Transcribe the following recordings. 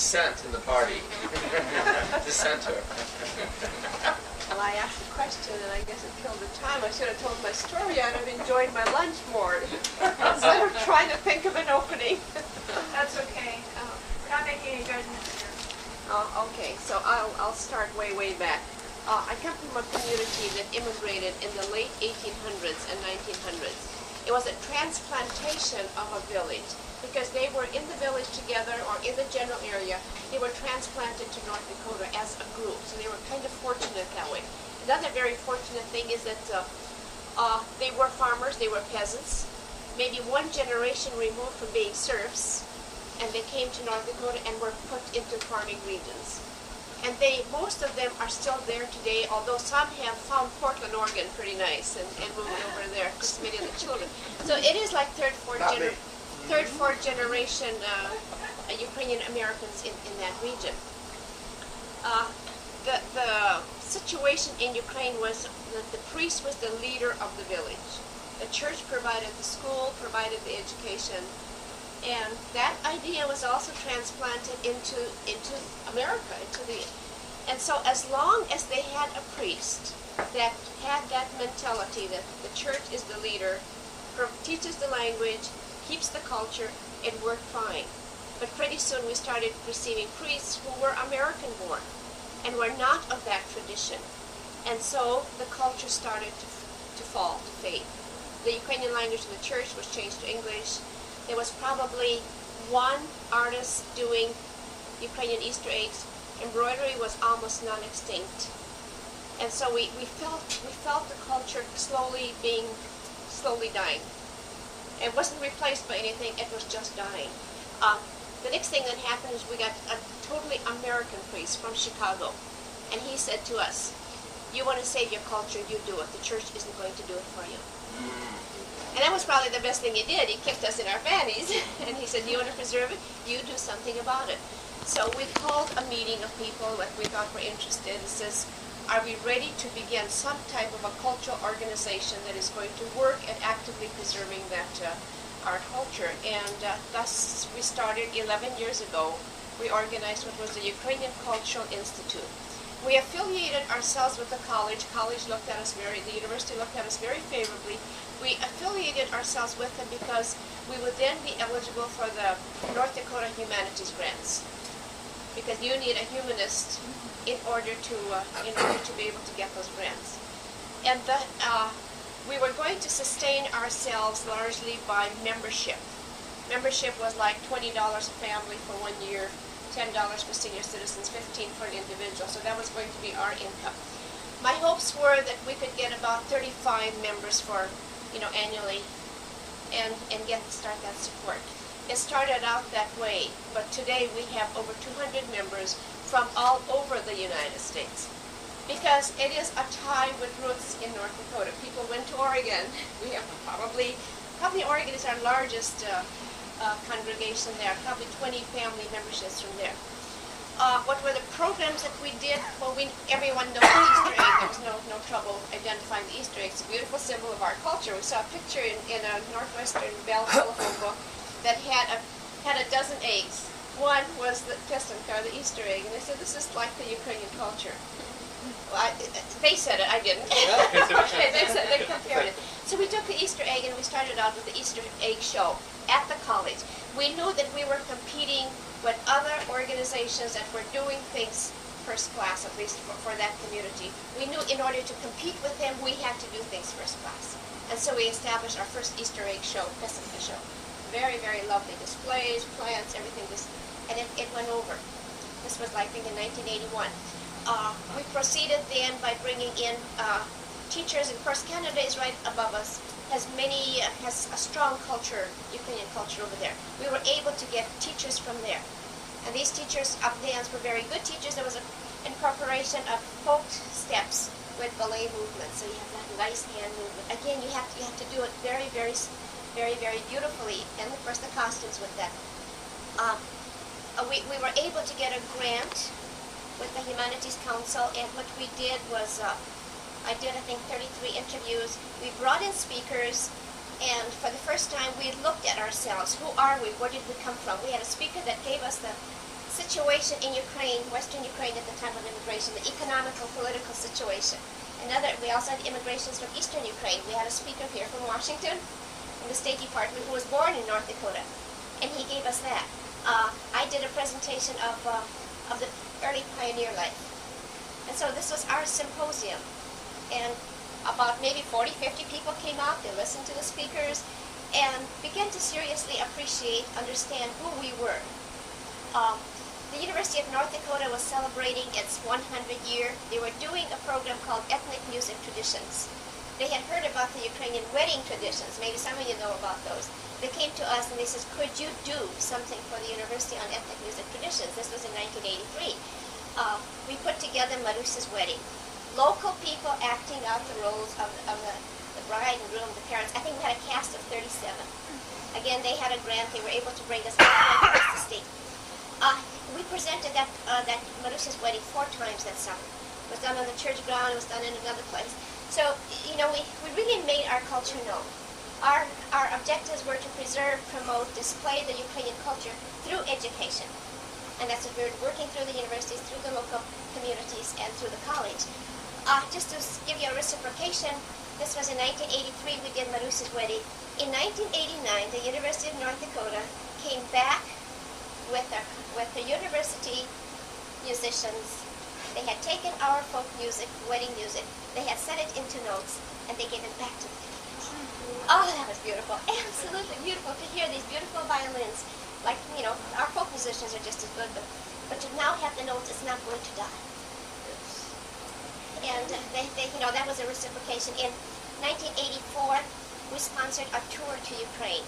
dissent in the party. Dissenter. Well, I asked a question, and I guess it killed the time. I should have told my story. I'd have enjoyed my lunch more instead of trying to think of an opening. That's okay. We're not making any judgments here. Oh, okay. So I'll start way back. I come from a community that immigrated in the late 1800s and 1900s. It was a transplantation of a village because they were in the village together or in the general area. They were transplanted to North Dakota as a group, so they were kind of fortunate that way. Another very fortunate thing is that they were farmers, they were peasants, maybe one generation removed from being serfs, and they came to North Dakota and were put into farming regions. And most of them are still there today, although some have found Portland, Oregon pretty nice and moved over there, just many of the children. So it is like third, fourth generation Ukrainian Americans in that region. The situation in Ukraine was that the priest was the leader of the village. The church provided the school, provided the education, and that idea was also transplanted into America, and so as long as they had a priest that had that mentality that the church is the leader, teaches the language, keeps the culture, it worked fine. But pretty soon we started receiving priests who were American born and were not of that tradition, and so the culture started to fall, to fade. The Ukrainian language of the church was changed to English. There was probably one artist doing Ukrainian Easter eggs. Embroidery was almost non-extinct. And so we felt the culture slowly dying. It wasn't replaced by anything, it was just dying. The next thing that happened is we got a totally American priest from Chicago. And he said to us, "You want to save your culture, you do it. The church isn't going to do it for you." And that was probably the best thing he did. He kicked us in our fannies, and he said, "You want to preserve it? You do something about it." So we called a meeting of people that we thought were interested. It says, are we ready to begin some type of a cultural organization that is going to work at actively preserving that our culture? And thus we started 11 years ago. We organized what was the Ukrainian Cultural Institute. We affiliated ourselves with the college. The university looked at us very favorably. We affiliated ourselves with them because we would then be eligible for the North Dakota Humanities Grants. Because you need a humanist in order to be able to get those grants. And we were going to sustain ourselves largely by membership. Membership was like $20 a family for 1 year, $10 for senior citizens, $15 for the individual. So that was going to be our income. My hopes were that we could get about 35 members for, annually, and start that support. It started out that way, but today we have over 200 members from all over the United States. Because it is a tie with roots in North Dakota. People went to Oregon. We have probably Oregon is our largest congregation there, probably 20 family memberships from there. What were the programs that we did? Well, everyone knows the Easter egg. There was no trouble identifying the Easter egg. It's a beautiful symbol of our culture. We saw a picture in a Northwestern Bell telephone book that had a dozen eggs. One was the piston car, the Easter egg, and they said this is like the Ukrainian culture. Well, they said it, I didn't. They compared it. So we took the Easter egg and we started out with the Easter egg show at the college. We knew that we were competing with other organizations that were doing things first class, at least for that community. We knew in order to compete with them, we had to do things first class. And so we established our first Easter egg show, Pacifica show. Very, very lovely displays, plants, everything. And it went over. This was, I think, in 1981. We proceeded then by bringing in teachers. And of course, Canada is right above us. Has a strong culture, Ukrainian culture over there. We were able to get teachers from there. And these teachers up dance were very good teachers. There was an incorporation of folk steps with ballet movements. So you have that nice hand movement. Again, you have to do it very, very, very, very beautifully. And of course, the costumes with that. We were able to get a grant with the Humanities Council, and what we did was, I did, I think, 33 interviews. We brought in speakers, and for the first time, we looked at ourselves. Who are we? Where did we come from? We had a speaker that gave us the situation in Ukraine, Western Ukraine at the time of immigration, the economical, political situation. We also had immigrations from Eastern Ukraine. We had a speaker here from Washington, from the State Department, who was born in North Dakota, and he gave us that. I did a presentation of the early pioneer life. And so this was our symposium. And about maybe 40, 50 people came out, they listened to the speakers, and began to seriously appreciate, understand who we were. The University of North Dakota was celebrating its 100 year. They were doing a program called Ethnic Music Traditions. They had heard about the Ukrainian wedding traditions. Maybe some of you know about those. They came to us and they said, could you do something for the university on ethnic music traditions? This was in 1983. We put together Marusa's wedding. Local people acting out the roles of the bride and groom, the parents. I think we had a cast of 37. Again, they had a grant. They were able to bring us all across the state. We presented that Marusa's wedding 4 times that summer. It was done on the church ground. It was done in another place. So, you know, we really made our culture known. Our objectives were to preserve, promote, display the Ukrainian culture through education. And that's what we were working through the universities, through the local communities, and through the college. Just to give you a reciprocation, this was in 1983 we did Marusa's wedding. In 1989, the University of North Dakota came back with the university musicians. They had taken our folk music, wedding music, they had set it into notes, and they gave it back to the Canadians. Oh, that was beautiful. Absolutely beautiful to hear these beautiful violins. Like, you know, our folk musicians are just as good, but to now have the notes, it's not going to die. And you know, that was a reciprocation. In 1984, we sponsored a tour to Ukraine.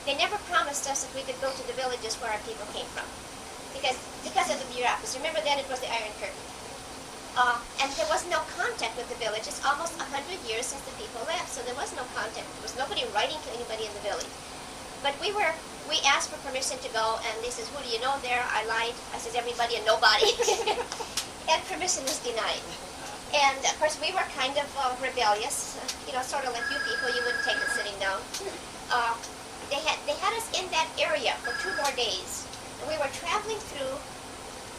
They never promised us that we could go to the villages where our people came from, because of the bureaucracy. Remember then it was the Iron Curtain. And there was no contact with the village. It's almost 100 years since the people left, so there was no contact. There was nobody writing to anybody in the village. But we asked for permission to go, and they says, who do you know there? I lied. I says, everybody and nobody. And permission was denied. And of course we were kind of rebellious, you know, sort of like you people, you wouldn't take it sitting down. They had us in that area for 2 more days. And we were traveling through,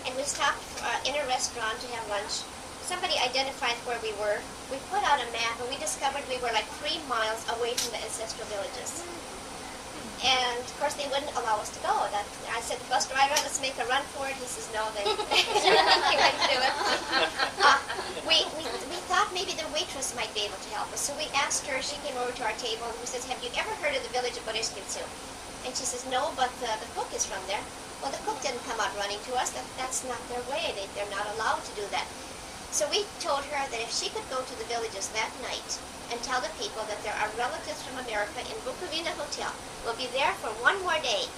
and we stopped in a restaurant to have lunch. Somebody identified where we were. We put out a map, and we discovered we were like 3 miles away from the ancestral villages. And of course they wouldn't allow us to go. I said, the bus driver, let's make a run for it. He says, no, they wouldn't do it. We thought maybe the waitress might be able to help us. So we asked her, she came over to our table, and we says, have you ever heard of the village of Borishkinsu? And she says, no, but the cook is from there. Well, the cook didn't come out running to us. That's not their way. They're not allowed to do that. So we told her that if she could go to the villages that night and tell the people that there are relatives from America in Bukovina Hotel, we'll be there for 1 more day.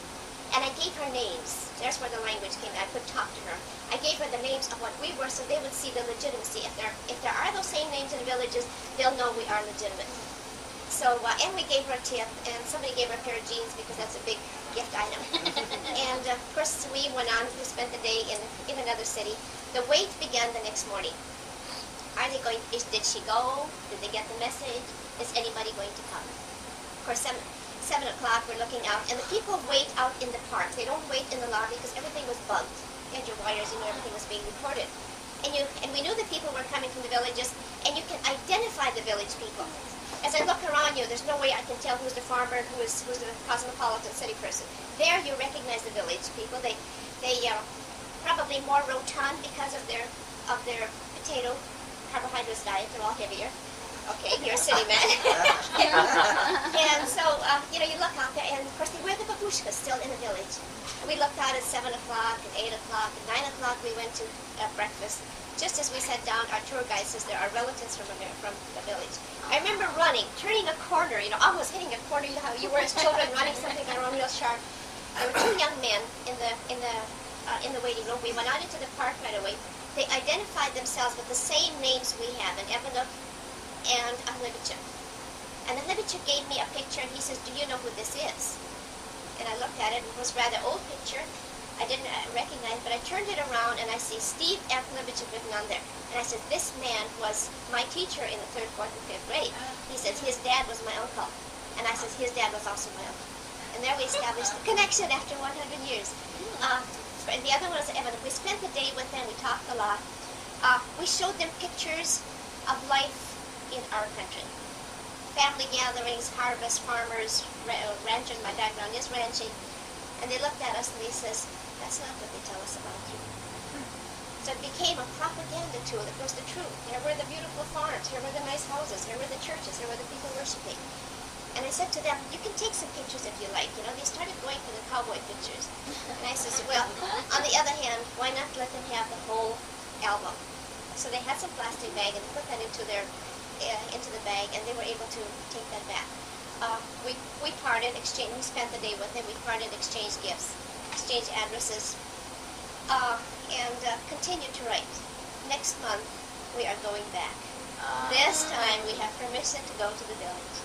And I gave her names. There's where the language came. I could talk to her. I gave her the names of what we were so they would see the legitimacy. If there are those same names in the villages, they'll know we are legitimate. So, and we gave her a tip, and somebody gave her a pair of jeans because that's a big gift item. And of course, we went on. We spent the day in another city. The wait began the next morning. Are they going? Did she go? Did they get the message? Is anybody going to come? Of course, 7 o'clock. We're looking out, and the people wait out in the park. They don't wait in the lobby because everything was bugged. You had your wires. You know everything was being recorded. And we knew the people were coming from the villages, and you can identify the village people. As I look around you, there's no way I can tell who's the farmer and who's the cosmopolitan city person. There you recognize the village people. They probably more rotund because of their potato carbohydrates diet. They're all heavier. Okay, you're a city man. And so, you know, you look out there, and of course they wear the babushkas still in the village. And we looked out at 7 o'clock, and 8 o'clock, and 9 o'clock we went to breakfast. Just as we sat down, our tour guide says there are relatives from the village. I remember running, turning a corner, you know, almost hitting a corner. You know how you were as children running something around real sharp. There were 2 young men in the waiting room. We went out into the park right away. They identified themselves with the same names we have, an Evanuk and a Hlibichuk. And the Hlibichuk gave me a picture, and he says, do you know who this is? And I looked at it. It was a rather old picture. I didn't recognize, but I turned it around, and I see Steve F. Hlibichuk written on there. And I said, this man was my teacher in the 3rd, 4th, and 5th grade. He says, his dad was my uncle. And I said, his dad was also my uncle. And there we established the connection after 100 years. and the other one was evidence. We spent the day with them. We talked a lot. We showed them pictures of life in our country. Family gatherings, harvest, farmers, ranchers. My background is ranching. And they looked at us and they says, that's not what they tell us about you. So it became a propaganda tool. It was the truth. Here were the beautiful farms. Here were the nice houses. Here were the churches. Here were the people worshiping. And I said to them, you can take some pictures if you like. You know, they started going for the cowboy pictures. And I says, well, on the other hand, why not let them have the whole album? So they had some plastic bag and put that into the bag, and they were able to take that back. We parted, we spent the day with them. We parted, exchanged gifts, exchanged addresses, and continued to write. Next month, we are going back. This time, we have permission to go to the village.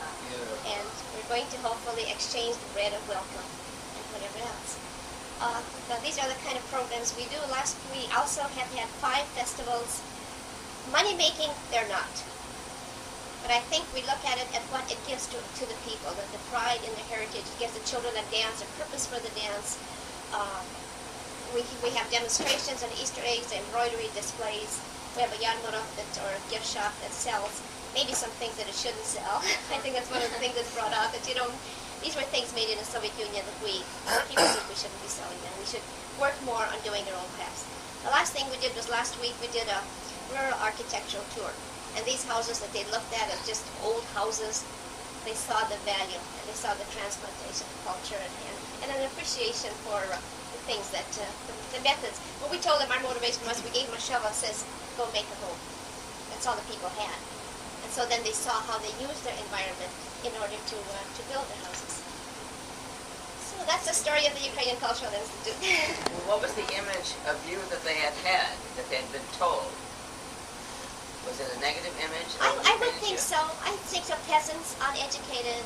And we're going to hopefully exchange the bread of welcome and whatever else. Now these are the kind of programs we do. We also have had 5 festivals. Money making, they're not. But I think we look at it at what it gives to the people, the pride in their heritage. It gives the children a dance, a purpose for the dance. We have demonstrations and Easter eggs, embroidery displays. We have a yarnmurra or a gift shop that sells maybe some things that it shouldn't sell. I think that's one of the things that's brought out, that these were things made in the Soviet Union that people think we shouldn't be selling them. We should work more on doing our own crafts. The last thing we did was last week we did a rural architectural tour. And these houses that they looked at as just old houses, they saw the value, and they saw the transplantation of culture and an appreciation for the things that, the methods. When we told them our motivation was, we gave them a shovel and says, go make a home. That's all the people had. And so then they saw how they used their environment in order to build their houses. So that's the story of the Ukrainian Cultural Institute. Well, what was the image of you that they had, that they had been told? Was it a negative image? I would think so. I think so. Peasants, uneducated,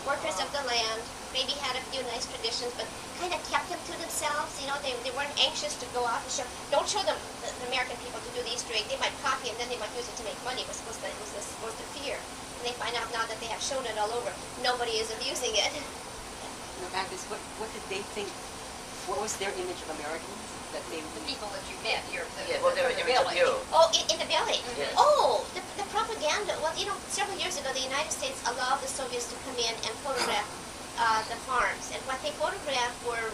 workers of the land, maybe had a few nice traditions, but kind of kept them to themselves. You know, they weren't anxious to go out and show. Don't show them the American people to do the Easter egg. They might copy and then they might use it to make money. Was the fear. And they find out now that they have shown it all over. Nobody is abusing it. Now, Agnes, what did they think? What was their image of Americans? That they The people that you met here, Yeah, well, they were image of you. Oh, in the village? Yes. Oh, the propaganda. Well, you know, several years ago, the United States allowed the Soviets to come in and photograph the farms. And what they photographed were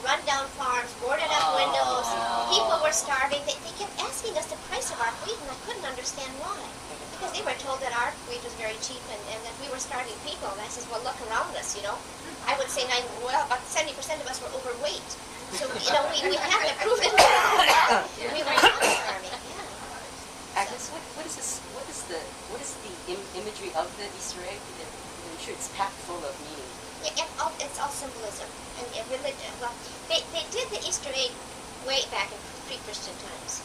run-down farms, boarded-up windows. People were starving. They kept asking us the price of our wheat, and I couldn't understand why. Because they were told that our wheat was very cheap and that we were starving people. And I said, well, look around us, you know. I would say about 70% of us were overweight. So, you know, we have to prove it. We were not starving, yeah. Agnes, what is the imagery of the Easter egg? I'm sure it's packed full of meaning. Yeah, it's all symbolism and religion. Well, they did the Easter egg way back in pre-Christian times.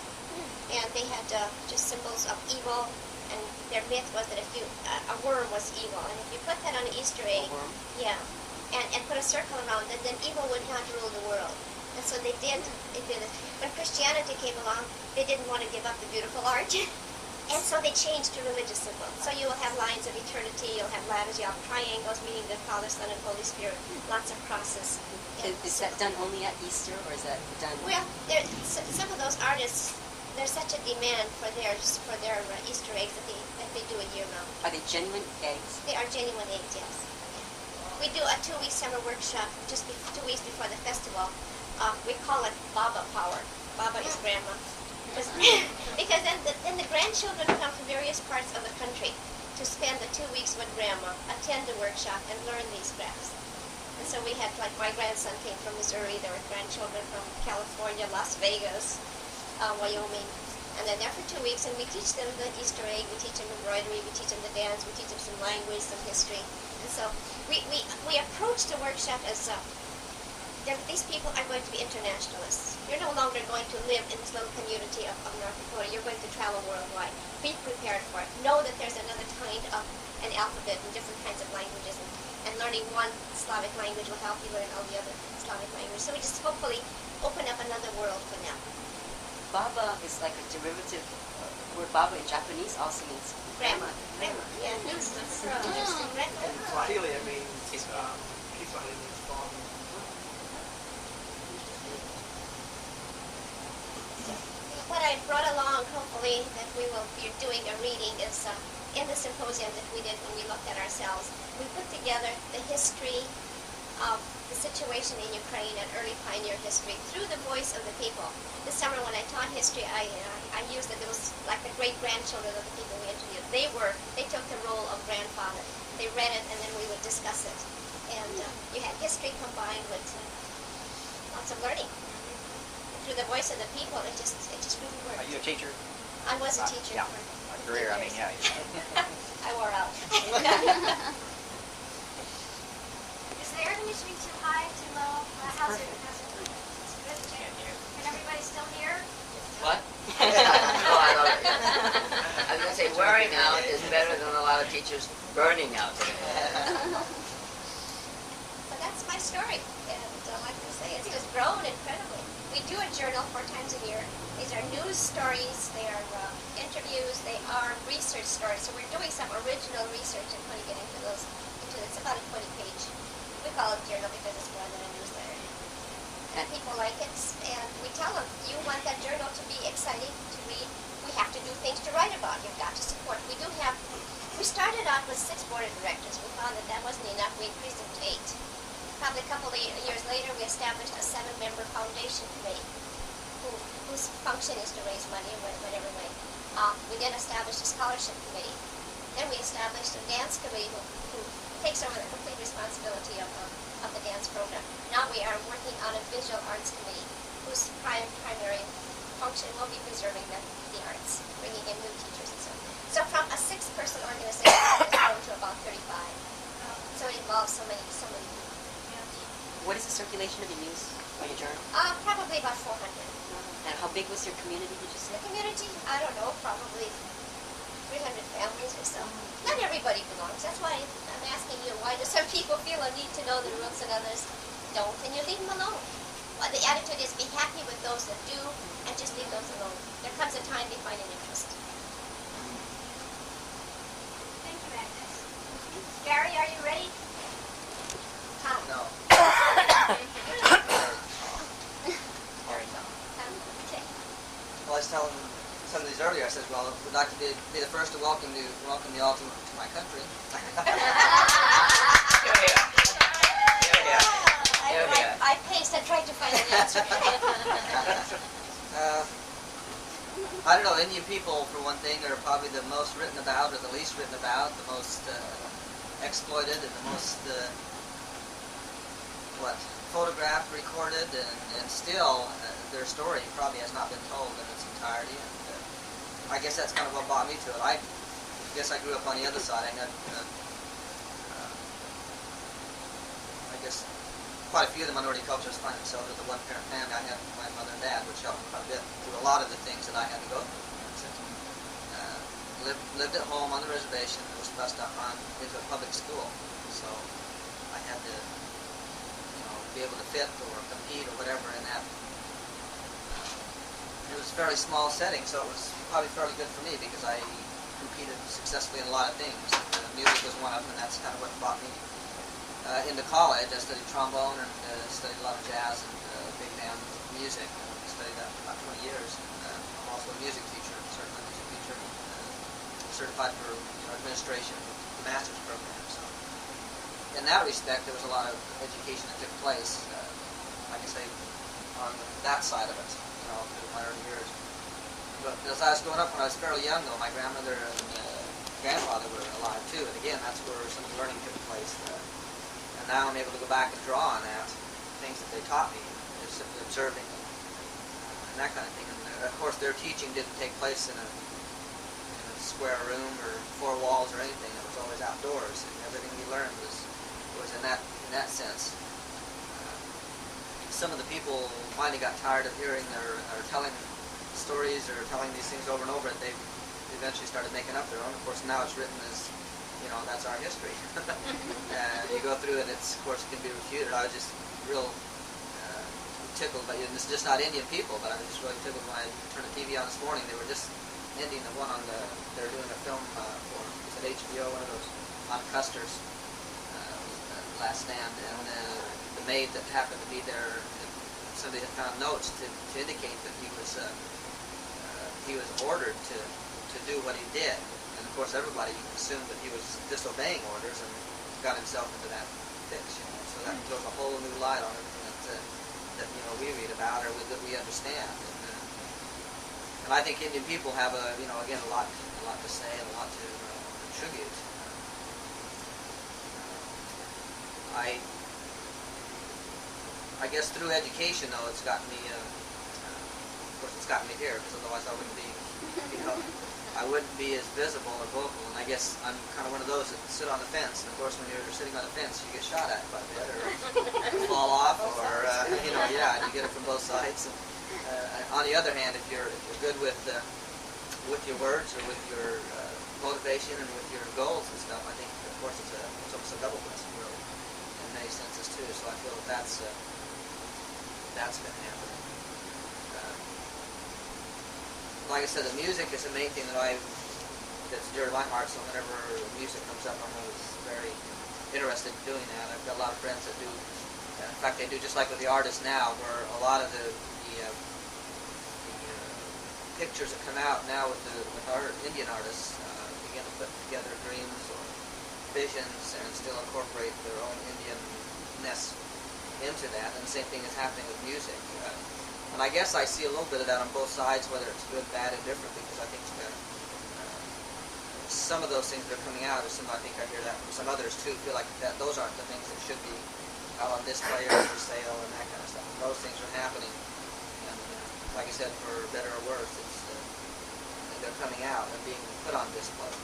And they had just symbols of evil, and their myth was that if a worm was evil, and if you put that on an Easter egg, yeah, and put a circle around it, then evil would not rule the world. And so they did it. When Christianity came along, they didn't want to give up the beautiful art. And so they changed to religious symbols. So you will have lines of eternity, you'll have ladders, you'll have triangles meaning the Father, Son, and Holy Spirit, lots of crosses. Is that done only at Easter, or is that done? Well, some of those artists, there's such a demand for their Easter eggs that they do it year-round. Are they genuine eggs? They are genuine eggs, yes. We do a 2-week summer workshop just 2 weeks before the festival. We call it Baba Power. Baba is grandma. Because then the grandchildren come from various parts of the country to spend the 2 weeks with grandma, attend the workshop, and learn these crafts. And so we had, like, my grandson came from Missouri. There were grandchildren from California, Las Vegas, Wyoming. And they're there for 2 weeks, and we teach them the Easter egg, we teach them embroidery, we teach them the dance, we teach them some language, some history. And so we approach the workshop as these people are going to be internationalists. You're no longer going to live in this little community of North Dakota. You're going to travel worldwide. Be prepared for it. Know that there's another kind of an alphabet and different kinds of languages. And learning one Slavic language will help you learn all the other Slavic languages. So we just hopefully open up another world for them. Baba is like a derivative word. Baba in Japanese also means Grandma. Grandma. Yeah. That's interesting. Grandma. In Swahili, it means Kiswahili means father. what I brought along, hopefully, that we will be doing a reading is in the symposium that we did when we looked at ourselves. We put together the history of the situation in Ukraine and early pioneer history through the voice of the people. This summer when I taught history, I used that it was like the great-grandchildren of the people we interviewed. They took the role of grandfather. They read it and then we would discuss it. And you had history combined with lots of learning. Through the voice of the people, it just really worked. Are you a teacher? I was a teacher Yeah. for A career, I mean, yeah. I wore out. Is the air conditioning too high, too low? How's it? It's good. Can everybody still hear? What? No, I love it. I was going to say wearing out is better than a lot of teachers burning out. So that's my story. And like I say, it's just grown incredibly. We do a journal 4 times a year. These are news stories, they are interviews, they are research stories. So we're doing some original research and putting it into those. It's about a 20-page. We call it journal because it's more than a newsletter. And people like it. And we tell them, you want that journal to be exciting to read. We have to do things to write about. You've got to support. We started out with 6 board of directors. We found that wasn't enough. We increased it to 8. Probably a couple of years later, we established a 7-member foundation committee whose function is to raise money in whatever way. We then established a scholarship committee. Then we established a dance committee who takes over the complete responsibility of the dance program. Now we are working on a visual arts committee whose primary function will be preserving the arts, bringing in new teachers and so on. So from a 6-person organization, it's grown to about 35. So it involves so many people. What is the circulation of your news or your journal? Probably about 400. And how big was your community, did you say? The community, I don't know, probably 300 families or so. Not everybody belongs. That's why I'm asking you, why do some people feel a need to know the rules and others don't, and you leave them alone? Well, the attitude is be happy with those that do, and just leave those alone. There comes a time they find an interest. Thank you, Agnes. Gary, are you ready? Tom. No. Okay. Well, I was telling some of these earlier, I said, well, I would like to be the first to welcome you all to my country. I paced and tried to find an answer. I don't know, Indian people, for one thing, are probably the most written about, or the least written about, the most exploited, and the most, photographed, recorded, and still their story probably has not been told in its entirety. And I guess that's kind of what brought me to it. I guess I grew up on the other side. I guess quite a few of the minority cultures find themselves with a one-parent family. I had my mother and dad, which helped me quite a bit through a lot of the things that I had to go through. Lived at home on the reservation and was bused up into a public school. So I had to be able to fit or compete or whatever in that. It was a fairly small setting, so it was probably fairly good for me because I competed successfully in a lot of things. Music was one of them, and that's kind of what brought me into college. I studied trombone and studied a lot of jazz and big band music. I studied that for about 20 years. And, I'm also a music teacher, certified music teacher, certified for administration, the master's program. So in that respect, there was a lot of education that took place, like I say, on that side of it, through my early years. But as I was growing up, when I was fairly young, though, my grandmother and grandfather were alive too, and again, that's where some of the learning took place. And now I'm able to go back and draw on that, things that they taught me, just simply observing and that kind of thing. And of course, their teaching didn't take place in a square room or 4 walls or anything. It was always outdoors, and everything we learned was in that sense. Some of the people finally got tired of hearing or telling stories or telling these things over and over. They eventually started making up their own. Of course, now it's written as, that's our history. And you go through it, of course, it can be refuted. I was just real tickled, but it's just not Indian people, but I was just really tickled when I turned the TV on this morning. They were just ending the one on they're doing a film for, it's at HBO, one of those, on Custer's Last Stand, and the maid that happened to be there, somebody had found notes to indicate that he was he was ordered to do what he did. And of course everybody assumed that he was disobeying orders and got himself into that fix, you know. So that throws a whole new light on everything that you know, we read about or that we understand. And I think Indian people have again a lot to say and a lot to contribute. I guess through education, though, it's gotten me. Of course, it's gotten me here, because otherwise I wouldn't be, I wouldn't be as visible or vocal. And I guess I'm kind of one of those that sit on the fence. And of course, when you're sitting on the fence, you get shot at quite a bit, or fall off, or you get it from both sides. And, on the other hand, if you're good with your words or with your motivation and with your goals and stuff, I think, of course, it's almost a double blessing, really, in many senses too. So I feel that that's been happening. Like I said, the music is the main thing that's dear to my heart. So whenever music comes up, I'm always very interested in doing that. I've got a lot of friends that do. In fact, they do just like with the artists now, where a lot of the pictures that come out now with our Indian artists begin to put together dreams or visions and still incorporate their own Indianness into that. And the same thing is happening with music. And I guess I see a little bit of that on both sides, whether it's good, bad, and different, because I think some of those things that are coming out, I think I hear that from some others too, feel like that those aren't the things that should be out on display or for sale and that kind of stuff. And those things are happening. And like I said, for better or worse, they're coming out and being put on display.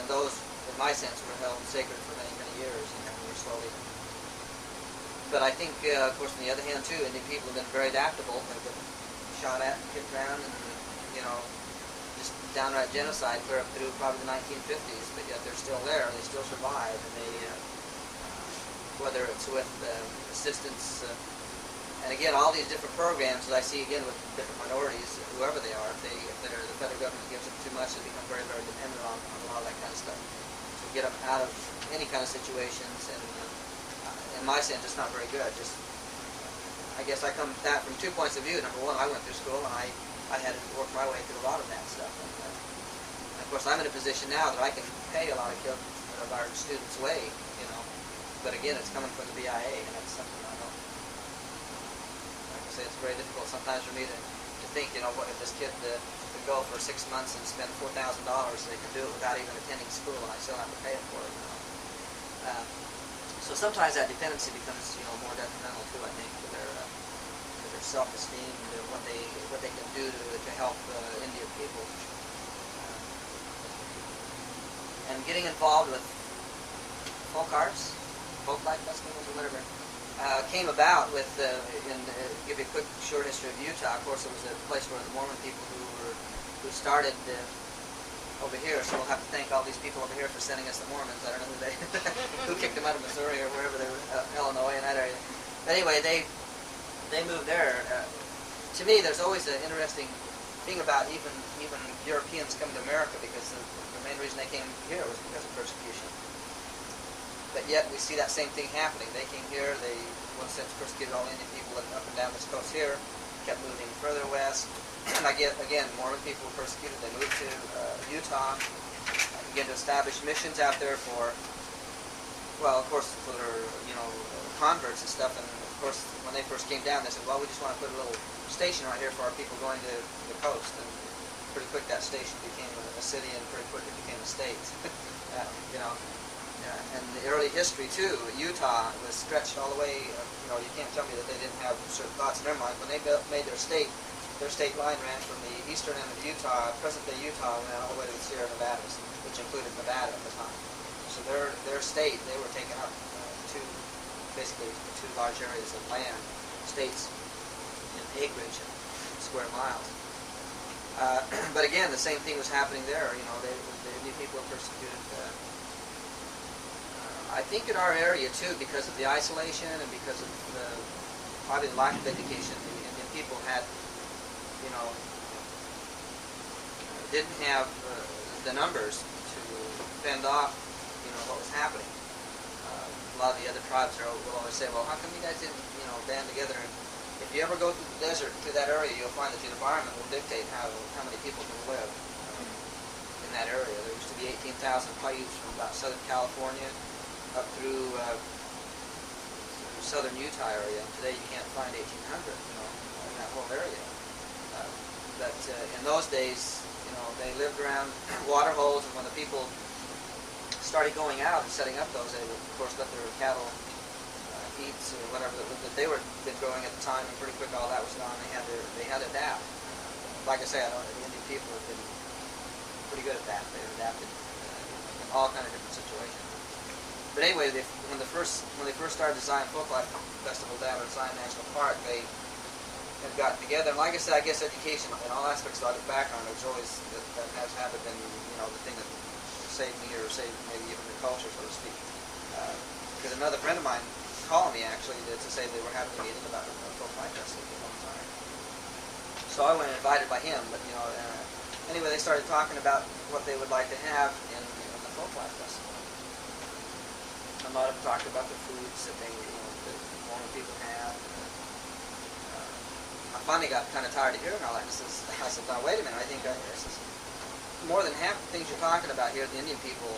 And those, in my sense, were held sacred for many, many years, and we're slowly. But I think, of course, on the other hand, too, Indian people have been very adaptable. They've been shot at and kicked around and, just downright genocide clear up through probably the 1950s, but yet they're still there. They still survive, and they, whether it's with assistance, and again, all these different programs that I see, again, with different minorities, whoever they are, if the federal government gives them too much, they become very, very dependent on a lot of that kind of stuff. To get them out of any kind of situations, and in my sense, it's not very good. I guess I come at that from 2 points of view. Number one, I went through school, and I had to work my way through a lot of that stuff. And of course, I'm in a position now that I can pay a lot of our students' way, But again, it's coming from the BIA, and that's something I don't. Like I say, it's very difficult sometimes for me to think, what if this kid could go for 6 months and spend $4,000, they could do it without even attending school, and I still have to pay it for it. So sometimes that dependency becomes, more detrimental too. I think to their self-esteem, and what they can do to help Indian people, and getting involved with folk arts, Folklife festivals, or whatever, came about with. Give you a quick short history of Utah. Of course, it was a place where the Mormon people who started. Over here, so we'll have to thank all these people over here for sending us the Mormons. I don't know who kicked them out of Missouri or wherever they were, Illinois in that area. But anyway, they moved there. To me, there's always an interesting thing about even Europeans coming to America, because the main reason they came here was because of persecution. But yet we see that same thing happening. They came here. They, in one sense, persecuted all Indian people up and down this coast here. Kept moving further west. And again, Mormon people were persecuted. They moved to Utah, began to establish missions out there for, of course, for converts and stuff. And of course, when they first came down, they said, well, we just want to put a little station right here for our people going to the coast. And pretty quick, that station became a city, and pretty quick it became a state. And the early history too, Utah was stretched all the way. You can't tell me that they didn't have certain thoughts in their mind when they made their state. Their state line ran from the eastern end of Utah, present-day Utah, ran all the way to the Sierra Nevadas, which included Nevada at the time. So their state, they were taking up basically two large areas of land, states in acreage and square miles. But again, the same thing was happening there. The Indian people were persecuted. I think in our area too, because of the isolation and because of probably the lack of education, the Indian people had. Didn't have the numbers to fend off, what was happening. A lot of the other tribes will always say, well, how come you guys didn't, band together and, if you ever go through the desert, through that area, you'll find that the environment will dictate how many people can live in that area. There used to be 18,000 Paiutes from about Southern California up through southern Utah area, and today you can't find 1,800, in that whole area. But in those days, they lived around water holes, and when the people started going out and setting up those, they would, of course, let their cattle eat or whatever that they were been growing at the time, and pretty quick all that was gone. They had to adapt. Like I say, the Indian people have been pretty good at that. They've adapted in all kind of different situations. But anyway, when they first started the Zion Folklife Festival down at Zion National Park, they had gotten together. And like I said, I guess education in all aspects of the background was always that has haven't been the thing that saved me or saved maybe even the culture, so to speak. Because another friend of mine called me actually to say they were having a meeting about the Folklife Festival at one time. So I went invited by him, but anyway, they started talking about what they would like to have in the Folklife Festival. A lot of them talked about the foods that they, that Mormon people have. I finally got kind of tired of hearing all that. I said, now wait a minute, I think this is more than half the things you're talking about here, the Indian people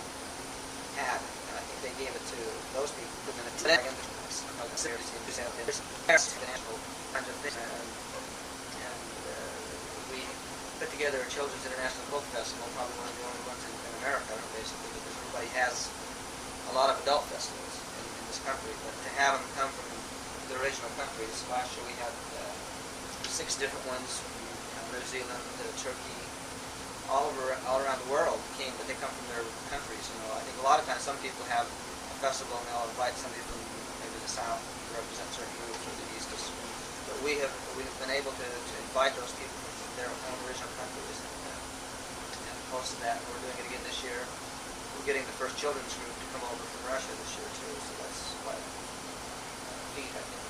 had, and I think they gave it to those people. We put together a Children's International Folk Festival, probably one of the only ones in America, basically, because everybody has a lot of adult festivals in this country, but to have them come from the original countries, last year we had 6 different ones from New Zealand, Turkey, all around the world came, but they come from their countries. I think a lot of times some people have a festival and they'll invite somebody from maybe the South to represent certain groups, or the East, but we've been able to invite those people from their own original countries, and most of that, we're doing it again this year. We're getting the first children's group to come over from Russia this year too, so that's quite a feat, I think.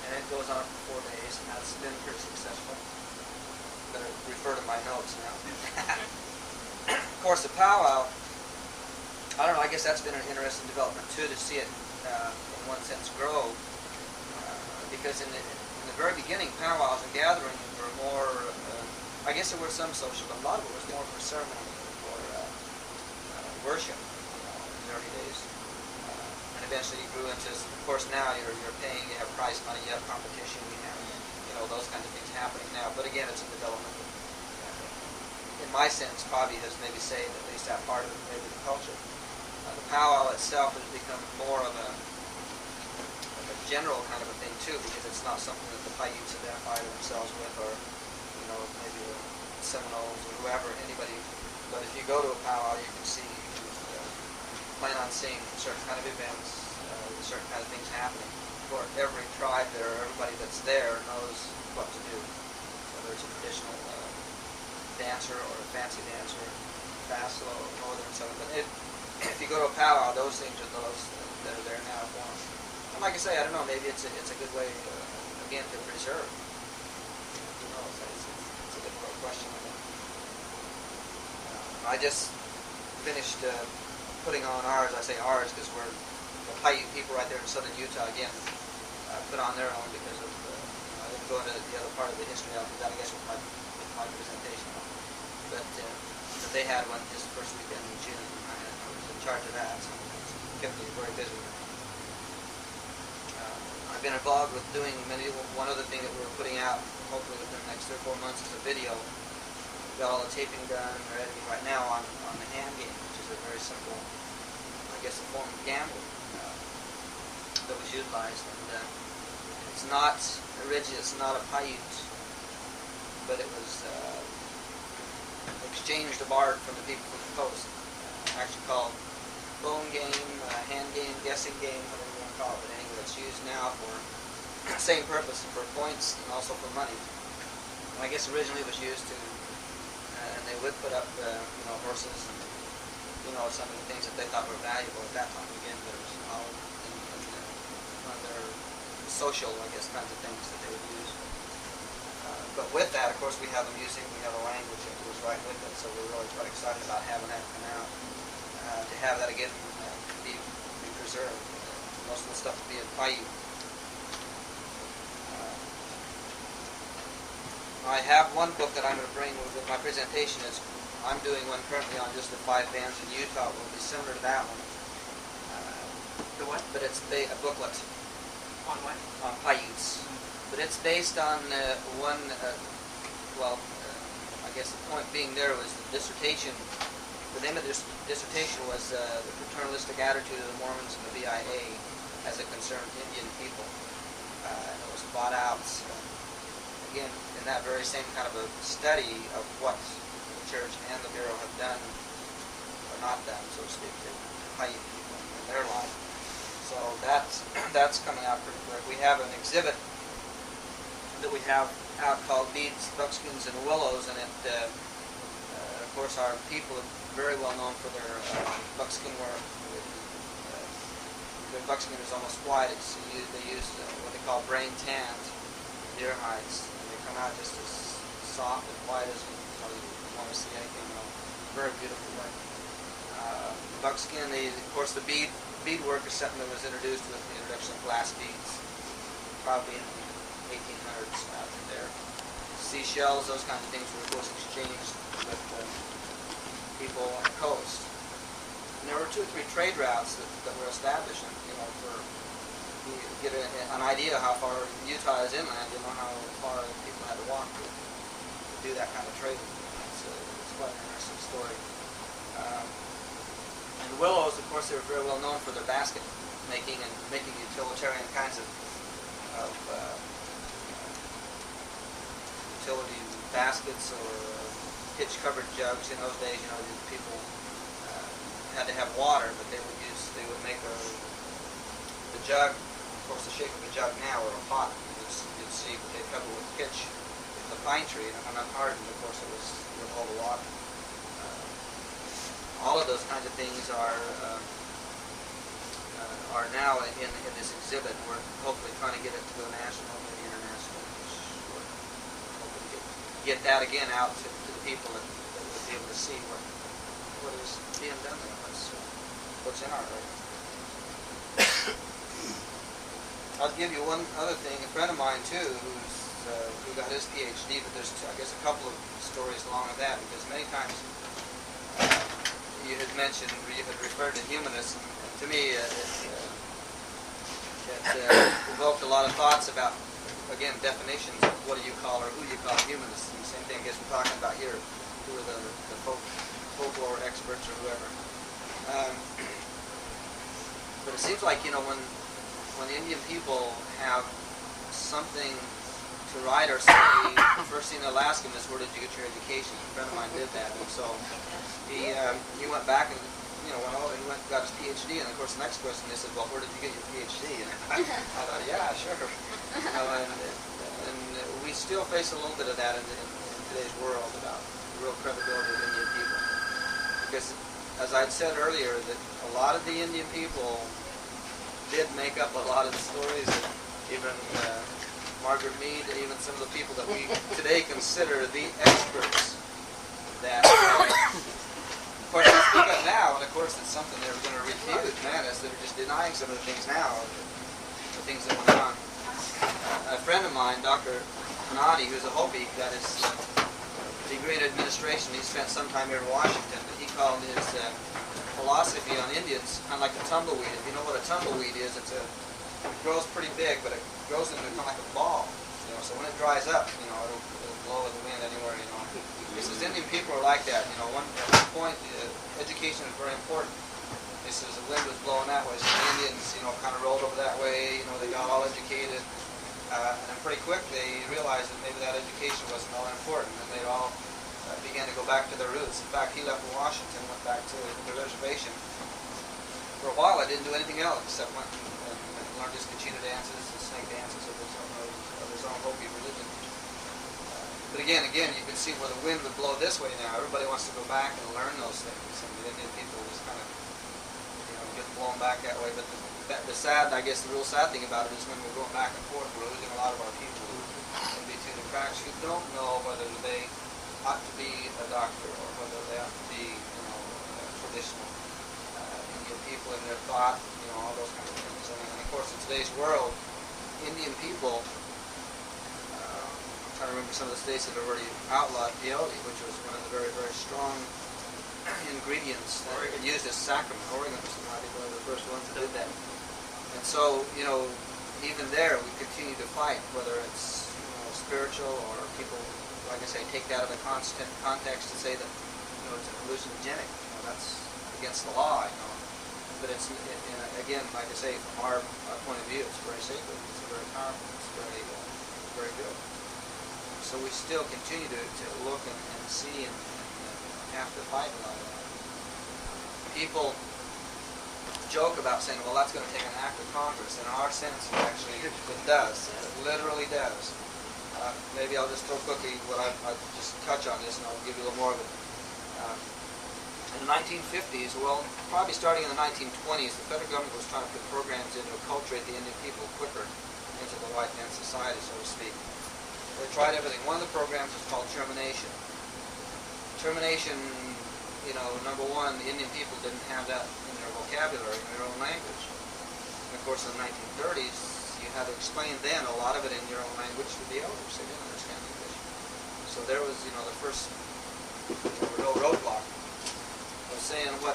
And it goes on for 4 days, and that's been pretty successful. Better refer to my notes now. Of course, the powwow, I don't know, I guess that's been an interesting development too, to see it in one sense grow, because in the very beginning, powwows and gatherings were more, I guess there were some social, but a lot of it was more for ceremony, worship in the early days, and eventually it grew into, of course now you're paying, you have prize money, you have competition, you have those kinds of things happening now, but again it's a development in my sense probably has maybe saved at least that part of maybe the culture. The powwow itself has become more of a general kind of a thing too, because it's not something that the Paiutes identify themselves with, or maybe the Seminoles or whoever, anybody. But if you go to a powwow, you can see, plan on seeing certain kind of events, certain kind of things happening. For every tribe there, everybody that's there knows what to do. Whether it's a traditional dancer or a fancy dancer, fast, slow, northern, southern. But if you go to a powwow, those things are those that are there now for them. And like I say, I don't know, maybe it's a good way, again, to preserve. Who knows? It's a difficult question. I just finished putting on ours. I say ours because we're the Paiute people right there in southern Utah again. Put on their own because of I didn't go into the other part of the history of that, I guess, with my presentation. But they had one just the first weekend in June. I was in charge of that, so it kept me very busy. I've been involved with doing one other thing that we're putting out, hopefully within the next 3 or 4 months, is a video. We've got all the taping done, we're editing right now on the hand game, which is a very simple, I guess, a form of gambling that was utilized. And it's not original, it's not a Paiute, but it was exchanged of art from the people from the coast. Actually called bone game, hand game, guessing game, whatever you want to call it. But anyway, it's used now for the same purpose, for points and also for money. And I guess originally it was used to, and they would put up, horses and, some of the things that they thought were valuable at that time. Again, but it was all in one of their social, I guess, kinds of things that they would use. But with that, of course, we have a language that goes right with it, so we're really quite excited about having that come out. To have that again be preserved. Most of the stuff to be in Paiute. I have one book that I'm going to bring with my presentation. I'm doing one currently on just the 5 bands in Utah. It will be similar to that one. The what? But it's a booklet On what? on Paiutes. But it's based on one, I guess the point being there was the dissertation. The name of this dissertation was the paternalistic attitude of the Mormons and the BIA as it concerned Indian people. And it was bought out, again, in that very same kind of a study of what the church and the Bureau have done, or not done, so to speak, to Paiute people in their life. So that's coming out pretty quick. We have an exhibit that we have out called Beads, Buckskins, and Willows, and it, of course, our people are very well known for their buckskin work. Their buckskin is almost white. They use what they call brain tanned deer hides. And they come out just as soft and white as you want to see anything else. Very beautiful work. Buckskin, of course, the beadwork is something that was introduced with the introduction of glass beads, probably in the 1800s out there. Seashells, those kinds of things were, of course, exchanged with people on the coast. And there were 2 or 3 trade routes that were established, for you get an idea how far Utah is inland, how far people had to walk to do that kind of trading. It's quite an interesting story. And Willows, of course, they were very well known for their basket making and making utilitarian kinds of utility baskets or pitch-covered jugs. In those days, people had to have water, but they would make the jug, of course, the shape of a jug now, or a pot. You'd see, but they'd cover with pitch, with a pine tree, and when unhardened, of course, it would hold the water. All of those kinds of things are now in this exhibit. We're hopefully trying to get it to a national, maybe international, which we're hoping to get that again out to the people that would be able to see what is being done there, what's in our area. I'll give you one other thing. A friend of mine too, who got his PhD, but there's I guess a couple of stories along with that, because many times you had mentioned, you had referred to humanists, and to me it evoked a lot of thoughts about, again, definitions of what do you call or who you call humanists. And the same thing I guess we're talking about here, who are the folklore experts or whoever. But it seems like, when the Indian people have something to write or say, the first thing they'll ask him is, where did you get your education? A friend of mine did that, and so he went back and he got his PhD, and of course the next question they said, well, where did you get your PhD? And I thought, yeah, sure. And we still face a little bit of that in today's world about the real credibility of Indian people, because as I'd said earlier, that a lot of the Indian people did make up a lot of the stories that even Margaret Mead and even some of the people that we today consider the experts that, of course, they speak up now, and of course it's something they were going to refute, as they're just denying some of the things now, the things that went on. A friend of mine, Dr. Hanani, who's a Hopi, got his degree in administration. He spent some time here in Washington, but he called his philosophy on Indians kind of like a tumbleweed. If you know what a tumbleweed is, it grows pretty big, but it grows into kind of like a ball. So when it dries up, it'll blow with the wind anywhere. He says Indian people are like that. At one point, education is very important. He says the wind was blowing that way, so the Indians, kind of rolled over that way. They got all educated, and then pretty quick they realized that maybe that education wasn't all important, and they all began to go back to their roots. In fact, he left Washington, went back to the reservation. For a while, I didn't do anything else except went and learned his Kachina dances and snake dances of his own Hopi religion. But again, you can see where the wind would blow this way now. Everybody wants to go back and learn those things, and the Indian people just kind of, get blown back that way. But the real sad thing about it is when we're going back and forth, we're losing a lot of our people in between the cracks who don't know whether they ought to be a doctor or whether they ought to be, traditional Indian people in their thought, all those kind of things. And of course, in today's world, Indian people trying to remember some of the states that have already outlawed peyote, which was one of the very, very strong ingredients that were used as sacrament. Oregon was one of the first ones that did that. And so, even there, we continue to fight, whether it's spiritual or people, like I say, take that out of the context to say that it's an hallucinogenic. That's against the law. But it's again, like I say, from our point of view, it's very sacred. It's very powerful. It's very, very good. So we still continue to look and see and have to fight a lot of that. People joke about saying, well, that's going to take an act of Congress. In our sense, actually, it does. It literally does. Maybe I'll just throw quickly what I'll just touch on this, and I'll give you a little more of it. In the 1950s, well, probably starting in the 1920s, the federal government was trying to put programs in to acculturate the Indian people quicker into the white man's society, so to speak. They tried everything. One of the programs was called termination. Termination, number one, the Indian people didn't have that in their vocabulary, in their own language. And of course, in the 1930s, you had to explain then a lot of it in your own language to the elders. They didn't understand English. So there was, the first real roadblock of saying, how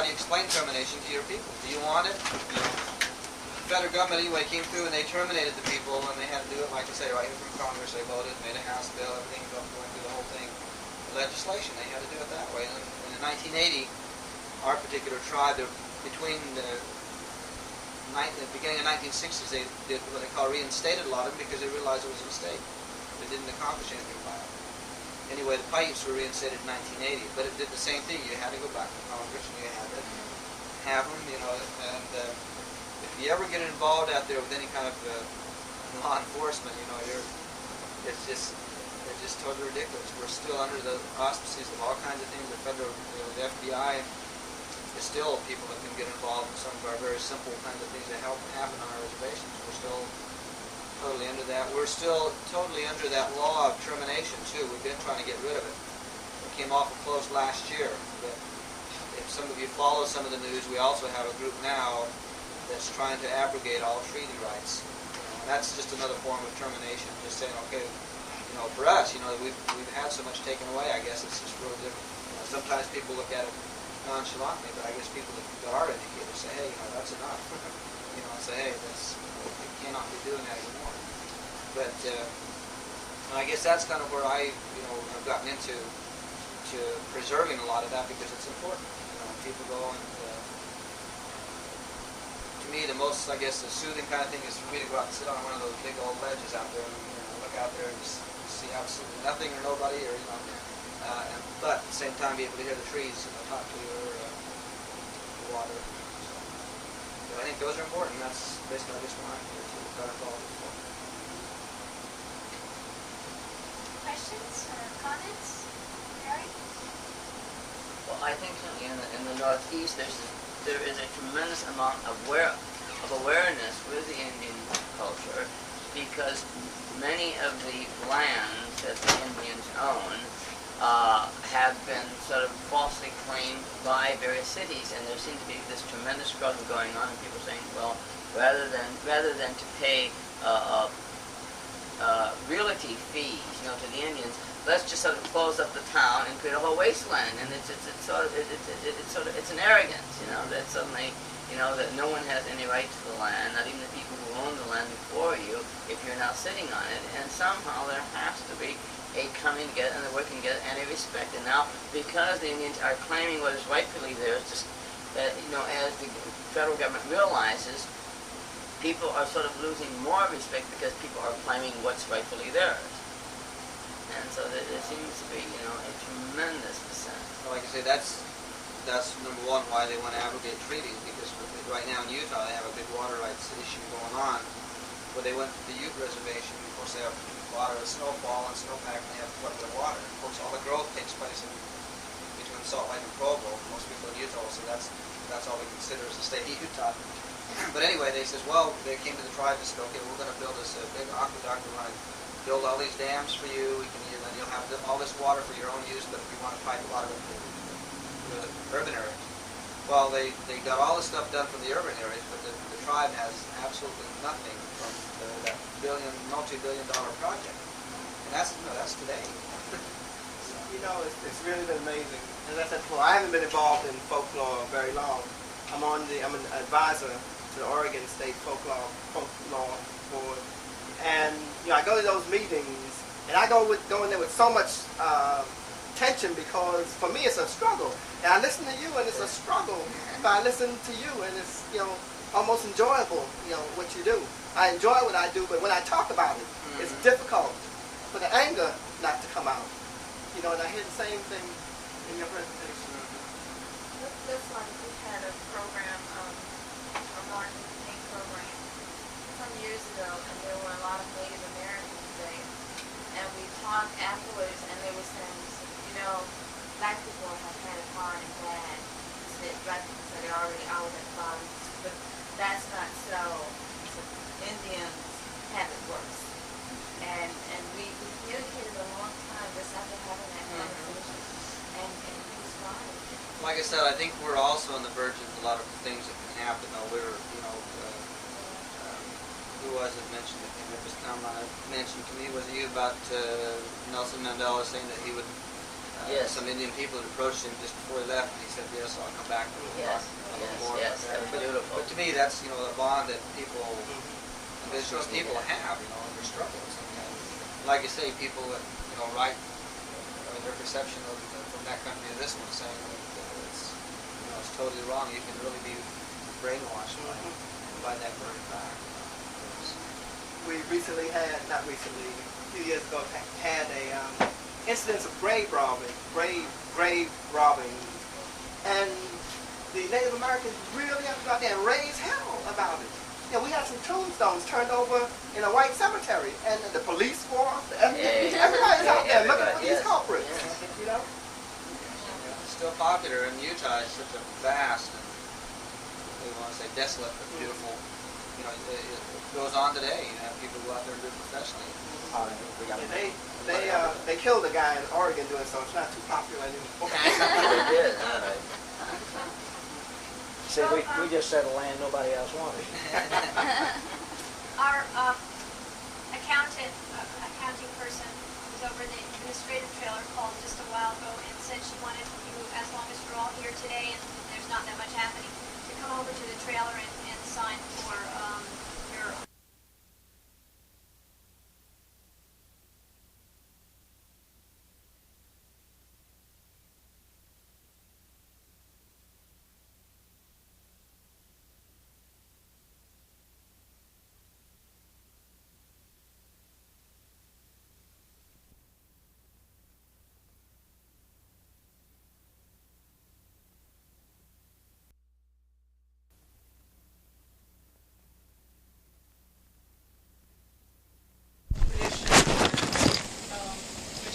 do you explain termination to your people? Do you want it? The federal government anyway came through and they terminated the people, and they had to do it, like I say, right here from Congress. They voted, made a House bill, everything going through the whole thing. The legislation, they had to do it that way. And in 1980, our particular tribe, between the beginning of the 1960s, they did what they call reinstated a lot of them because they realized it was a mistake. They didn't accomplish anything by it. Anyway, the Paiutes were reinstated in 1980, but it did the same thing. You had to go back to Congress and you had to have them, and if you ever get involved out there with any kind of law enforcement, it's just totally ridiculous. We're still under the auspices of all kinds of things. The federal, the FBI is still people that can get involved in some of our very simple kinds of things that happen on our reservations. We're still totally under that. We're still totally under that law of termination too. We've been trying to get rid of it. It came awful close last year. But if some of you follow some of the news, we also have a group now that's trying to abrogate all treaty rights. And that's just another form of termination. Just saying, okay, for us, we've had so much taken away. I guess it's just really different. Sometimes people look at it nonchalantly, but I guess people that are educated say, hey, that's enough. Say, hey, we cannot be doing that anymore. But I guess that's kind of where I, have gotten into preserving a lot of that because it's important. People go and to me, the most, I guess, the soothing kind of thing is for me to go out and sit on one of those big old ledges out there and look out there and just see absolutely nothing or nobody, or but at the same time be able to hear the trees talk to you or the water. So I think those are important. That's basically just what I'm here to got involved with. Questions or comments? Gary? Well, I think in the Northeast there is a tremendous amount of awareness with the Indian culture because many of the lands that the Indians own have been sort of falsely claimed by various cities, and there seems to be this tremendous struggle going on, and people saying, well, rather than to pay realty fees, to the Indians, let's just sort of close up the town and create a whole wasteland. And it's an arrogance, that suddenly, that no one has any right to the land, not even the people who owned the land before you, if you're now sitting on it. And somehow there has to be a coming together and a working together and a respect. And now, because the Indians are claiming what is rightfully theirs, just that, as the federal government realizes, people are sort of losing more respect because people are claiming what's rightfully theirs. And so there seems to be, a tremendous dissent. Well, like I say, that's number one why they want to abrogate treaties, because right now in Utah they have a big water rights issue going on, where they went to the Ute reservation. Of course, they have a lot of snowfall and snowpack, and they have quite a bit of water. Of course, all the growth takes place between Salt Lake and Provo. Most people in Utah will say that's all we consider as the state of Utah. But anyway, they says, well, they came to the tribe and said, okay, we're going to build this big aqueduct. We're going to build all these dams for you. And you'll have all this water for your own use, but we want to pipe a lot of it to the urban areas. Well, they got all the stuff done from the urban areas, but the tribe has absolutely nothing from that multi-billion-dollar project. And that's today. You know, it's really been amazing. As I said before, I haven't been involved in folklore very long. I'm an advisor to the Oregon State Folklore Board, and you know, I go to those meetings, and I go in there with so much tension because for me it's a struggle. And I listen to you, and it's a struggle. But I listen to you, and it's almost enjoyable. What you do. I enjoy what I do, but when I talk about it, it's difficult for the anger not to come out. And I hear the same thing in your presentation. This one, we had a program, a Martin Luther King program, some years ago, and there were a lot of Native Americans there. And we talked afterwards, and they were saying, black people have had it hard and bad. Black people said they already out at bottom, but that's not so. Indians have it worse. And we communicated a long time just after having that conversation. And he was right. Like I said, I think we're also on the verge of a lot of things that can happen. Who was it mentioned? I think it was mentioned to me. Was it you about Nelson Mandela saying that he would? Yes. Some Indian people had approached him just before he left, and he said, "Yes, I'll come back and talk a little more." Yes, that was beautiful. But to me, that's the bond that people, indigenous people have, in their struggles. And like you say, people that write their perception of from that country to this one, saying that it's totally wrong. You can really be brainwashed by that very fact. We recently had, not recently, a few years ago, had a incidents of grave robbing, and the Native Americans really have to go out there and raise hell about it. We had some tombstones turned over in a white cemetery, and the police force, the FBI, everybody's out there looking for these culprits. It's still popular, and Utah is such a vast, and we want to say desolate, but beautiful. It goes on today. People go out there and do it professionally. They killed a guy in Oregon doing so. It's not too popular anymore. See, we just settled land nobody else wanted. Our accounting person who's over the administrative trailer called just a while ago and said she wanted you, as long as you're all here today and there's not that much happening, to come over to the trailer and sign for your...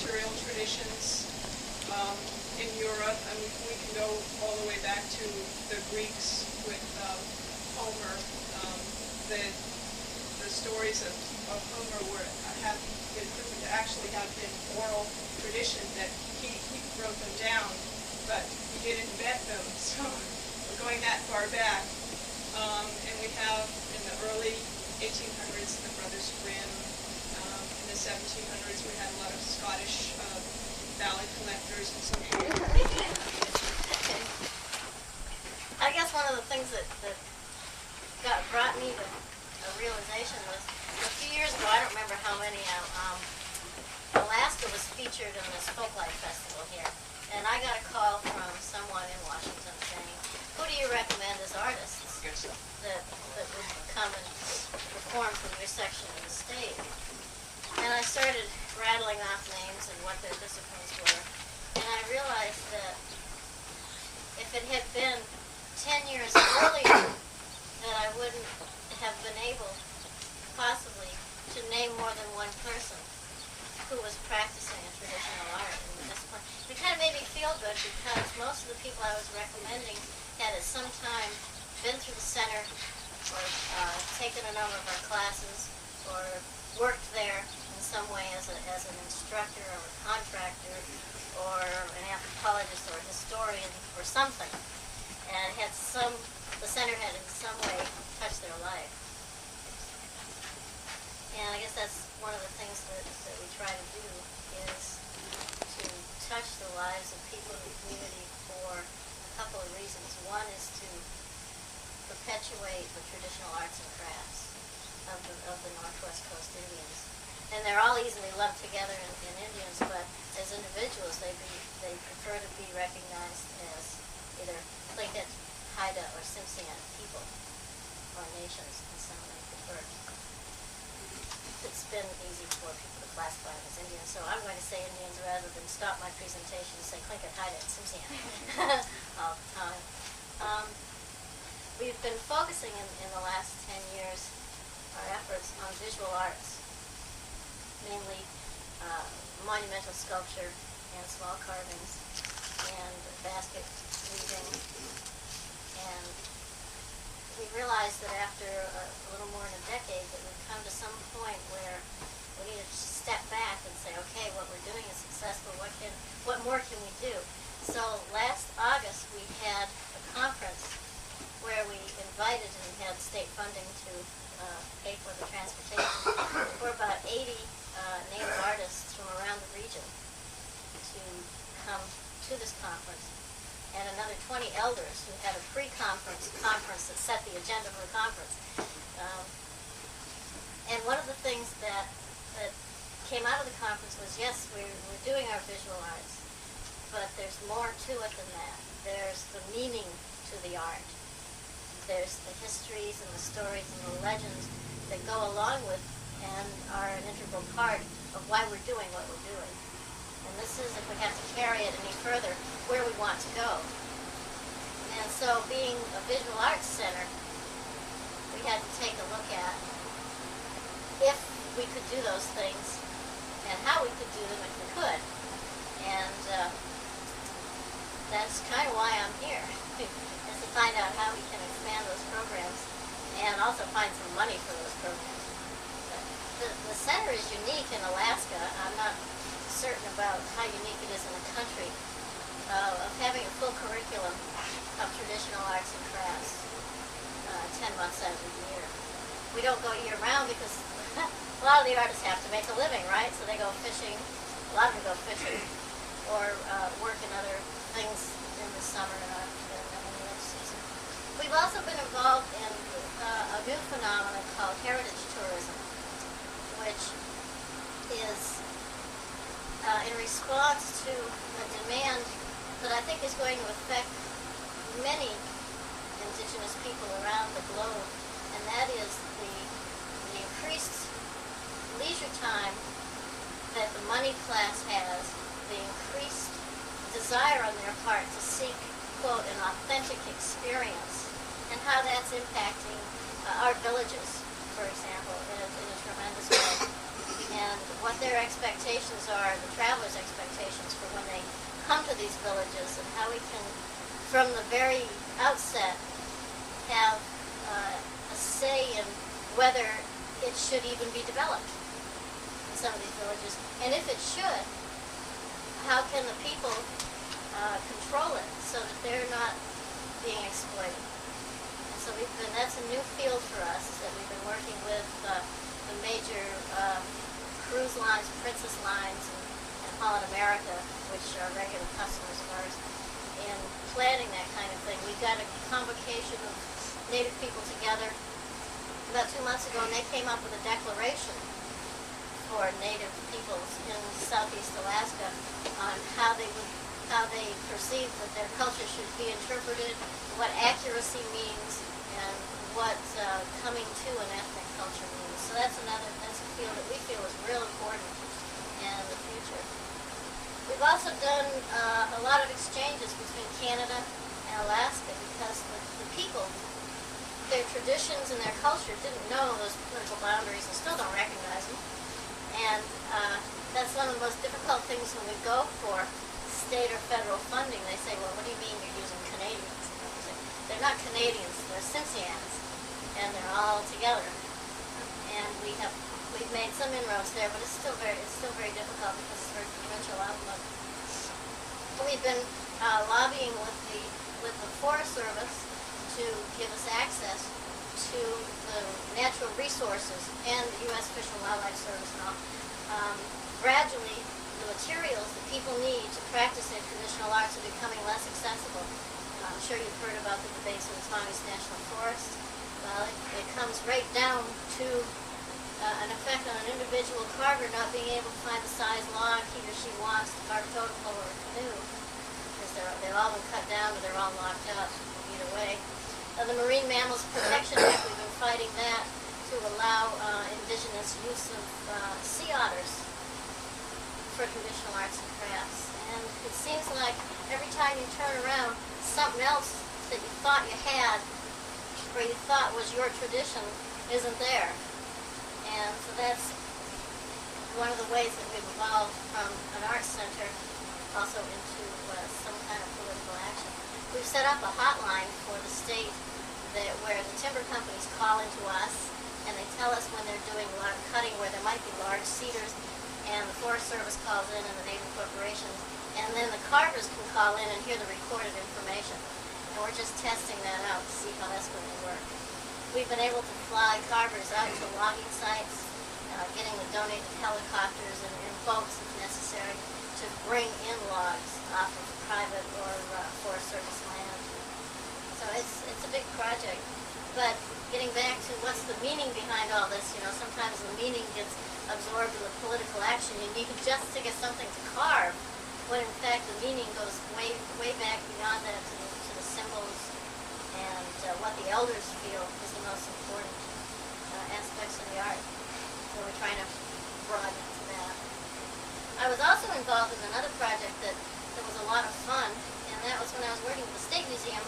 material traditions in Europe. I mean, we can go all the way back to the Greeks with Homer. The stories of Homer have been proven to actually have been oral tradition, that he wrote them down, but he didn't invent them. So we're going that far back. And we have in the early 1800s the Brothers Grimm. In the 1700s we had a lot of Scottish ballad collectors and so forth. I guess one of the things that brought me to a realization was a few years ago, I don't remember how many, Alaska was featured in this Folklife festival here. And I got a call from someone in Washington saying, who do you recommend as artists that would come and perform from your section of the state? And I started rattling off names and what their disciplines were. And I realized that if it had been 10 years earlier, that I wouldn't have been able possibly to name more than one person who was practicing a traditional art in the discipline. It kind of made me feel good because most of the people I was recommending had at some time been through the center or taken a number of our classes or worked there in some way as an instructor or a contractor or an anthropologist or a historian or something. and the center had in some way touched their life. And I guess that's one of the things that we try to do, is to touch the lives of people in the community for a couple of reasons. One is to perpetuate the traditional arts and crafts of the Northwest Coast Indians. And they're all easily lumped together in Indians, but as individuals they prefer to be recognized as either Tlingit, Haida, or Tsimshian people, or nations, and some they prefer. It's been easy for people to classify them as Indians, so I'm going to say Indians rather than stop my presentation and say Tlingit, Haida, and Tsimshian all the time. We've been focusing in the last 10 years our efforts on visual arts, mainly monumental sculpture and small carvings and basket weaving. And we realized that after a little more than a decade that we'd come to some point where we needed to step back and say, okay, what we're doing is successful, what more can we do? So last August we had a conference where we invited and had state funding to pay for the transportation for about 80 Native artists from around the region to come to this conference, and another 20 elders who had a pre-conference conference that set the agenda for the conference. And one of the things that came out of the conference was, yes, we're doing our visual arts, but there's more to it than that. There's the meaning to the art. There's the histories and the stories and the legends that go along with and are an integral part of why we're doing what we're doing. And this is, if we have to carry it any further, where we want to go. And so being a visual arts center, we had to take a look at if we could do those things and how we could do them if we could. And that's kind of why I'm here, is to find out how we can expand those programs and also find some money for those programs. The center is unique in Alaska. I'm not certain about how unique it is in the country, of having a full curriculum of traditional arts and crafts 10 months out of the year. We don't go year-round because a lot of the artists have to make a living, right? So they go fishing, a lot of them go fishing, or work in other things in the summer and in the off-season. We've also been involved in a new phenomenon called heritage tourism, which is in response to a demand that I think is going to affect many indigenous people around the globe, and that is the increased leisure time that the money class has, the increased desire on their part to seek, quote, an authentic experience, and how that's impacting our villages, for example, in a tremendous way. And what their expectations are, the travelers' expectations for when they come to these villages, and how we can, from the very outset, have a say in whether it should even be developed in some of these villages. And if it should, how can the people control it so that they're not being exploited? And so that's a new field for us, that we've been working with the major cruise lines, Princess Lines, and Holland America, which are regular customers of ours, in planning that kind of thing. We got a convocation of Native people together about 2 months ago, and they came up with a declaration for Native peoples in Southeast Alaska on how they perceive that their culture should be interpreted, what accuracy means, and what coming to an ethnic culture means. So that's a field that we feel is real important in the future. We've also done a lot of exchanges between Canada and Alaska, because the people, their traditions and their culture didn't know those political boundaries and still don't recognize them. And that's one of the most difficult things when we go for state or federal funding. They say, well, what do you mean you're using Canadians? They're not Canadians, they're Tsimshians, and they're all together. And we've made some inroads there, but it's still very difficult because it's very provincial outlook. We've been lobbying with the with the Forest Service to give us access to the natural resources and the U.S. Fish and Wildlife Service and all. Gradually, the materials that people need to practice their traditional arts are becoming less accessible. I'm sure you've heard about the debates in the Tongass National Forest. Well, it comes right down to an effect on an individual carver not being able to find the size log he or she wants to carve a totem pole or a canoe, because they've all been cut down or they're all locked up either way. The Marine Mammals Protection Act, we've been fighting that to allow indigenous use of sea otters for traditional arts and crafts. And it seems like every time you turn around, something else that you thought you had or you thought was your tradition isn't there. And so that's one of the ways that we've evolved from an arts center also into some kind of political action. We've set up a hotline for the state where the timber companies call into us and they tell us when they're doing a lot of cutting where there might be large cedars, and the Forest Service calls in and the native corporations, and then the carvers can call in and hear the recorded information. And we're just testing that out to see how that's going to work. We've been able to fly carvers out to logging sites, getting the donated helicopters and boats if necessary to bring in logs off of private or Forest Service land. So it's a big project. But getting back to what's the meaning behind all this, sometimes the meaning gets absorbed in the political action. You need just to get something to carve, when in fact the meaning goes way back beyond that to the symbols and what the elders feel is the most important aspects of the art. So we're trying to broaden it to that. I was also involved in another project that was a lot of fun, and that was when I was working at the State Museum.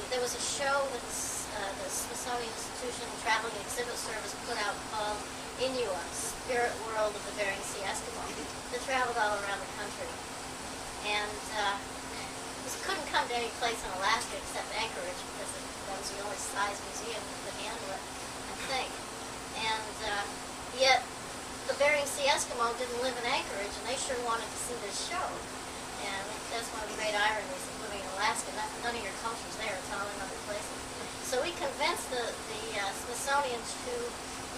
There was a show that the Smithsonian Institution Traveling Exhibit Service put out called Inua, Spirit World of the Bering Sea Eskimo, that traveled all around the country. And this couldn't come to any place in Alaska except Anchorage, because that was the only size museum that could handle it, I think. And yet, the Bering Sea Eskimo didn't live in Anchorage, and they sure wanted to see this show. And that's one of the great ironies of living in Alaska. None of your culture's there. It's all in other places. So we convinced the Smithsonian to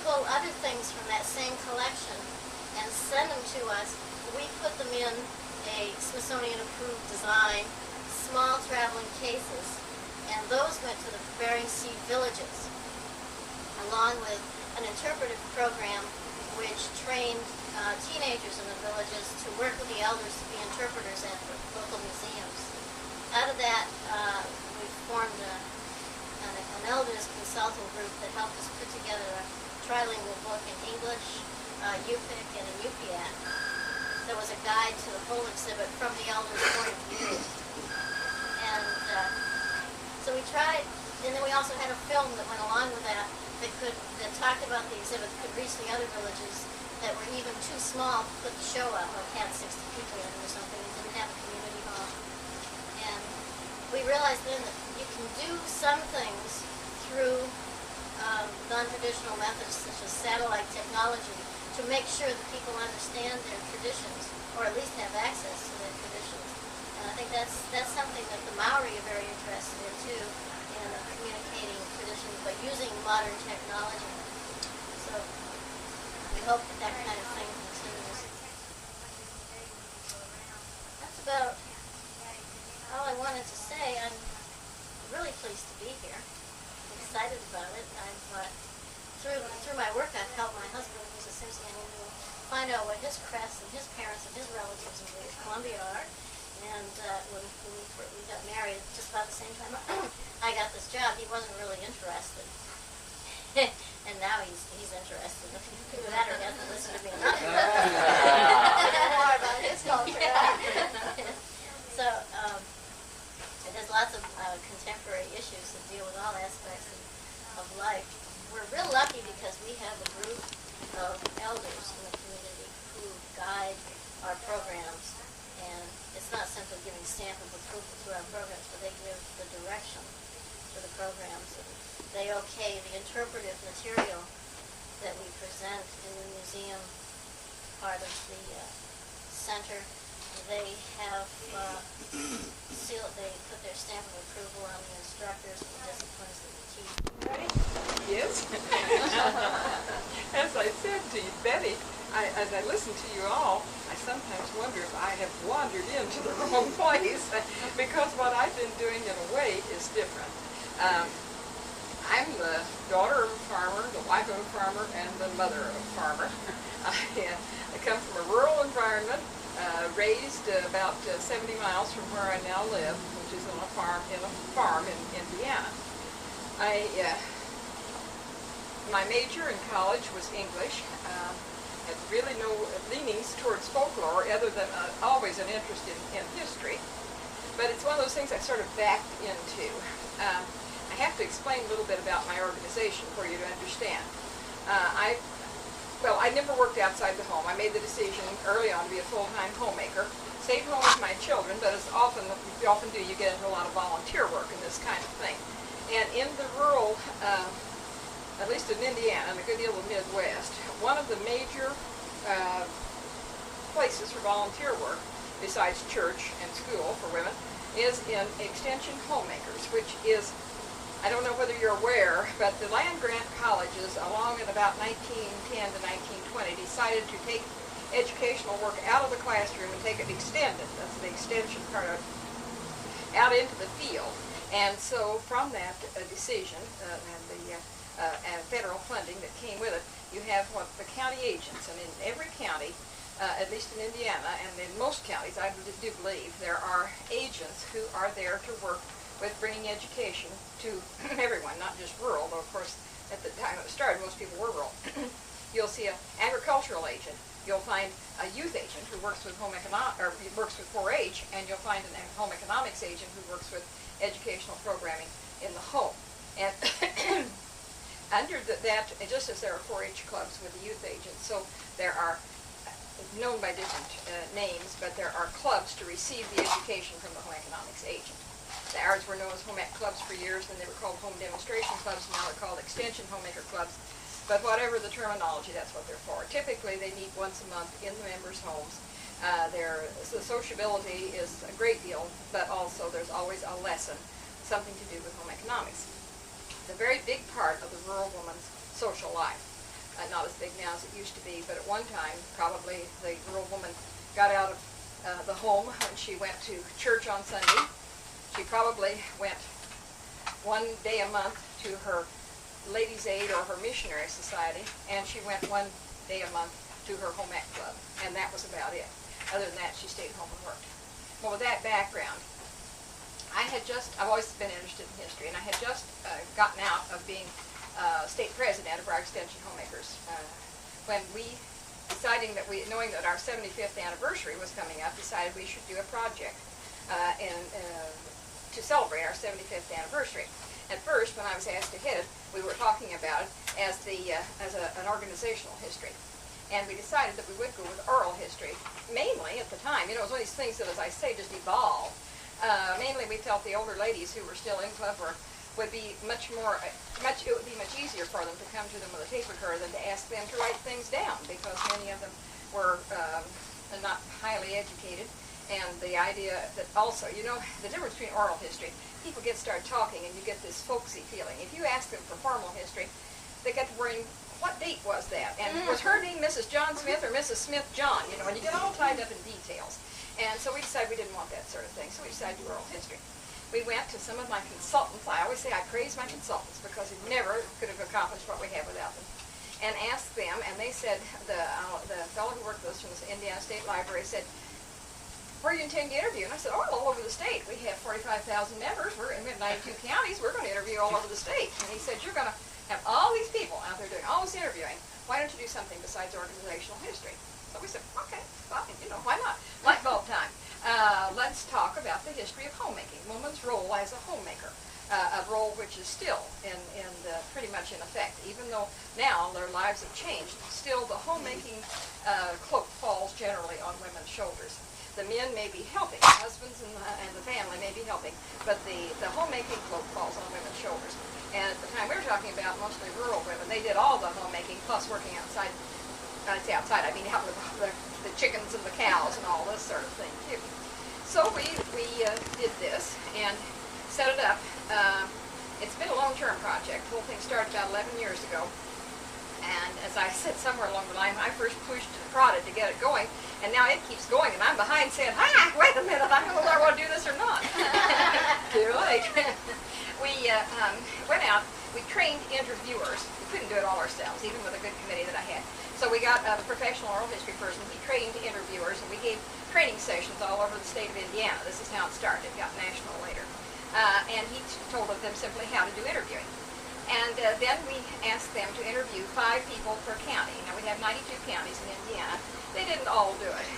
pull other things from that same collection and send them to us. We put them in a Smithsonian-approved design, small traveling cases, and those went to the Bering Sea villages, along with an interpretive program which trained teenagers in the villages to work with the elders to be interpreters at the local museums. Out of that, we formed an elders consulting group that helped us put together a trilingual book in English, Yupik, and in Yupiat. There was a guide to the whole exhibit from the elders' point of view. And so we tried, and then we also had a film that went along with that that talked about the exhibit that could reach the other villages that were even too small to put the show up, like had 60 people in it or something, and didn't have a community hall. And we realized then that you can do some things through non-traditional methods such as satellite technology to make sure that people understand their traditions, or at least have access to their traditions. And I think that's something that the Maori are very interested in too, in communicating traditions by using modern technology. So we hope that kind of thing continues. That's about all I wanted to say. I'm really pleased to be here. I'm excited about it. Through my work, I've helped my husband, who's a Simpsonian, find out what his crafts and his parents and his relatives in British Columbia are. And when we got married, just about the same time I got this job, he wasn't really interested. And now he's interested. Either that or he hasn't listened to me enough. More about his culture. So there's lots of contemporary issues that deal with all aspects of life. We're real lucky because we have a group of elders in the community who guide our programs. And it's not simply giving stamp of approval to our programs, but they give the direction to the programs. And they okay the interpretive material that we present in the museum part of the center. they have they put their stamp of approval on the instructors and the disciplines that we teach. Betty? Yes. As I said to you, Betty, as I listen to you all, I sometimes wonder if I have wandered into the wrong place because what I've been doing in a way is different. I'm the daughter of a farmer, the wife of a farmer, and the mother of a farmer. I come from a rural environment, raised about 70 miles from where I now live, which is on a farm in Indiana. My major in college was English. Had really no leanings towards folklore other than always an interest in history. But it's one of those things I sort of backed into. I have to explain a little bit about my organization for you to understand. I never worked outside the home. I made the decision early on to be a full-time homemaker. Stayed home with my children, but as you often do, you get into a lot of volunteer work and this kind of thing. And in the rural, at least in Indiana and a good deal of the Midwest, one of the major places for volunteer work, besides church and school for women, is in extension homemakers, which is, I don't know whether you're aware, but the land-grant colleges along in about 1910 to 1920 decided to take educational work out of the classroom and take it extended, that's the extension part of it, out into the field. And so from that decision and federal funding that came with it, you have what the county agents, and in every county, at least in Indiana and in most counties, I do believe, there are agents who are there to work with bringing education to everyone, not just rural, though of course at the time it started most people were rural. You'll see an agricultural agent, you'll find a youth agent who works with works with 4-H, and you'll find a home economics agent who works with educational programming in the home. And under that, just as there are 4-H clubs with the youth agents, so there are known by different names, but there are clubs to receive the education from the home economics agent. Ours were known as home ec clubs for years, then they were called home demonstration clubs, now they're called extension homemaker clubs. But whatever the terminology, that's what they're for. Typically, they meet once a month in the members' homes. The sociability is a great deal, but also there's always a lesson, something to do with home economics. It's a very big part of the rural woman's social life. Not as big now as it used to be, but at one time, probably the rural woman got out of the home when she went to church on Sunday. She probably went one day a month to her Ladies' Aid or her missionary society, and she went one day a month to her home ec club, and that was about it. Other than that, she stayed home and worked. Well, with that background, I've always been interested in history, and I had just gotten out of being state president of our extension homemakers when we, knowing that our 75th anniversary was coming up, decided we should do a project to celebrate our 75th anniversary. At first, when I was asked to head it, we were talking about it as an organizational history. And we decided that we would go with oral history, mainly at the time. You know, it was one of these things that, as I say, just evolved. Mainly we felt the older ladies who were still in club work would be it would be much easier for them to come to them with a tape recorder than to ask them to write things down, because many of them were not highly educated. And the idea that also, you know, the difference between oral history, people start talking and you get this folksy feeling. If you ask them for formal history, they get to worrying, what date was that? And was her name Mrs. John Smith or Mrs. Smith John? You know, and you get all tied up in details. And so we decided we didn't want that sort of thing, so we decided to do oral history. We went to some of my consultants. I always say I praise my consultants because we never could have accomplished what we have without them. And asked them, and they said, the fellow who worked with us from the Indiana State Library said, where do you intend to interview? And I said, all over the state. We have 45,000 members. We have 92 counties. We're going to interview all over the state. And he said, you're going to have all these people out there doing all this interviewing. Why don't you do something besides organizational history? So we said, okay, fine, you know, why not? Light bulb time. Let's talk about the history of homemaking, woman's role as a homemaker, a role which is still pretty much in effect. Even though now their lives have changed, still the homemaking cloak falls generally on women's shoulders. The men may be helping, the husbands and the family may be helping, but the homemaking cloak falls on women's shoulders. And at the time we were talking about, mostly rural women, they did all the homemaking plus working outside. When I say outside, I mean out with the chickens and the cows. cows and all this sort of thing too. So we did this and set it up. It's been a long-term project. The whole thing started about 11 years ago. And as I said somewhere along the line, I first pushed and prodded to get it going, and now it keeps going, and I'm behind saying, wait a minute, I don't know whether I want to do this or not. Too late. We went out, we trained interviewers. We couldn't do it all ourselves, even with a good committee that I had. So we got a professional oral history person. He trained interviewers, and we gave training sessions all over the state of Indiana. This is how it started. It got national later. And he told them simply how to do interviewing. And then we asked them to interview 5 people per county. Now, we have 92 counties in Indiana. They didn't all do it.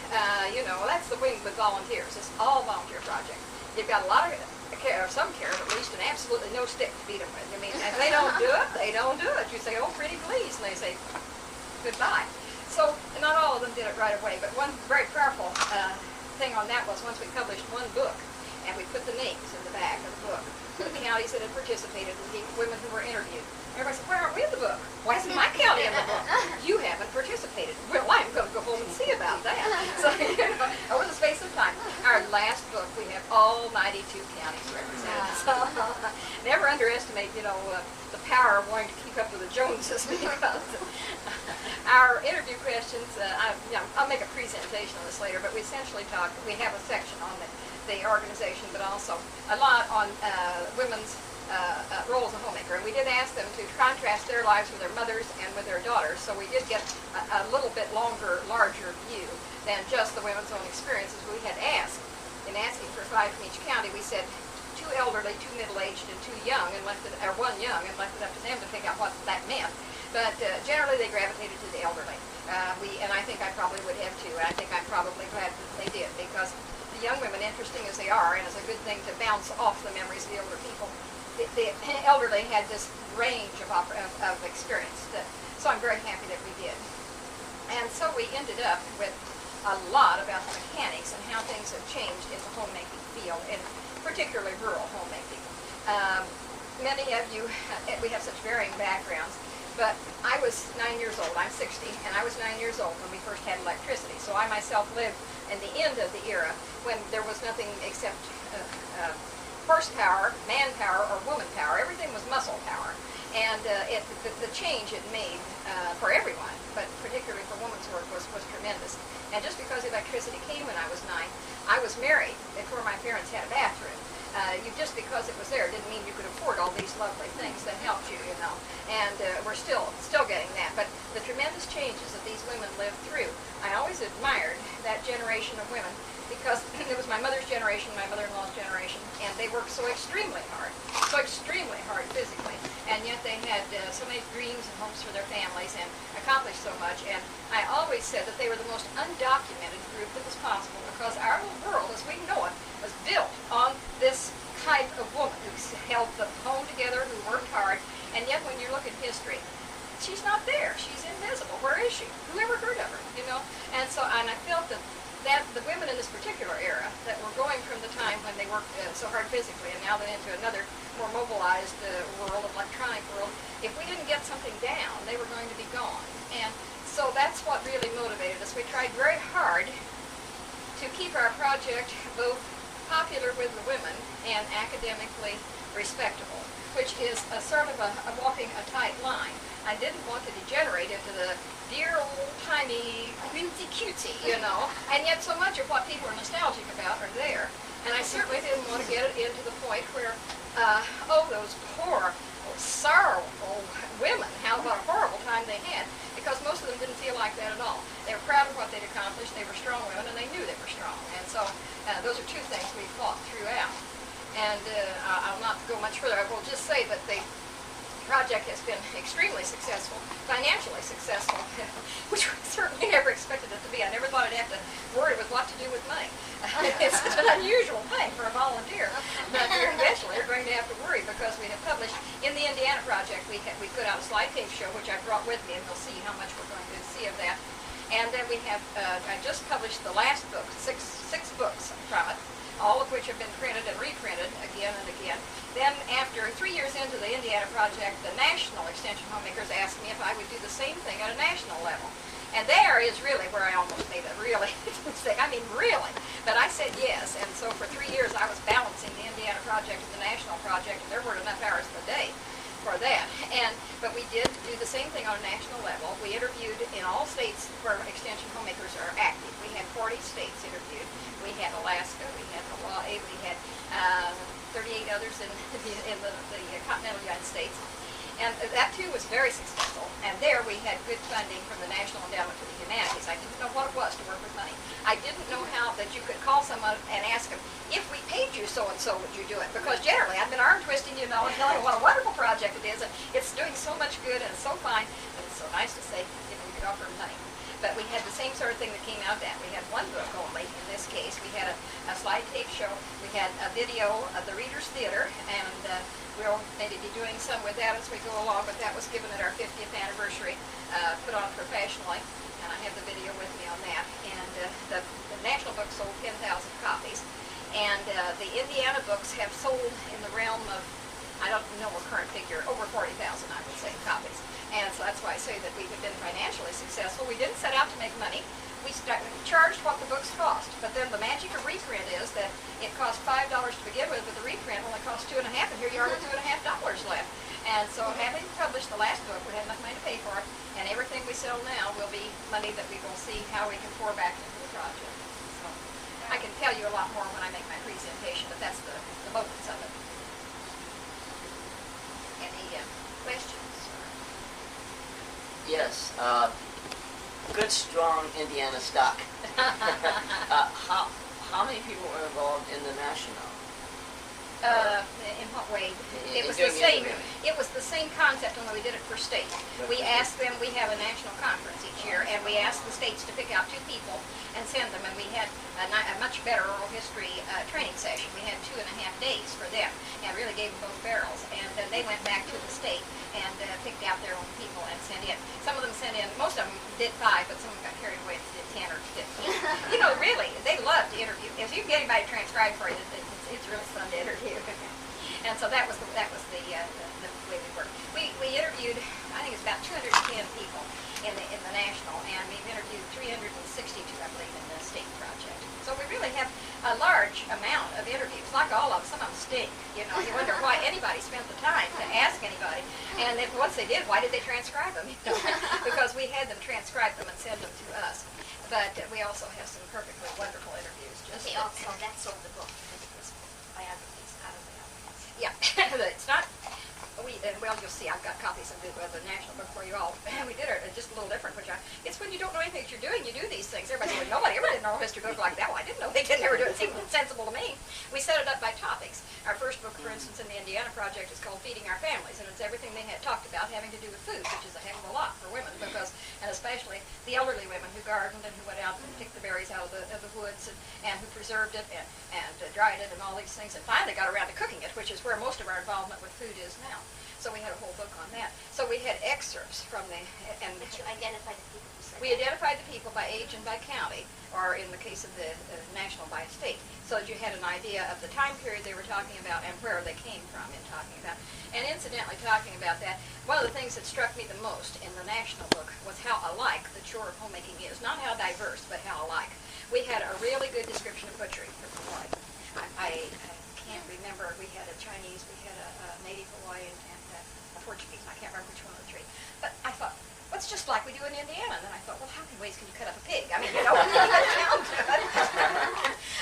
You know, that's the wing with volunteers. It's all volunteer project. You've got a lot of care, or some care at least, and absolutely no stick to beat them with. I mean, if they don't do it, they don't do it. You say, oh, pretty please, and they say, goodbye. So, not all of them did it right away, but one very powerful thing on that was once we published one book, and we put the names in the back of the book, the counties that had participated, and the women who were interviewed. Everybody said, why aren't we in the book? Why isn't my county in the book? You haven't participated. Well, I'm going to go home and see about that. So, you know, over the space of time, our last book, we have all 92 counties represented. So, never underestimate, you know, the power of wanting to keep up with the Joneses, because our interview questions, I'll make a presentation on this later, but we essentially talk, we have a section on the organization, but also a lot on women's role as a homemaker. And we did ask them to contrast their lives with their mothers and with their daughters, so we did get a little bit longer, larger view than just the women's own experiences. We had asked, in asking for 5 from each county, we said 2 elderly, 2 middle-aged, and 2 young, and left it, or 1 young, and left it up to them to figure out what that meant. But generally they gravitated to the elderly. And I think I probably would have too. I think I'm probably glad that they did, because the young women, interesting as they are, and it's a good thing to bounce off the memories of the older people, the elderly had this range of experience. So I'm very happy that we did. And so we ended up with a lot about the mechanics and how things have changed in the homemaking field, and particularly rural homemaking. Many of you, we have such varying backgrounds, but I was 9 years old. I'm 60, and I was 9 years old when we first had electricity. So I myself lived in the end of the era when there was nothing except horsepower, manpower, or woman power. Everything was muscle power. And the change it made for everyone, but particularly for women's work, was tremendous. And just because electricity came when I was 9, I was married before my parents had a bathroom. Just because it was there didn't mean you could afford all these lovely things that helped you, you know. And we're still getting that. But the tremendous changes that these women lived through, I always admired that generation of women, because it was my mother's generation, my mother-in-law's generation, and they worked so extremely hard physically, and yet they had so many dreams and hopes for their families and accomplished so much. And I always said that they were the most undocumented group that was possible, because our little world, as we know it, was built on this type of woman who held the home together, who worked hard, and yet when you look at history, she's not there. She's invisible. Where is she? Who ever heard of her? You know? And so, and I felt that the women in this particular era that were going from the time when they worked so hard physically, and now then into another more mobilized world, of electronic world, if we didn't get something down, they were going to be gone. And so that's what really motivated us. We tried very hard to keep our project both popular with the women and academically respectable, which is a sort of a walking a tight line. I didn't want to degenerate into the dear old-timey cutesy, you know, and yet so much of what people are nostalgic about are there. And I certainly didn't want to get it into the point where, those poor, sorrowful women, how about a horrible time they had, because most of them didn't feel like that at all. They were proud of what they'd accomplished, they were strong women, and they knew they were strong. And so those are 2 things we fought throughout. And I'll not go much further. I will just say that the project has been extremely successful, financially successful, which we certainly never expected it to be. I never thought I'd have to worry with what to do with money. It's such an unusual thing for a volunteer, but eventually we're going to have to worry, because we have published, in the Indiana project, we put out a slide tape show, which I brought with me, and we'll see how much we're going to see of that. And then we have, I just published the last book, six books from it, all of which have been printed and reprinted again and again. Then after 3 years into the Indiana project, the National Extension Homemakers asked me if I would do the same thing at a national level. And there is really where I almost made a really thing. I mean, really. But I said yes, and so for 3 years I was balancing the Indiana project and the national project, and there weren't enough hours in the day for that. But we did do the same thing on a national level. We interviewed in all states where extension homemakers are active. We had 40 states interviewed. We had Alaska, we had Hawaii, we had 38 others in the continental United States. And that too was very successful. And there we had good funding from the National Endowment for the Humanities. I didn't know what it was to work with money. I didn't know how that you could call someone and ask them, if we paid you so and so, would you do it? Because generally I've been arm twisting, and telling you what a wonderful project it is, and it's doing so much good and it's so fine, but it's so nice to say if we could offer money. But we had the same sort of thing that came out of that. We had one book only in this case. We had a slide tape show. We had a video of the Reader's Theater, and we'll maybe be doing some with that as we go along, but that was given at our 50th anniversary, put on professionally, and I have the video with me on that. And the national book sold 10,000 copies, and the Indiana books have sold in the realm of, I don't know a current figure, over 40,000, I would say, copies. And so that's why I say that we have been financially successful. We didn't set out to make money. We charged what the books cost. But then the magic of reprint is that it cost $5 to begin with, but the reprint only cost $2.50, and here you are with $2.50 left. And so having published the last book, we have enough money to pay for it, and everything we sell now will be money that we will see how we can pour back into the project. So I can tell you a lot more when I make my presentation, but that's the motives of it. Any questions? Yes. Good, strong Indiana stock. How many people were involved in the national? In what way? It was the same. It was the same concept, only we did it for states. We asked them. We have a national conference each year, and we asked the states to pick out 2 people and send them. And we had a much better oral history training session. We had 2.5 days for them, and really gave them both barrels. And then they went back to the state and picked out their own people and sent in. Some of them sent in. Most of them did 5, but some of them got carried away and did 10 or 15. You know, really, they love to interview. If you can get anybody to transcribe for you, it's really fun to interview. And so that was the way we worked. We interviewed, I think it's about 210 people in the national, and we've interviewed 362, I believe, in the state project. So we really have a large amount of interviews. Like all of them, some of them stink. You know, you wonder why anybody spent the time to ask anybody. And if once they did, why did they transcribe them? You know, because we had them transcribe them and send them to us. But we also have some perfectly wonderful interviews. Okay, also that's on the book. Biographies, autobiographies. Yeah, it's not. Well, you'll see. I've got copies of the national book for you all. We did it just a little different, which it's when you don't know anything that you're doing, you do these things. Everybody said, nobody ever did an oral history book like that. Well, I didn't know they didn't ever do it. It seemed sensible to me. We set it up by topics. Our first book, for instance, in the Indiana project is called Feeding Our Families, and it's everything they had talked about having to do with food, which is a heck of a lot for women, because, and especially the elderly women who gardened and who went out and picked the berries out of the woods and who preserved it and dried it and all these things, and finally got around to cooking it, which is where most of our involvement with food is now. So we had a whole book on that. So we had excerpts from the... But you identified the people who said We identified the people by age and by county, or in the case of the national, by state, so that you had an idea of the time period they were talking about and where they came from in talking about. And incidentally, talking about that, one of the things that struck me the most in the national book was how alike the chore of homemaking is. Not how diverse, but how alike. We had a really good description of butchery for Hawaii. I can't remember. We had a Chinese, we had a native Hawaiian, and a Portuguese. I can't remember which one of the 3. But I thought, well, it's just like we do in Indiana. And then I thought, well, how many ways can you cut up a pig? I mean, you know, when you get down to it.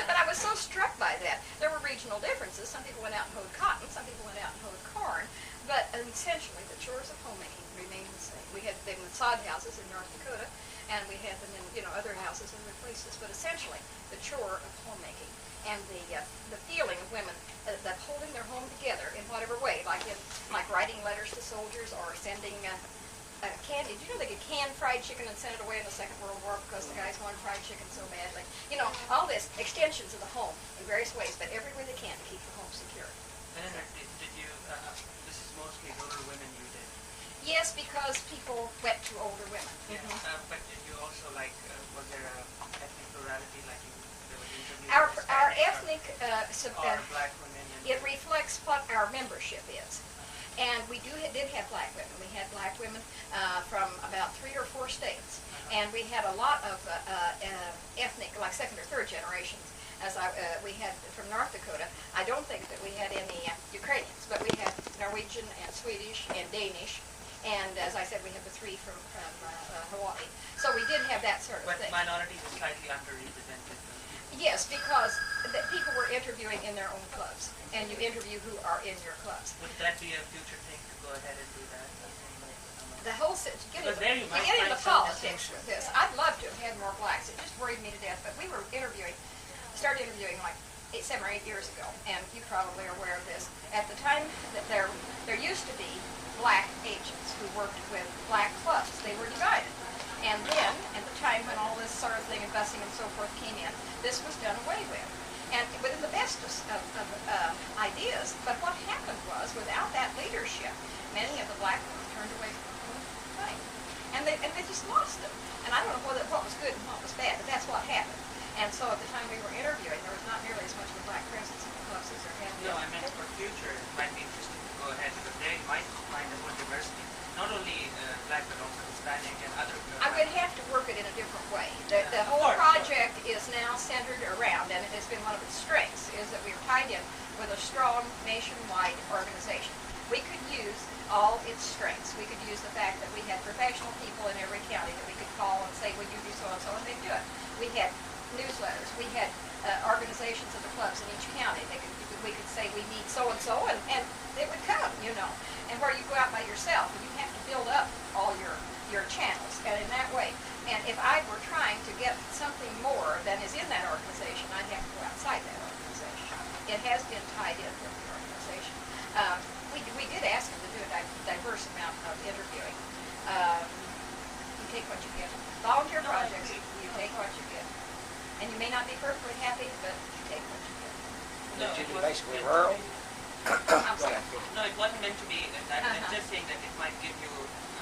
But I was so struck by that. There were regional differences. Some people went out and hoed cotton. Some people went out and hoed corn. But essentially, the chores of homemaking remained the same. We had them in sod houses in North Dakota, and we had them in, other houses in other places. But essentially, the chore of homemaking and the feeling of women that holding their home together in whatever way, like writing letters to soldiers or sending candy. Did you know they could can fried chicken and send it away in the Second World War because the guys wanted fried chicken so badly? You know, all this extensions of the home in various ways, but every way they can to keep the home secure. And did you? This is mostly older women you did. Yes, because people went to older women. Yeah, but did you also was there a ethnic plurality there was interviews? Our ethnic, or black women. It reflects what our membership is. And we did have black women. We had black women from about 3 or 4 states. And we had a lot of ethnic, like second or third generations. We had from North Dakota. I don't think that we had any Ukrainians, but we had Norwegian and Swedish and Danish. And as I said, we had the 3 from Hawaii. So we did have that sort of thing. But minorities are slightly underrepresented. Yes, because the people were interviewing in their own clubs, and you interview who are in your clubs. Would that be a future thing to go ahead and do that? The whole get into politics with this. I'd love to have had more blacks. It just worried me to death. But we were started interviewing like 7 or 8 years ago, and you probably are aware of this. At the time that there used to be black agents who worked with black clubs. They were divided. And then, at the time when all this sort of thing and busing and so forth came in, this was done away with. And within the best of ideas, but what happened was, without that leadership, many of the black ones turned away from the thing. And they just lost them. And I don't know what was good and what was bad, but that's what happened. And so at the time we were interviewing, there was not nearly as much of a black presence in the clubs as there had been. No, I meant for future, it might be interesting to go ahead, because they might find a more diversity, not only black, but also Hispanic and other. I would have to work it in a different way. The whole project is now centered around, and it has been one of its strengths, is that we're tied in with a strong nationwide organization. We could use all its strengths. We could use the fact that we had professional people in every county that we could call and say, well, you do so-and-so, and they'd do it. We had newsletters. We had organizations of the clubs in each county. We could say we need so-and-so, and they would come, you know. And where you go out by yourself, and you have to build up all your channels, and in that way. And if I were trying to get something more than is in that organization, I'd have to go outside that organization. It has been tied in with the organization. We did ask them to do a diverse amount of interviewing. You take what you get. Volunteer projects, you take what you get. And you may not be perfectly happy, but you take what you get. No, it was basically rural. I'm sorry. No, it wasn't meant to be that. I'm just saying that it might give you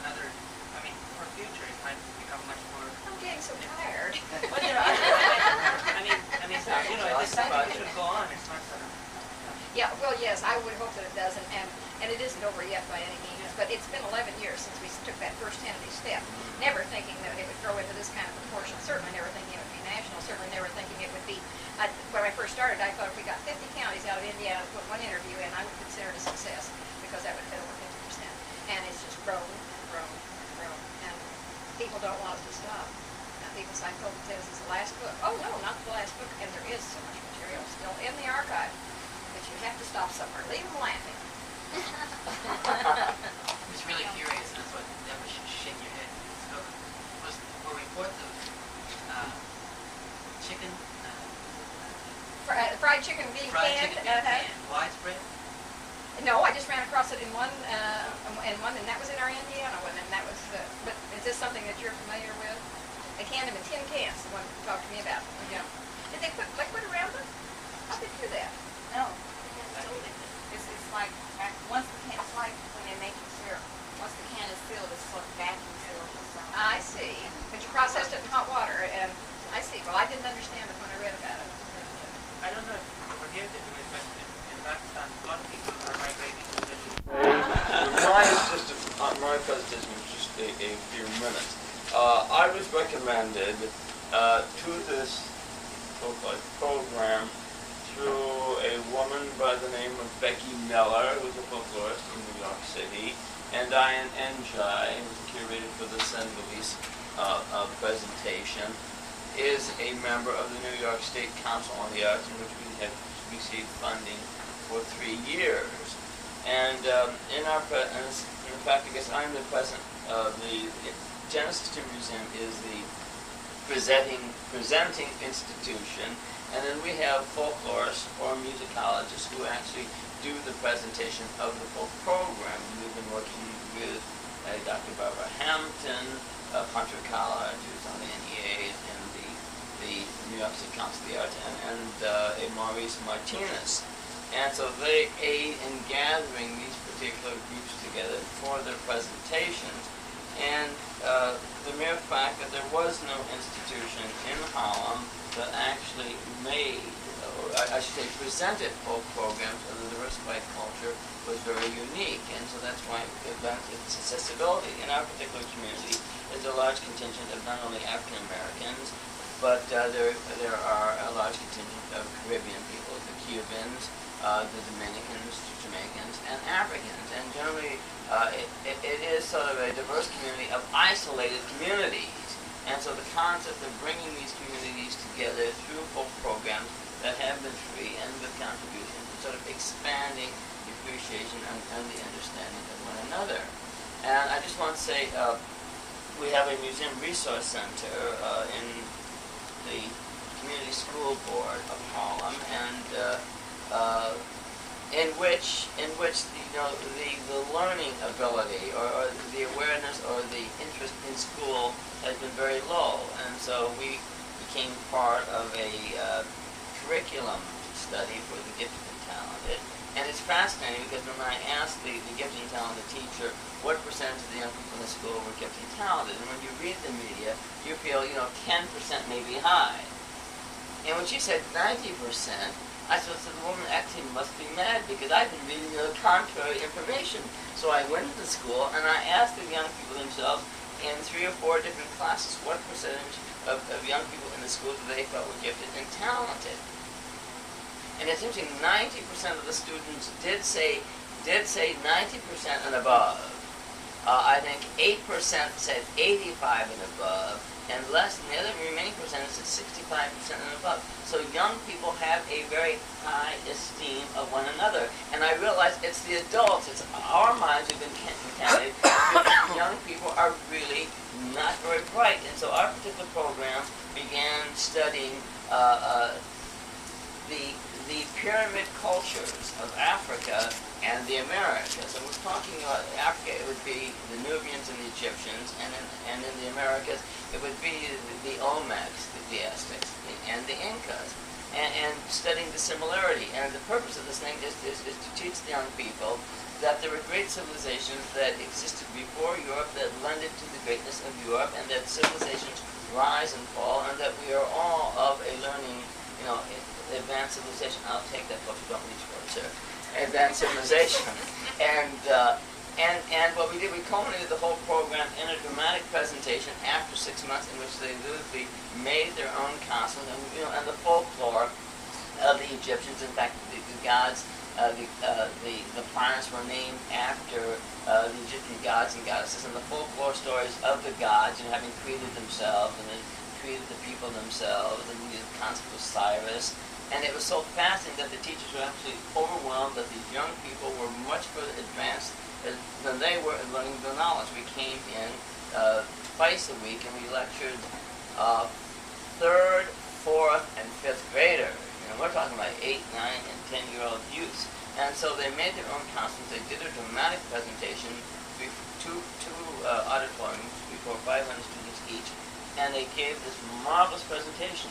another, I mean, for future, it might become much more. I'm getting so tired. Well, you know, I mean, you know, this should go on. It's not sort of. Yeah, well, yes, I would hope that it does, and it isn't over yet by any means, but it's been 11 years since we took that first tentative step, never thinking that it would grow into this kind of proportion, certainly never thinking it would be national, certainly never thinking it would be, when I first started, I thought if we got 50 counties out of Indiana to put one interview in, I would consider it a success, because that would fit over 50%, and it's just grown and grown and grown, and people don't want it to stop. Now, people say, I told them this is the last book. Oh, no, not the last book, and there is so much material still in the archive. You have to stop somewhere. Leave them laughing. I'm just really curious, and that's what that was shaking your head. So, were reports of chicken, fried chicken being canned? Widespread? No, I just ran across it in one, and that was in our Indiana one, and that was. But is this something that you're familiar with? They canned them in tin cans. The one you talked to me about. You know, did they put liquid around them? How did they do that? No. It's like once the can, it's like when they make syrup. Once the can is filled, it's sort of vacuum sealed. I see. But you processed it in hot water, and I see. Well, I didn't understand it when I read about it. I don't know if over here they do it, but in Pakistan, a lot of people are migrating to the my presentation was just a few minutes. I was recommended to this Folklife program through a woman by the name of Becky Miller, who's a folklorist in New York City, and Diane Enjai, who's the curator for the San Luis presentation, is a member of the New York State Council on the Arts, in which we have received funding for 3 years. And in fact, I guess I'm the president of the Genesis Timber Museum is the presenting institution. And then we have folklorists or musicologists who actually do the presentation of the folk program. We've been working with Dr. Barbara Hampton, Hunter College, who's on the NEA, and the New York City Council of the Arts, and Maurice Martinez. And so they aid in gathering these particular groups together for their presentations. And the mere fact that there was no institution in Harlem that actually made, I should say, presented folk programs of the diversified culture was very unique, and so that's why it lent its accessibility. In our particular community, there's a large contingent of not only African Americans, but there are a large contingent of Caribbean people, the Cubans, the Dominicans, Jamaicans, and Africans. And generally, it is sort of a diverse community of isolated communities. And so the concept of bringing these communities together through folk programs that have been free and with contributions, and sort of expanding the appreciation and the understanding of one another. And I just want to say, we have a museum resource center in the Community School Board of Harlem, and in which the learning ability or the awareness or the interest in school has been very low, and so we became part of a curriculum study for the gifted and talented. And it's fascinating because when I asked the gifted and talented teacher what percentage of the young people in the school were gifted and talented, and when you read the media, you feel 10% may be high. And when she said 90%, I said, the woman actually must be mad because I've been reading contrary information. So I went to the school and I asked the young people themselves in 3 or 4 different classes what percentage of young people in the school that they felt were gifted and talented. And it's interesting, 90% of the students did say 90% and above. I think 8% said 85 and above, and less than the other remaining percentage said 65% and above. So young people have a very high esteem of one another. And I realize it's the adults, it's our minds who've been contaminated. Young people are really not very bright. And so our particular program began studying the pyramid cultures of Africa and the Americas. So we're talking about Africa, it would be the Nubians and the Egyptians, and in the Americas, it would be the Olmecs, the Aztecs, and the Incas, and studying the similarity. And the purpose of this thing is to teach the young people that there were great civilizations that existed before Europe that lended to the greatness of Europe, and that civilizations rise and fall, and that we are all of a learning, advanced civilization. I'll take that, folks. Don't reach for it, sir. Advanced civilization. And what we did, we culminated the whole program in a dramatic presentation after 6 months in which they literally made their own costumes, and the folklore of the Egyptians. In fact, the gods, the planets were named after the Egyptian gods and goddesses, and the folklore stories of the gods, having created themselves and then created the people themselves, and the concept of Cyrus. And it was so fascinating that the teachers were absolutely overwhelmed that these young people were much further advanced than they were in learning the knowledge. We came in twice a week and we lectured 3rd, 4th, and 5th graders. We're talking about 8, 9, and 10-year-old youths. And so they made their own costumes. They did a dramatic presentation, two auditoriums before 500 students each, and they gave this marvelous presentation.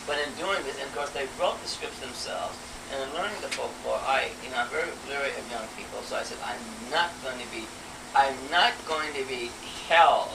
But in doing this, and of course, they wrote the scripts themselves. And in learning the folklore, I'm very leery of young people, so I said, I'm not going to be held,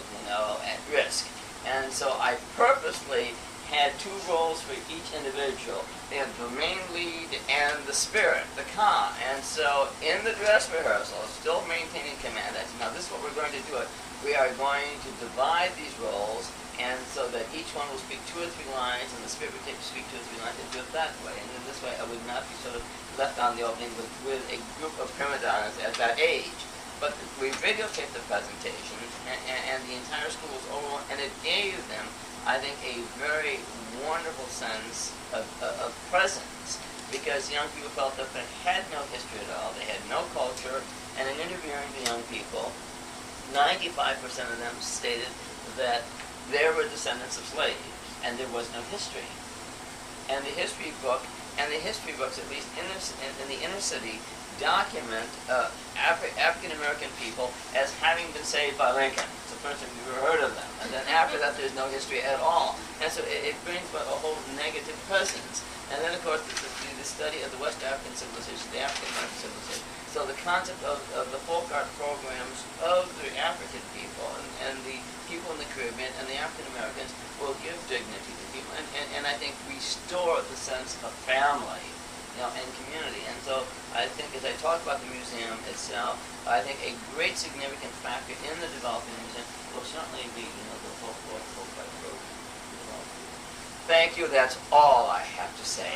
at risk. And so I purposely had 2 roles for each individual. They had the main lead and the spirit, the ka. And so in the dress rehearsal, still maintaining command, I said, now this is what we're going to do. We are going to divide these roles, and so that each one will speak 2 or 3 lines, and the spirit would speak 2 or 3 lines, and do it that way. And in this way, I would not be sort of left on the opening with a group of prima donnas at that age. But we videotaped the presentation, and the entire school was overwhelmed, and it gave them, I think, a very wonderful sense of presence, because young people felt that they had no history at all, they had no culture, and in interviewing the young people, 95% of them stated that they were descendants of slaves, and there was no history. And the history books, at least in the inner city, document African American people as having been saved by Lincoln. It's the first time you've ever heard of them. And then after that, there's no history at all. And so it brings about a whole negative presence. And then, of course, the study of the West African civilization, the African American civilization. So the concept of the folk art programs of the African people and the people in the Caribbean and the African Americans will give dignity to people. And I think, restore the sense of family, and community. And so I think as I talk about the museum itself, I think a great significant factor in the developing museum will certainly be, the Folklore program. Thank you. That's all I have to say.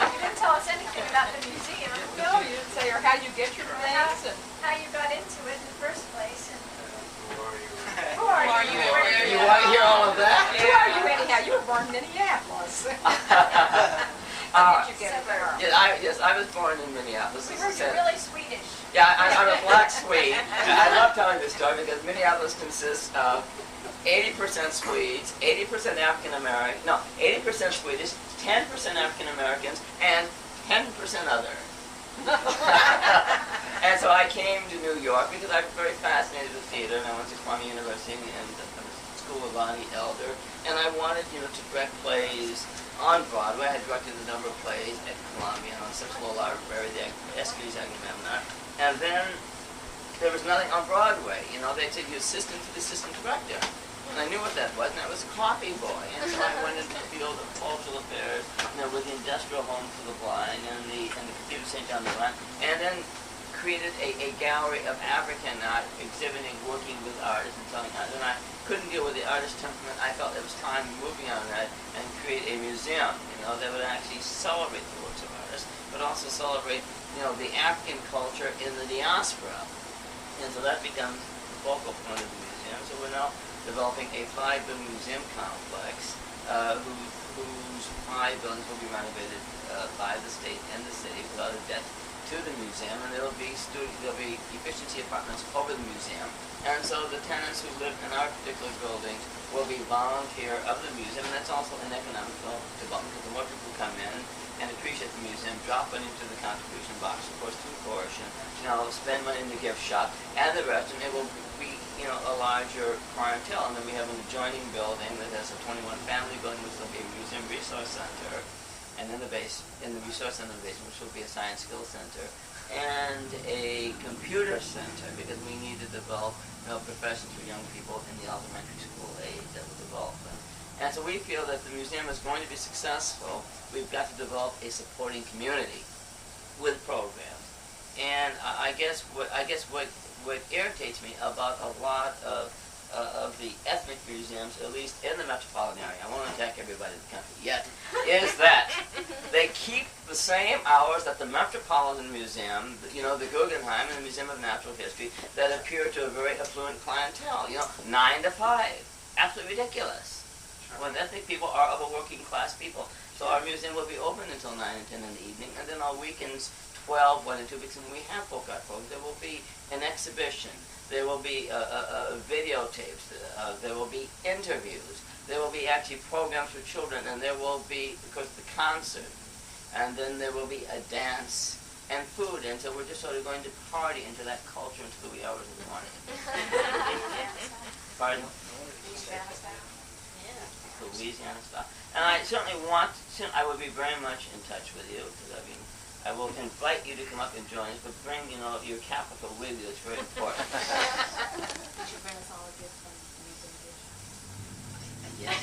You didn't tell us anything about the museum. No, you didn't say, or how you get your things, and how you got into it in the first place. And Who are you? You want to hear all of that? who are you anyhow? You were born in Minneapolis. How did you get there? Yes, I was born in Minneapolis. we heard you're really Swedish. Yeah, I'm a black Swede. I love telling this story because Minneapolis consists of 80% Swedes, 80% African American, 80% Swedish, 10% African Americans, and 10% other. And so I came to New York because I was very fascinated with theater, and I went to Columbia University and the School of Lonnie Elder, and I wanted, to direct plays on Broadway. I had directed a number of plays at Columbia on Central Library, the Esquires Agamemnon, and then there was nothing on Broadway. They said you're assistant to the assistant director. And I knew what that was, and that was coffee boy. And so I went into the field of cultural affairs, with the Industrial Home for the Blind and the Cathedral St. John the Run, and then created a gallery of African art, exhibiting, working with artists and selling art. And I couldn't deal with the artist temperament. I felt it was time to move beyond that and create a museum, that would actually celebrate the works of artists, but also celebrate, the African culture in the diaspora. And so that becomes the focal point of the museum. So we're now developing a 5-building museum complex whose 5 buildings will be renovated by the state and the city without a debt to the museum, and there'll be efficiency apartments over the museum. And so the tenants who live in our particular buildings will be volunteer of the museum, and that's also an economical development because the more people come in and appreciate the museum, drop it into the contribution box, of course, through coercion, spend money in the gift shop, and the rest, and it will be, a larger clientele. And then we have an adjoining building that has a 21-family building, which will be a museum resource center, and then in the resource center basement, which will be a science skills center, and a computer center, because we need to develop, professions for young people in the elementary school age that will develop them. And so we feel that the museum is going to be successful. We've got to develop a supporting community with programs. And I guess what irritates me about a lot of the ethnic museums, at least in the metropolitan area, I won't attack everybody in the country yet, is that they keep the same hours that the Metropolitan Museum, the Guggenheim and the Museum of Natural History, that appear to a very affluent clientele, 9 to 5. Absolutely ridiculous. When ethnic people are of a working class people. So our museum will be open until 9 and 10 in the evening, and then on weekends, 12, 1 and 2 weeks, and we have folk art programs. There will be an exhibition. There will be videotapes. There will be interviews. There will be actually programs for children, and there will be, of course, the concert. And then there will be a dance and food. And so we're just sort of going to party into that culture until the wee hours of the morning. Pardon? Louisiana style. And I certainly I would be very much in touch with you, because I will invite you to come up and join us, but bring, your capital with you. It's very important. You should bring us all a gift from the museum gift shop. Yes.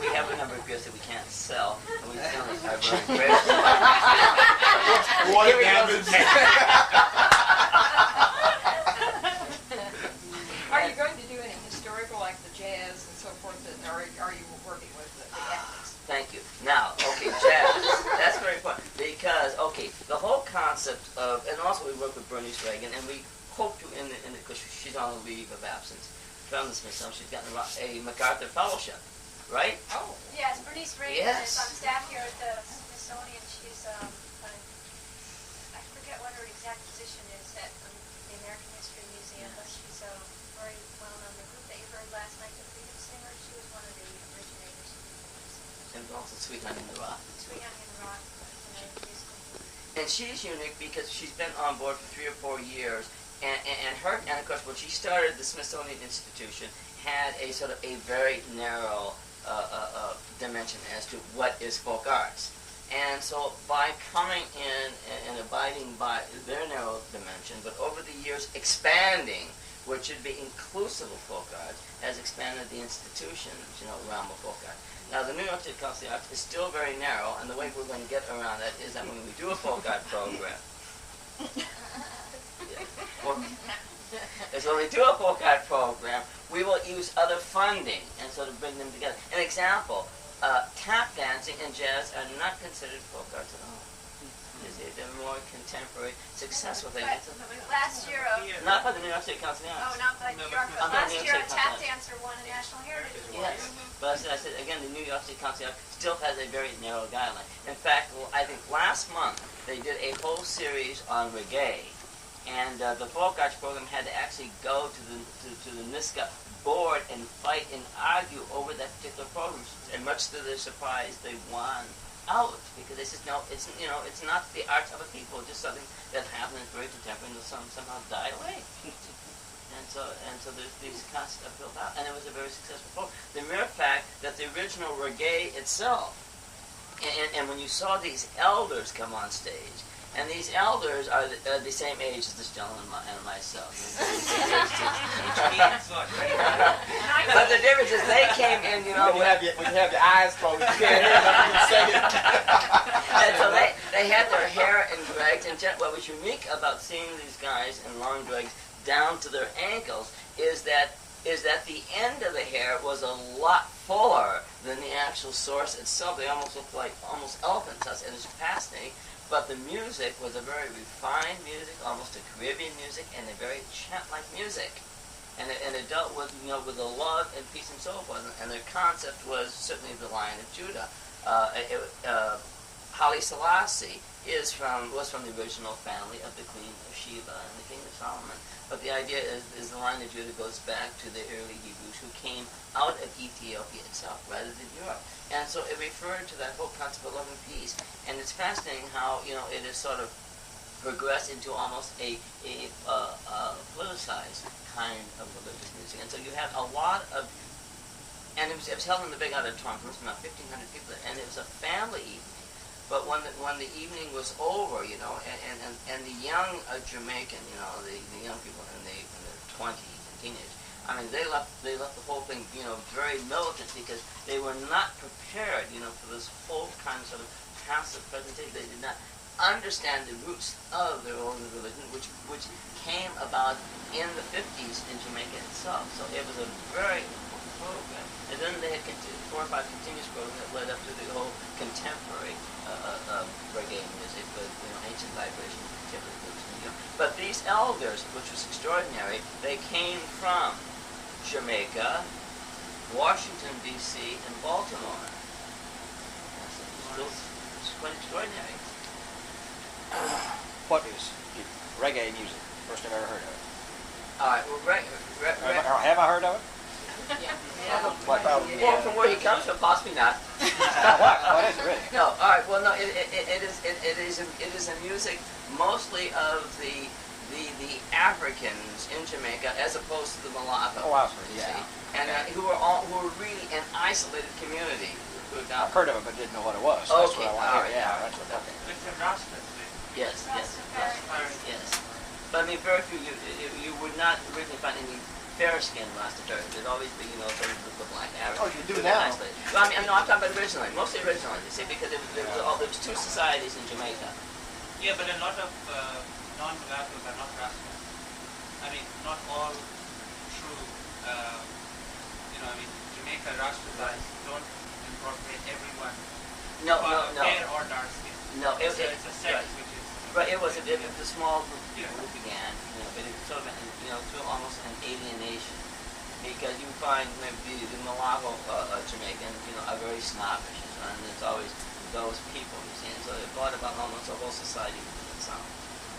We have a number of gifts that we can't sell, and we still are very grateful. What damage? Are you going to do any historical, like the jazz and so forth, or are you working with the ethnics? Thank you. Now, jazz. That's very important because, the whole concept of, and also we work with Bernice Reagan, and we hope to, because she's on a leave of absence from the Smithsonian, she's gotten a MacArthur Fellowship, right? Oh. Yes, Bernice Reagan is on staff here at the Smithsonian. She's, I forget what her exact position is at the American History Museum, but she's very well known. The group that you heard last night, the Freedom Singers, she was one of the originators. And also Sweet Honey in the Rock. Sweet Honey in the Rock. And she's unique because she's been on board for 3 or 4 years, and of course when she started the Smithsonian Institution had a sort of a very narrow dimension as to what is folk arts. And so by coming in and abiding by their narrow dimension, but over the years expanding which should be inclusive of folk art, has expanded the institutions, realm of folk art. Now, the New York State Council of the Arts is still very narrow, and the way we're going to get around that is that when we do a folk art program, is when we do a folk art program, we will use other funding and sort of bring them together. An example, tap dancing and jazz are not considered folk arts at all. They're more contemporary, successful things. Last year, not by the New York State Council of the Arts. oh, not by New York, but last year a tap dancer won a National Heritage Award. Yes, but I said again, the New York State Council of the Arts still has a very narrow guideline. In fact, I think last month they did a whole series on reggae, and the folk arts program had to actually go to the NISCA board and fight and argue over that particular program. And much to their surprise, they won out because they said no, it's not the arts of a people, just something that happened in very contemporary and will somehow die away. and so these concepts are built out, and it was a very successful program. The mere fact that the original reggae itself, and when you saw these elders come on stage. And these elders are the same age as this gentleman and myself. But the difference is they came in, When you have your eyes closed, you can't hear nothing you say. And so they had their hair in dregs, and what was unique about seeing these guys in long dregs down to their ankles is that the end of the hair was a lot fuller than the actual source itself. They almost looked like elephants, and it's fascinating. But the music was a very refined music, almost a Caribbean music, and a very chant-like music. And it dealt with, with the love and peace and so forth. And their concept was certainly the Lion of Judah. Haile Selassie was from the original family of the Queen of Sheba and the King of Solomon. But the idea is the Lion of Judah goes back to the early Hebrews who came out of Ethiopia itself rather than Europe. And so it referred to that whole concept of love and peace. And it's fascinating how, it has sort of progressed into almost a politicized kind of religious music. And so you have a lot of, and it was held in the big auditorium, there was about 1,500 people, and it was a family evening. But when the evening was over, and the young Jamaican, the young people in their 20s and teenagers, I mean, they left the whole thing, very militant because they were not prepared, for this whole kind of sort of passive presentation. They did not understand the roots of their own religion, which came about in the 50s in Jamaica itself. So it was a very important program. And then they had 4 or 5 continuous programs that led up to the whole contemporary reggae music with ancient vibrations, contemporary groups. But these elders, which was extraordinary, they came from Jamaica, Washington, D.C., and Baltimore. It's quite extraordinary. What is reggae music? First I've ever heard of it. All right, well, Have I heard of it? Yeah. Well, from where he comes from, possibly not. What is it really? No, all right. Well, no, it is a music mostly of the Africans in Jamaica, as opposed to the mulattoes. Oh, I've heard, yeah. And who were really an isolated community. I've heard of it, but didn't know what it was. Okay, That's what I want to hear. all right. Yeah, that's what. Okay. It's a Rastas. Yes. But I mean, very few. You would not originally find any fair-skinned Rastafarians. There'd always be, sort of the black Arabs. Oh, you do now. Well, I mean, no, I'm talking about mostly originally. You see, because there was 2 societies in Jamaica. Yeah, but a lot of non-mulattoes are not Rastas. I mean, not all true. Jamaica Rastas don't incorporate everyone. No. Fair or dark skin. No, it's a sect right. which is. Right, it was a small group of people who began, but it was sort of, to almost an alienation, because you find maybe the mulatto Jamaicans, are very snobbish, and it's always those people, you see, and so it brought about almost a whole society within itself.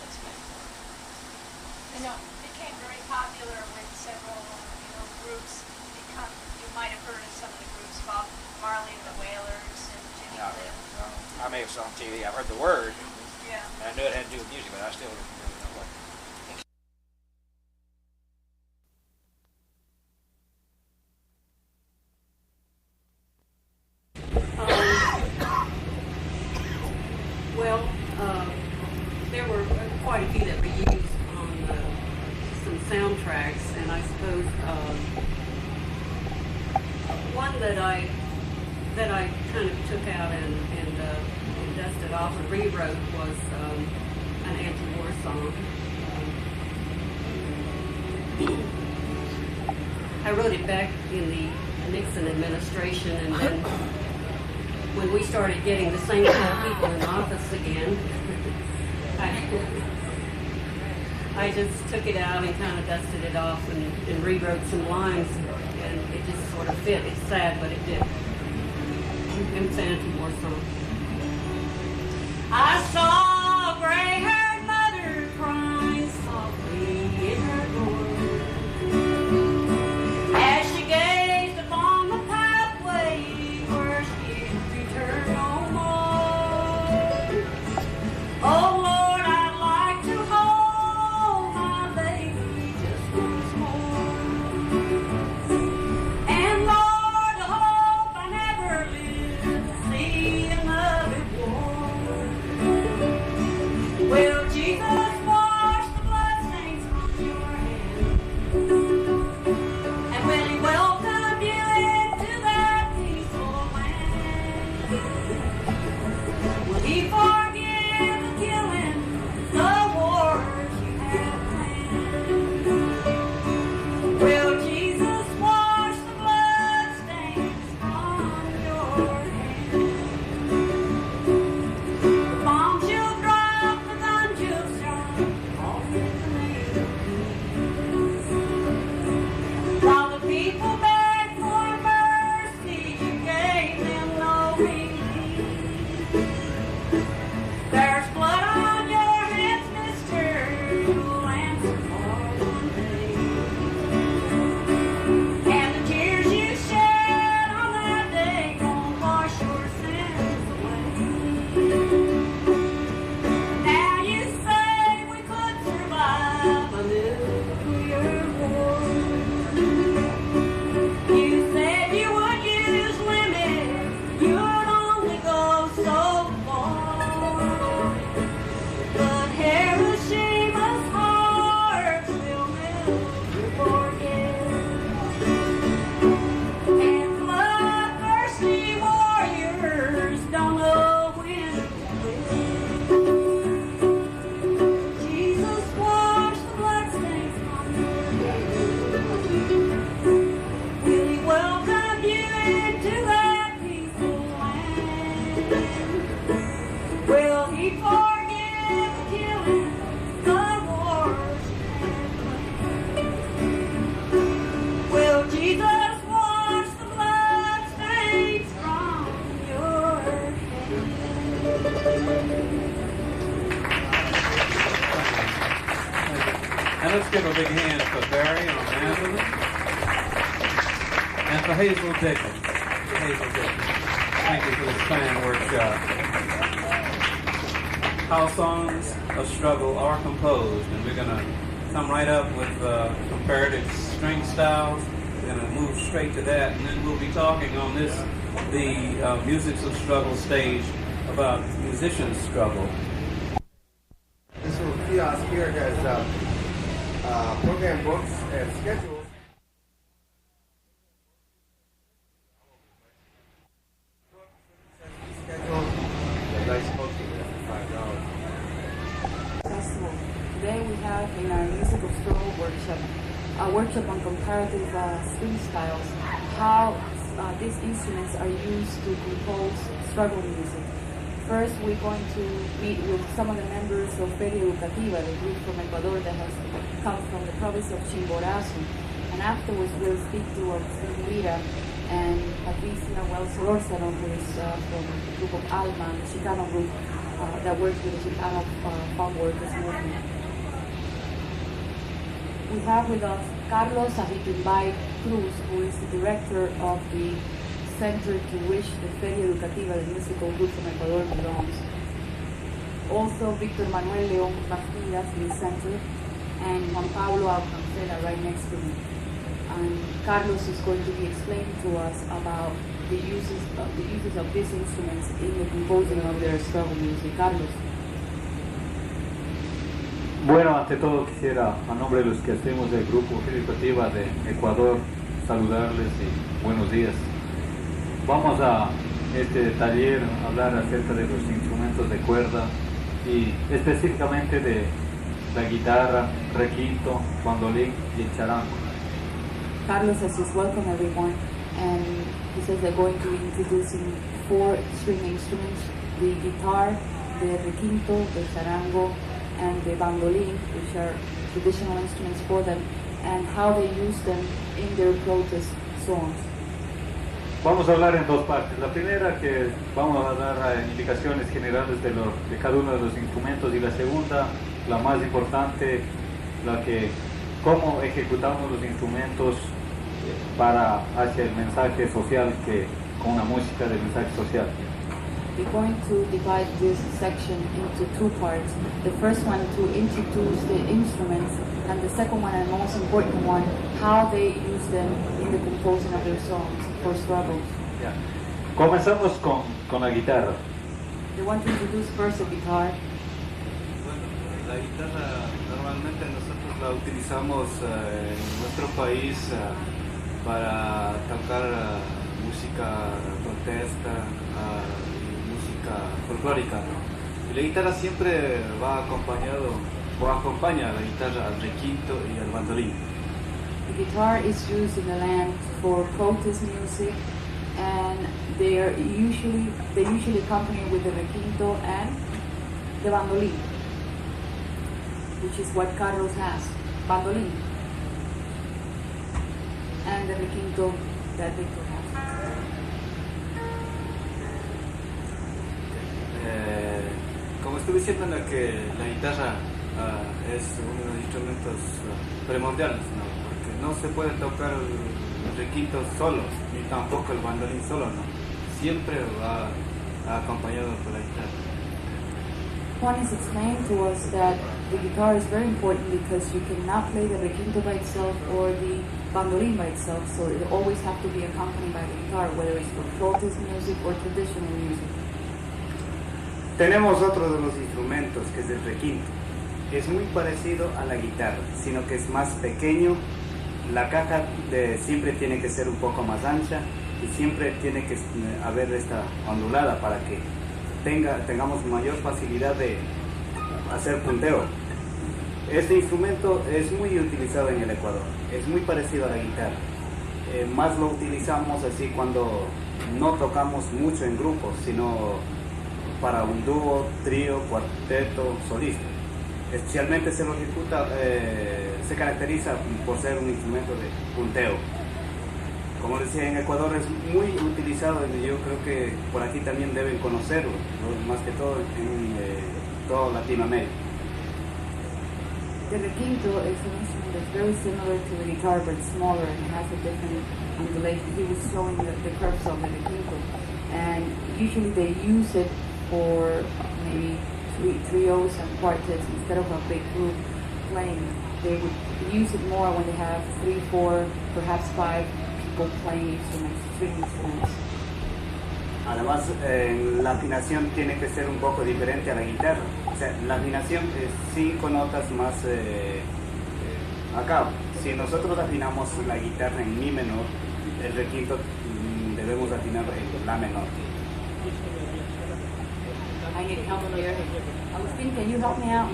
That's my point. Became very popular with several, groups. You might have heard of some of the groups, Bob Marley and the Wailers and Jimmy Cliff. I may have saw on TV. I've heard the word. Yeah. And I knew it had to do with music, but I still didn't really know what. There were quite a few that were used on some soundtracks, and that I kind of took out and dusted off and rewrote was an anti-war song. I wrote it back in the Nixon administration, and then when we started getting the same kind of people in office again, I just took it out and kind of dusted it off and rewrote some lines, and it just sort of fit. It's sad, but it did. It's an anti-war song. I saw a gray-haired mother crying softly in her door as she gazed upon the pathway where she'd return no more. Oh Lord, I'd like to hold my baby just once more. And Lord, I hope I never live to see another war. Will Jesus wash the bloodstains from your hands? And will He welcome you into that peaceful land? Will He forgive the killing, the wars you have planned? Will Jesus wash the bloodstains from your hands? The bombs you've dropped, the guns you've shot, all in the name of peace. While the people beg for mercy, you gave them no relief. There's blood on your hands, mister, you'll answer for one day. And the tears you shed on that day won't wash your sins away. Now you say we could survive a nuclear war. You said you would use limits, you'd only go so far. But Hiroshima's hearts will never forget. And bloodthirsty warriors don't know when to quit. Jesus washed the bloodstains from your hands. Will He welcome you into that peaceful land? Will He forgive the killing, the wars and plans? Will Jesus wash the bloodstains from your hands? And let's give a big hand for Barry on mandolin and for Hazel Dickens. Thank you for this fine workshop. How songs of struggle are composed, and we're going to come right up with comparative string styles. We're going to move straight to that, and then we'll be talking on the Musics of Struggle stage about musicians' struggle. This little kiosk here has program books and schedules. Today we have in our Music of Struggle workshop a workshop on comparative string styles, how these instruments are used to compose struggle music. First, we're going to meet with some of the members of Feria Educativa, the group from Ecuador that has come from the province of Chimborazo. And afterwards, we'll speak to Rita and Patricia Wells-Solórzano, who is from the group of Alma, the Chicano group that works with the Chicano farm workers movement. We have with us Carlos Ahitimbay Cruz, who is the director of the center to which the Feria Educativa, the musical group from Ecuador, belongs. Also, Victor Manuel León Bastidas in the center, and Juan Pablo Alcancela right next to me. And Carlos is going to be explaining to us about the uses of these instruments in the composing of their struggle music. Carlos. Bueno, ante todo quisiera, a nombre de los que hacemos del Grupo Feria Educativa de Ecuador, saludarles y buenos días. vamos a este taller a hablar acerca de los instrumentos de cuerda y específicamente de la guitarra, requinto, bandolín y el charango. Carlos says he's welcome everyone, and he says they're going to be introducing 4 string instruments: the guitar, the requinto, the charango, and the bandolin, which are traditional instruments for them, and how they use them in their protest songs. Vamos a hablar en 2 partes. La primera, que vamos a dar indicaciones generales de cada uno de los instrumentos, y la segunda, la más importante, la que cómo ejecutamos los instrumentos para hacia el mensaje social, que con una música de mensaje social. We're going to divide this section into 2 parts. The first one to introduce the instruments, and the second one, and most important one, how they use them in the composing of their songs for struggle. Yeah. Comenzamos con la guitarra. They want to introduce first the guitar. La guitarra normalmente nosotros la utilizamos en nuestro país para tocar música protesta y música folclórica. Y la guitarra siempre va acompañado o acompaña a la guitarra al requinto y al bandolín. The guitar is used in the land for protest music, and they usually accompany with the requinto and the bandolin, which is what Carlos has, bandolin, and the requinto that Victor has. Como estuve diciendo, que la guitarra es uno de los instrumentos primordiales, ¿no? Porque no se puede tocar el requinto solo, ni tampoco el bandolín solo, ¿no? Siempre va acompañado por la guitarra. Juan is explaining to us that the guitar is very important because you cannot play the requinto by itself or the bandolin by itself, so it always have to be accompanied by the guitar, whether it's for protest music or traditional music. Tenemos otro de los instrumentos, que es el requinto. Es muy parecido a la guitarra, sino que es más pequeño. La caja siempre tiene que ser un poco más ancha y siempre tiene que haber esta ondulada para que tengamos mayor facilidad de hacer punteo. Este instrumento es muy utilizado en el Ecuador, es muy parecido a la guitarra. Más lo utilizamos así cuando no tocamos mucho en grupos, sino para un dúo, trío, cuarteto, solista. Especialmente se lo ejecuta, se caracteriza por ser un instrumento de punteo. Como decía, en Ecuador es muy utilizado y yo creo que por aquí también deben conocerlo, más que todo en toda Latinoamérica. The requinto is an instrument that's very similar to the guitar, but smaller and has a different undulation. He was showing the curves of the requinto, and usually they use it for maybe trios and quartets instead of a big group playing. They would use it more when they have 3, 4, perhaps 5 people playing instruments, string instruments. Además, la afinación tiene que ser un poco diferente a la guitarra. O sea, la afinación es 5 notas más acá. Si nosotros afinamos la guitarra en mi menor, el requinto debemos afinar en la menor. I need help here. Agustin, can you help me out?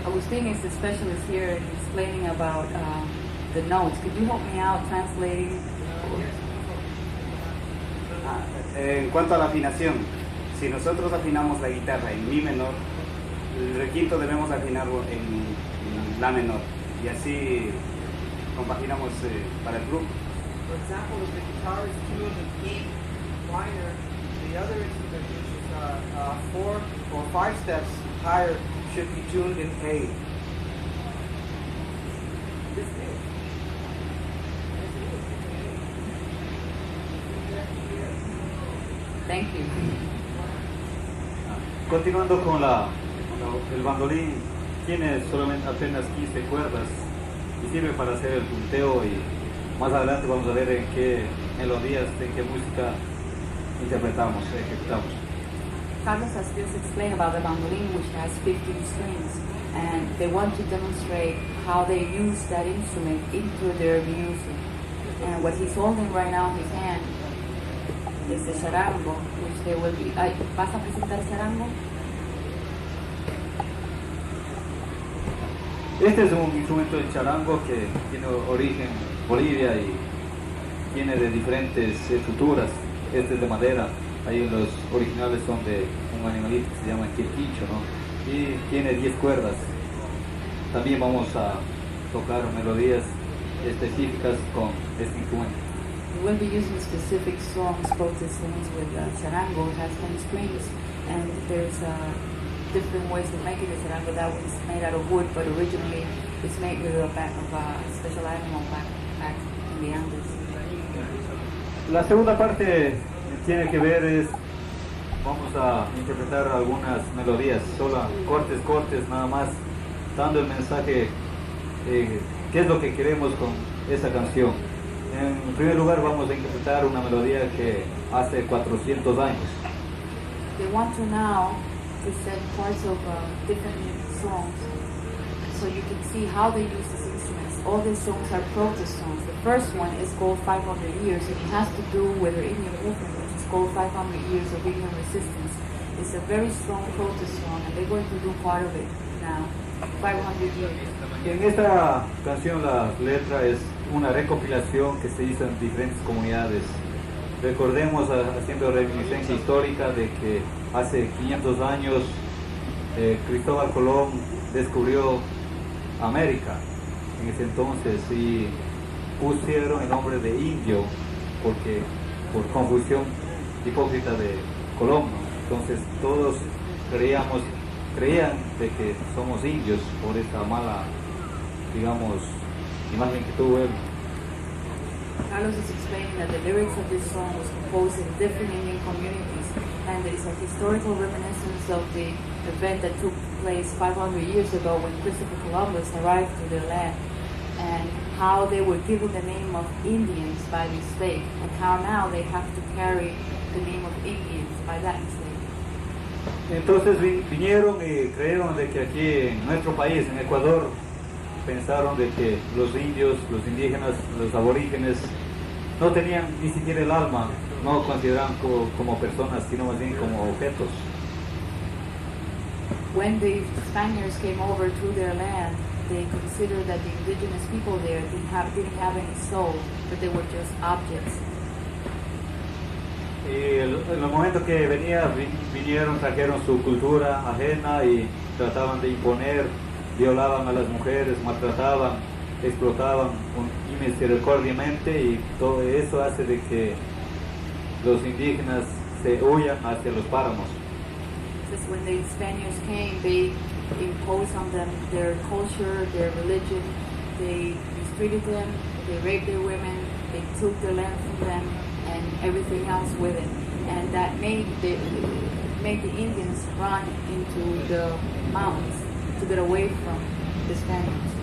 Agustin is the specialist here explaining about the notes. Could you help me out translating? En cuanto a la afinación, si nosotros afinamos la guitarra en mi menor, el requinto debemos afinarlo en la menor, y así compaginamos para el grupo. For example, if the guitar is tuned in E minor, the other instrument, which is 4 or 5 steps higher, should be tuned in A. Thank you. Continuando con el bandolín, tiene solamente apenas 15 cuerdas y sirve para hacer el punteo, y más adelante vamos a ver en qué melodías, en qué música interpretamos, ejecutamos. Carlos has just explained about the bandolin, which has 15 strings, and they want to demonstrate how they use that instrument into their music. And what he's holding right now in his hand is the charango, which they will be... ¿Vas a presentar charango? Este es un instrumento de charango que tiene origen en Bolivia y tiene de diferentes estructuras. Este es de madera, ahí los originales son de un animalito que se llama quirquicho, ¿no? Y tiene 10 cuerdas. También vamos a tocar melodías específicas con este instrumento. We will be using specific songs, protest songs with charango. It has 10 strings, and there's different ways of making the charango. That one's made out of wood, but originally it's made with a back of a special animal back in the Andes. La segunda parte tiene que ver es, vamos a interpretar algunas melodías, solo cortes nada más, dando el mensaje, qué es lo que queremos con esa canción. En primer lugar vamos a interpretar una melodía que hace 400 años. They want to now present parts of different songs, so you can see how they use these instruments. All these songs are protest songs. The first one is called 500 Years, and it has to do with the Indian movement, which is called 500 Years of Indian Resistance. It's a very strong protest song, and they're going to do part of it now, 500 Years. En esta canción la letra es una recopilación que se hizo en diferentes comunidades. Recordemos, haciendo reminiscencia histórica, de que hace 500 años Cristóbal Colón descubrió América en ese entonces y pusieron el nombre de indio porque por confusión hipócrita de Colón, ¿no? Entonces todos creían de que somos indios por esa mala, digamos, imagen que tuvo él. Carlos is explaining that the lyrics of this song was composed in different Indian communities, and it is a historical reminiscence of the event that took place 500 years ago when Christopher Columbus arrived to their land, and how they were given the name of Indians by mistake, and how now they have to carry the name of Indians by that mistake. Entonces vinieron y creyeron de que aquí en nuestro país, en Ecuador, pensaron de que los indios, los indígenas, los aborígenes no tenían ni siquiera el alma, no consideraban como personas, sino más bien como objetos. When the Spaniards came over to their land, they considered that the indigenous people there didn't have any soul, but they were just objects. Y en el momento que vinieron, trajeron su cultura ajena y trataban de imponer, violaban a las mujeres, maltrataban, explotaban inmisericordiamente, y todo eso hace de que los indígenas se huyan hacia los páramos. Just when the Spaniards came, they imposed on them their culture, their religion, they mistreated them, they raped their women, they took their land from them, and everything else with it. And that made the Indians run into the mountains to get away from the Spaniards.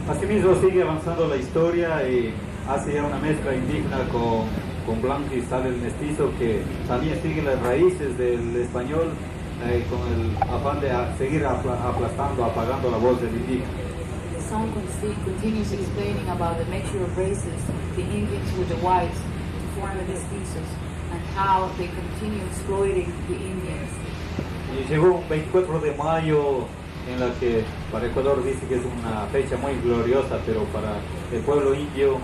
Asimismo sigue avanzando la historia y hace ya una mezcla indígena con blanco, y sale el mestizo que también sigue las raíces del español, con el afán de seguir aplastando, apagando la voz del indígena. The song continues explaining about the mixture of races, the Indians with the whites, to form the mestizos, and how they continue exploiting the Indians. Y llegó un 24 de mayo en la que para Ecuador dice que es una fecha muy gloriosa, pero para el pueblo indio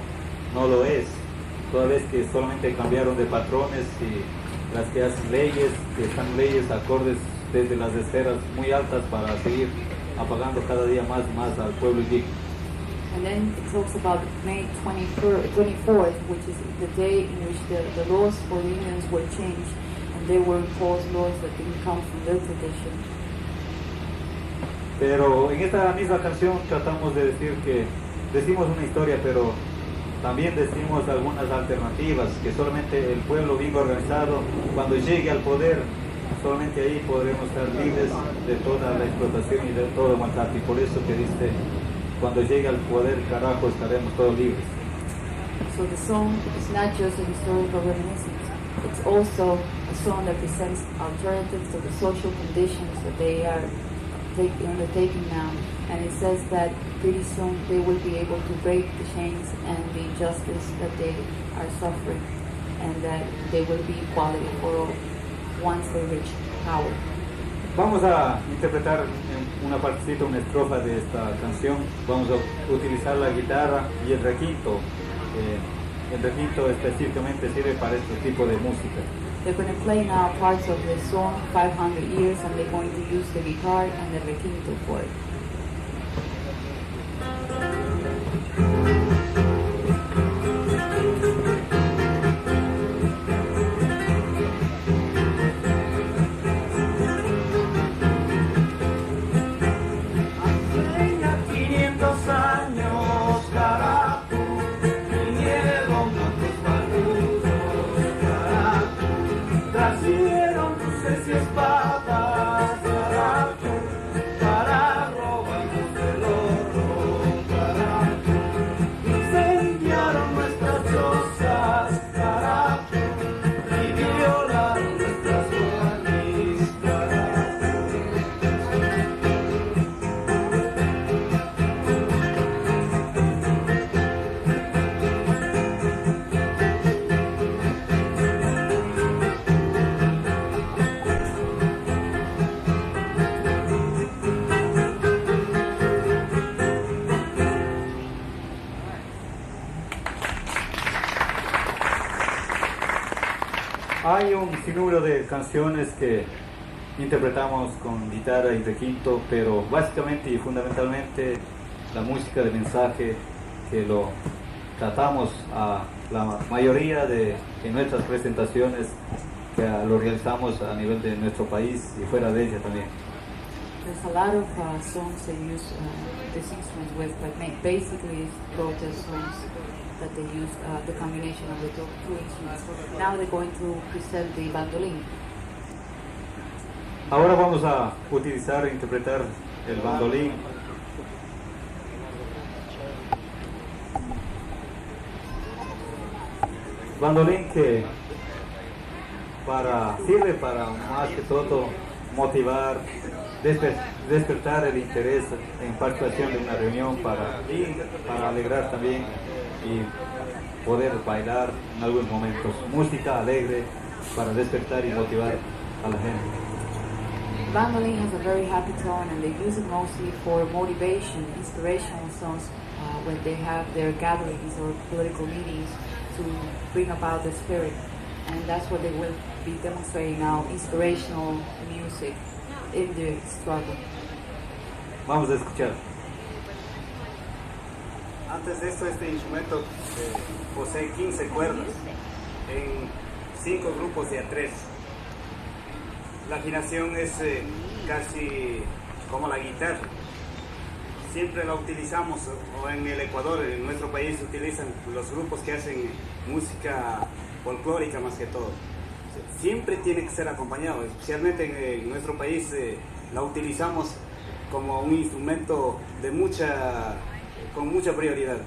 no lo es, toda vez que solamente cambiaron de patrones y las que hacen leyes, que están leyes acordes desde las esferas muy altas para seguir apagando cada día más y más al pueblo indígena. And then it talks about May 24th, which is the day in which the laws for the Indians were changed, and they were imposed laws that didn't come from their tradition. Pero en esta misma canción tratamos de decir que decimos una historia, pero también decimos algunas alternativas, que solamente el pueblo bien organizado, cuando llegue al poder, solamente ahí podremos estar libres de toda la explotación y de todo el maltrato. Y por eso que dice, cuando llegue al poder, carajo, estaremos todos libres. So the song is not just a historical reminiscence, it's also a song that presents alternatives to the social conditions that they are undertaking now, and it says that pretty soon they will be able to break the chains and the injustice that they are suffering, and that they will be equality for all once they reach power. Vamos a interpretar una partecita, una estrofa de esta canción. Vamos a utilizar la guitarra y el requinto. El requinto específicamente sirve para este tipo de música. They're going to play now parts of the song 500 Years, and they're going to use the guitar and the requinto for it. Hay un sinnúmero de canciones que interpretamos con guitarra y requinto, pero básicamente y fundamentalmente la música de mensaje que lo tratamos a la mayoría de nuestras presentaciones, que lo realizamos a nivel de nuestro país y fuera de ella también. There's a lot of songs they use these instruments with, but basically it's protest songs that they use the combination of the two instruments. Now they're going to present the bandolin. Ahora vamos a utilizar e interpretar el bandolín. Bandolín que sirve para más que todo motivar, despertar el interés en participación de una reunión para alegrar también y poder bailar en algunos momentos. Música alegre para despertar y motivar a la gente. Bandolin has a very happy tone, and they use it mostly for motivation, inspirational songs when they have their gatherings or political meetings to bring about the spirit. And that's what they will be demonstrating now, inspirational music in the struggle. Vamos a escuchar. Antes de esto, este instrumento posee 15 cuerdas en 5 grupos de a 3. La afinación es casi como la guitarra. Siempre la utilizamos, o en el Ecuador, en nuestro país, utilizan los grupos que hacen música folclórica más que todo. Siempre tiene que ser acompañado, especialmente en nuestro país la utilizamos como un instrumento con mucha prioridad.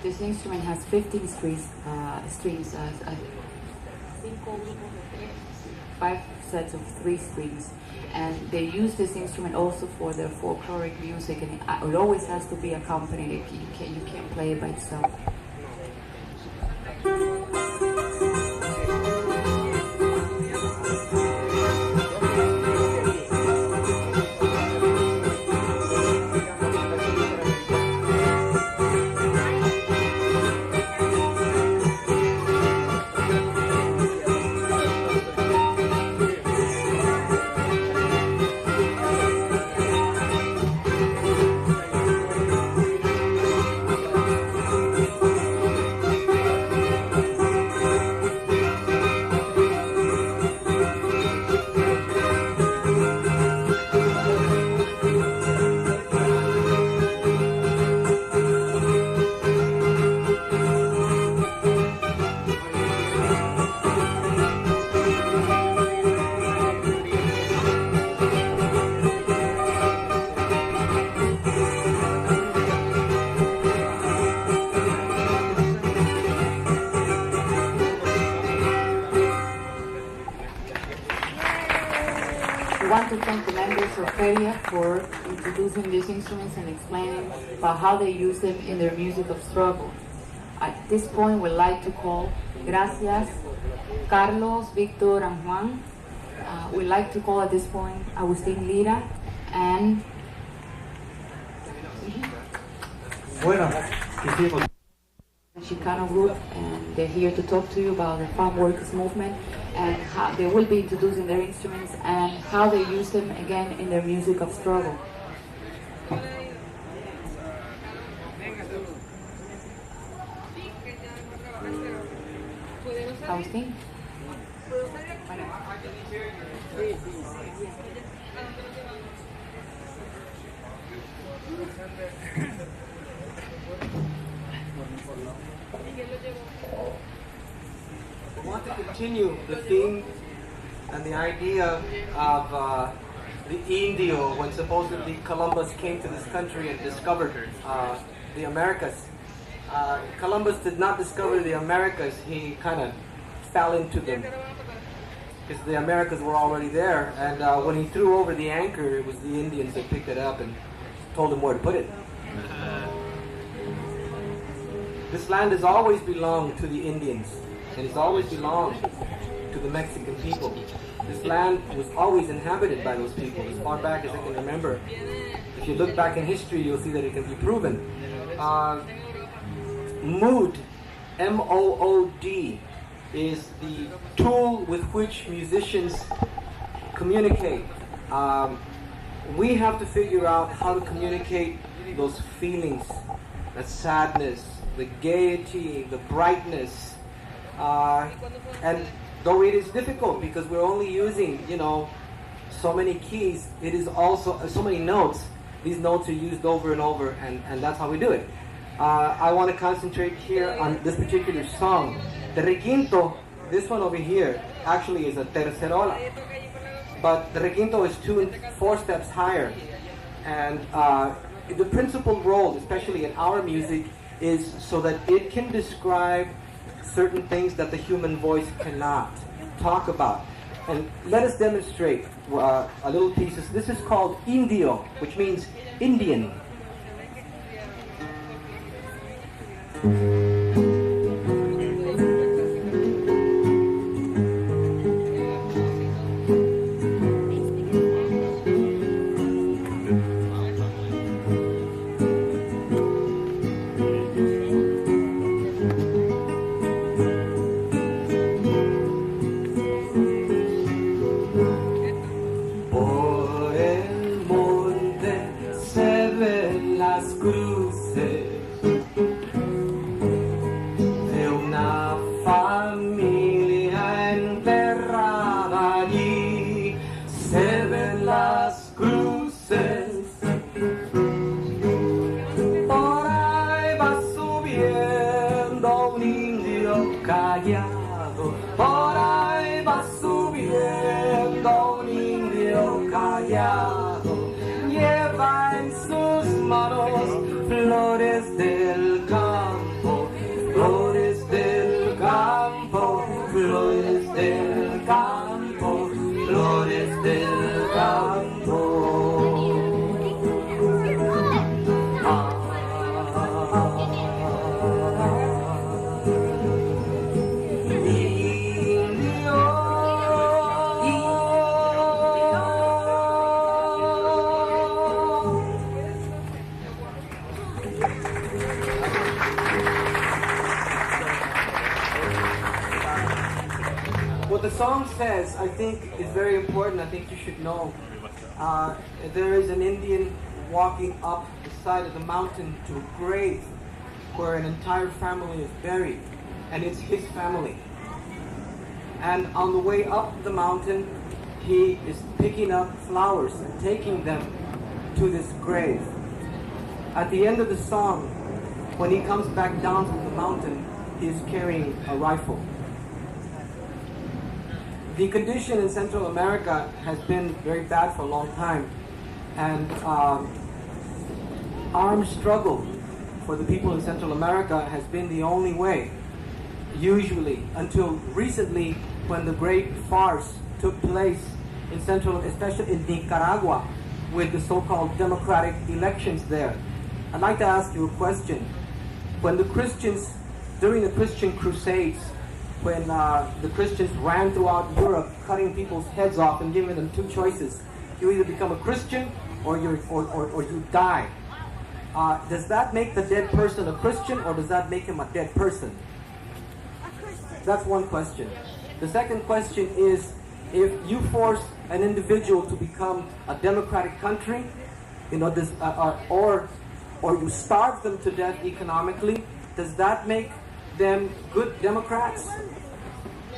This instrument has 15 strings, 5 sets of 3 strings, and they use this instrument also for their folkloric music, and it always has to be accompanied. You can't play it by itself. like to thank the members of Feria for introducing these instruments and explaining about how they use them in their music of struggle. At this point, we'd like to call Gracias, Carlos, Victor, and Juan. We'd like to call at this point Agustin Lira and Chicano group, and they're here to talk to you about the farm workers movement and how they will be introducing their instruments and how they use them again in their music of struggle. Agustín. I want to continue the theme and the idea of the Indio when supposedly Columbus came to this country and discovered the Americas. Columbus did not discover the Americas, he kind of fell into them because the Americas were already there, and when he threw over the anchor, it was the Indians that picked it up and told him where to put it. This land has always belonged to the Indians, and it's always belonged to the Mexican people. This land was always inhabited by those people, as far back as I can remember. If you look back in history, you'll see that it can be proven. Mood, M-O-O-D, is the tool with which musicians communicate. We have to figure out how to communicate those feelings, the sadness, the gaiety, the brightness. And though it is difficult because we're only using, so many keys, it is also so many notes. These notes are used over and over, and that's how we do it. I want to concentrate here on this particular song. The requinto, this one over here, actually is a tercerola. But the requinto is 2 and 4 steps higher. And the principal role, especially in our music, is so that it can describe certain things that the human voice cannot talk about. And let us demonstrate a little piece. This is called Indio, which means Indian. What the song says, I think, is very important. I think you should know. There is an Indian walking up the side of the mountain to a grave where an entire family is buried, and it's his family. And on the way up the mountain, he is picking up flowers and taking them to this grave. At the end of the song, when he comes back down from the mountain, he is carrying a rifle. The condition in Central America has been very bad for a long time, and armed struggle for the people in Central America has been the only way, usually, until recently when the great farce took place in Central, especially in Nicaragua, with the so-called democratic elections there. I'd like to ask you a question. When the Christians, during the Christian Crusades, when the Christians ran throughout Europe, cutting people's heads off and giving them two choices: you either become a Christian or you die. Does that make the dead person a Christian, or does that make him a dead person? That's one question. The second question is, if you force an individual to become a democratic country, you know, or you starve them to death economically, does that make them good Democrats?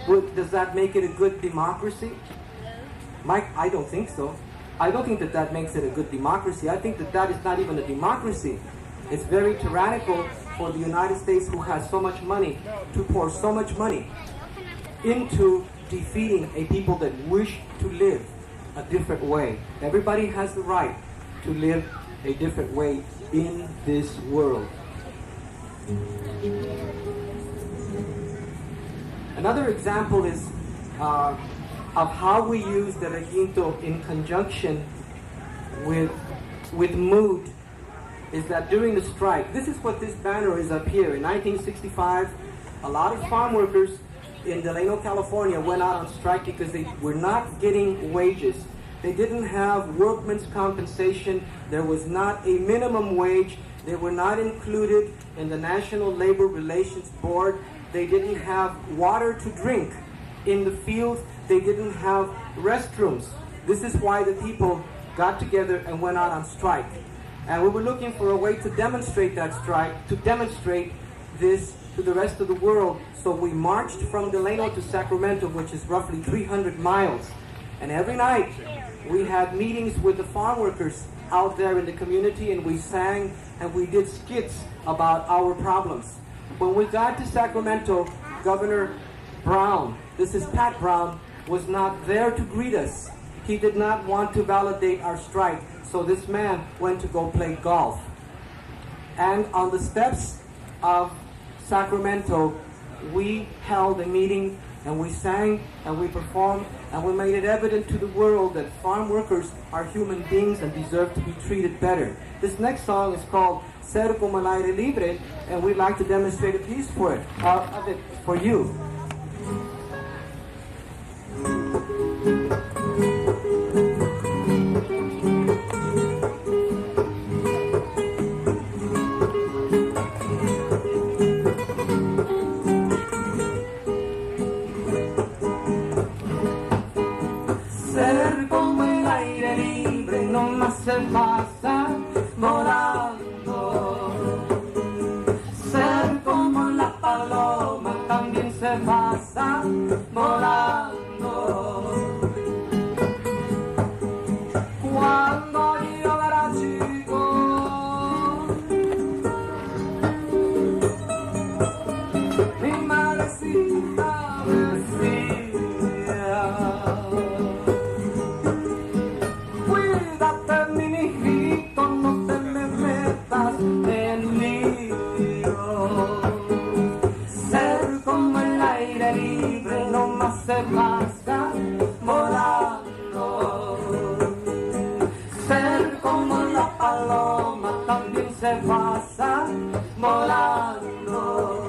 Does that make it a good democracy? Mike, I don't think so. I don't think that that makes it a good democracy. I think that that is not even a democracy. It's very tyrannical for the United States, who has so much money, to pour so much money into defeating a people that wish to live a different way. Everybody has the right to live a different way in this world. Another example is of how we use the requinto in conjunction with mood, is that during the strike, this is what this banner is up here. In 1965, a lot of farm workers in Delano, California went out on strike because they were not getting wages. They didn't have workmen's compensation. There was not a minimum wage. They were not included in the National Labor Relations Board. They didn't have water to drink in the fields. They didn't have restrooms. This is why the people got together and went out on strike. And we were looking for a way to demonstrate that strike, to demonstrate this to the rest of the world. So we marched from Delano to Sacramento, which is roughly 300 miles. And every night we had meetings with the farm workers out there in the community, and we sang and we did skits about our problems. When we got to Sacramento, Governor Brown, this is Pat Brown, was not there to greet us. He did not want to validate our strike, so this man went to go play golf. And on the steps of Sacramento, we held a meeting, and we sang and we performed, and we made it evident to the world that farm workers are human beings and deserve to be treated better. This next song is called Ser como el aire libre, and we'd like to demonstrate a piece for it, for you. Ser como el aire libre no más se pasa volando. Ser como la paloma también se pasa volando. Cuando yo era chico, mi madrecita me decía: cuídate, mi mijito, no te me metas en lío. Ser como el aire libre no más se pasa volando. Ser como la paloma también se pasa volando.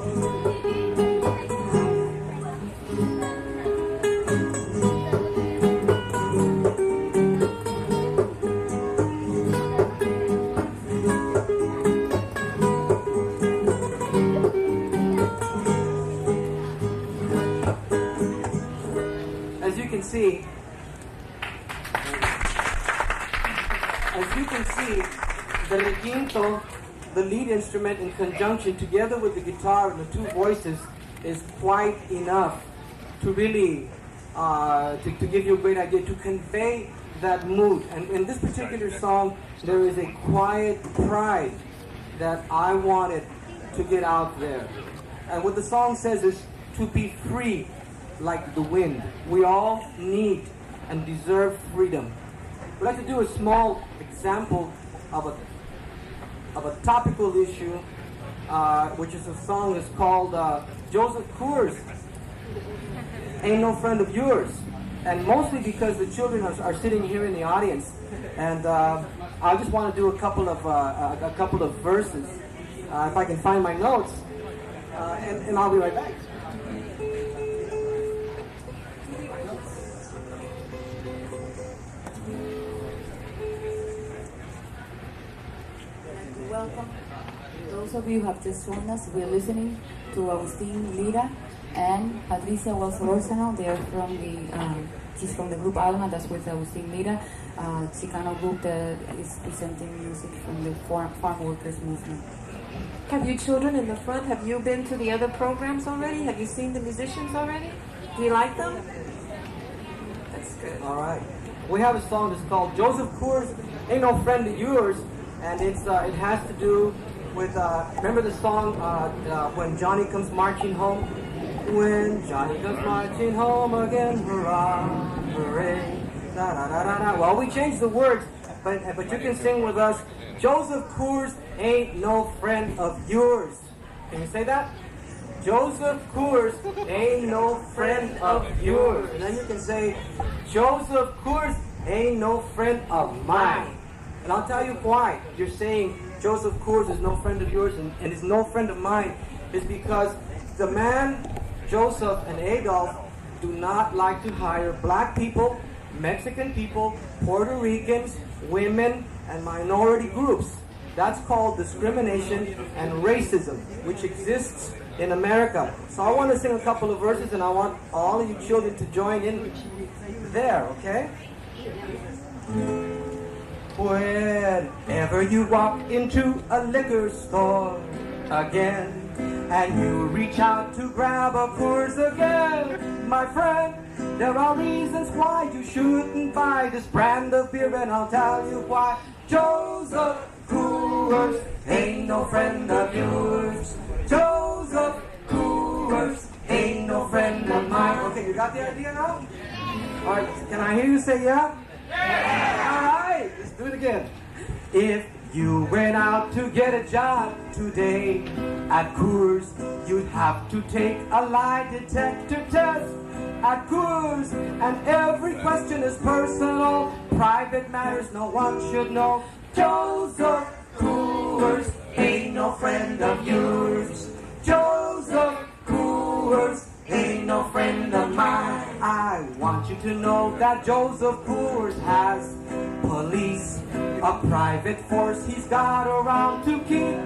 As you can see, the requinto, the lead instrument in conjunction together with the guitar and the two voices, is quite enough to really to give you a great idea, to convey that mood. And in this particular song, there is a quiet pride that I wanted to get out there. And what the song says is to be free like the wind. We all need and deserve freedom. We'd like to do a small example of a topical issue, which is a song that's called Joseph Coors, Ain't No Friend of Yours. and mostly because the children are sitting here in the audience, and I just want to do a couple of verses, if I can find my notes, and I'll be right back. Welcome. Those of you who have just joined us, we're listening to Agustin Lira and Patricia Wells-Solórzano. They're from she's from the group Alma, that's with Agustin Lira, Chicano group that is presenting music from the farm workers movement. Have you children in the front? Have you been to the other programs already? Have you seen the musicians already? Do you like them? That's good. All right. We have a song that's called Joseph Coors Ain't No Friend of Yours, and it has to do with, remember the song, When Johnny Comes Marching Home? When Johnny comes marching home again, hurrah, hooray, da da da da da. Well, we changed the words, but you can sing with us, Joseph Coors ain't no friend of yours. Can you say that? Joseph Coors ain't no friend of yours. And then you can say, Joseph Coors ain't no friend of mine. And I'll tell you why you're saying Joseph Coors is no friend of yours and is no friend of mine, is because the man, Joseph and Adolf, do not like to hire black people, Mexican people, Puerto Ricans, women, and minority groups. That's called discrimination and racism, which exists in America. So I want to sing a couple of verses, and I want all of you children to join in there, okay? Whenever you walk into a liquor store again, and you reach out to grab a Coors again, my friend, there are reasons why you shouldn't buy this brand of beer, and I'll tell you why. Joseph Coors ain't no friend of yours. Joseph Coors ain't no friend of mine. Okay, you got the idea now? All right, can I hear you say yeah? Yeah! All right, let's do it again. If you went out to get a job today at Coors, you'd have to take a lie detector test at Coors, and every question is personal, private matters no one should know. Joseph Coors ain't no friend of yours. Joseph Coors ain't no friend of mine. I want you to know that Joseph Coors has police, a private force he's got around to keep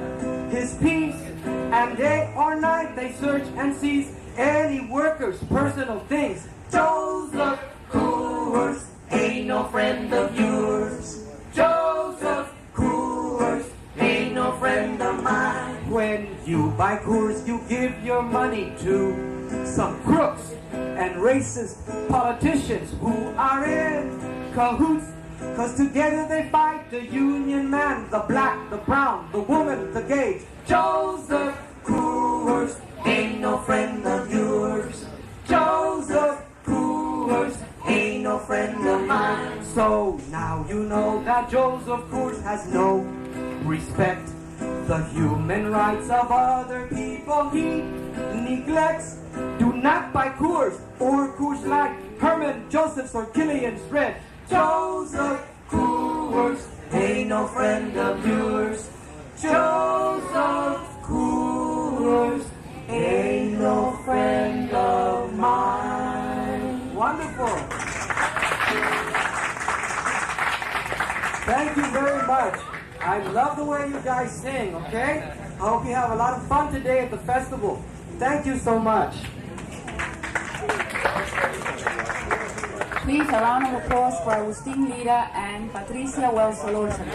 his peace, and day or night they search and seize any worker's personal things. Joseph Coors ain't no friend of yours. Joseph Coors ain't no friend of mine. When you buy Coors, you give your money to some crooks and racist politicians who are in cahoots, 'cause together they fight the union man, the black, the brown, the woman, the gay. Joseph Coors ain't no friend of yours. Joseph Coors ain't no friend of mine. So now you know that Joseph Coors has no respect. The human rights of other people he neglects. Do not buy Coors or Coors Light, Herman, Joseph's, or Killian's Red. Joseph Coors ain't no friend of yours. Joseph Coors ain't no friend of mine. Wonderful. Thank you very much. I love the way you guys sing, okay? I hope you have a lot of fun today at the festival. Thank you so much. Please, a round of applause for Agustin Lira and Patricia Wells-Solórzano.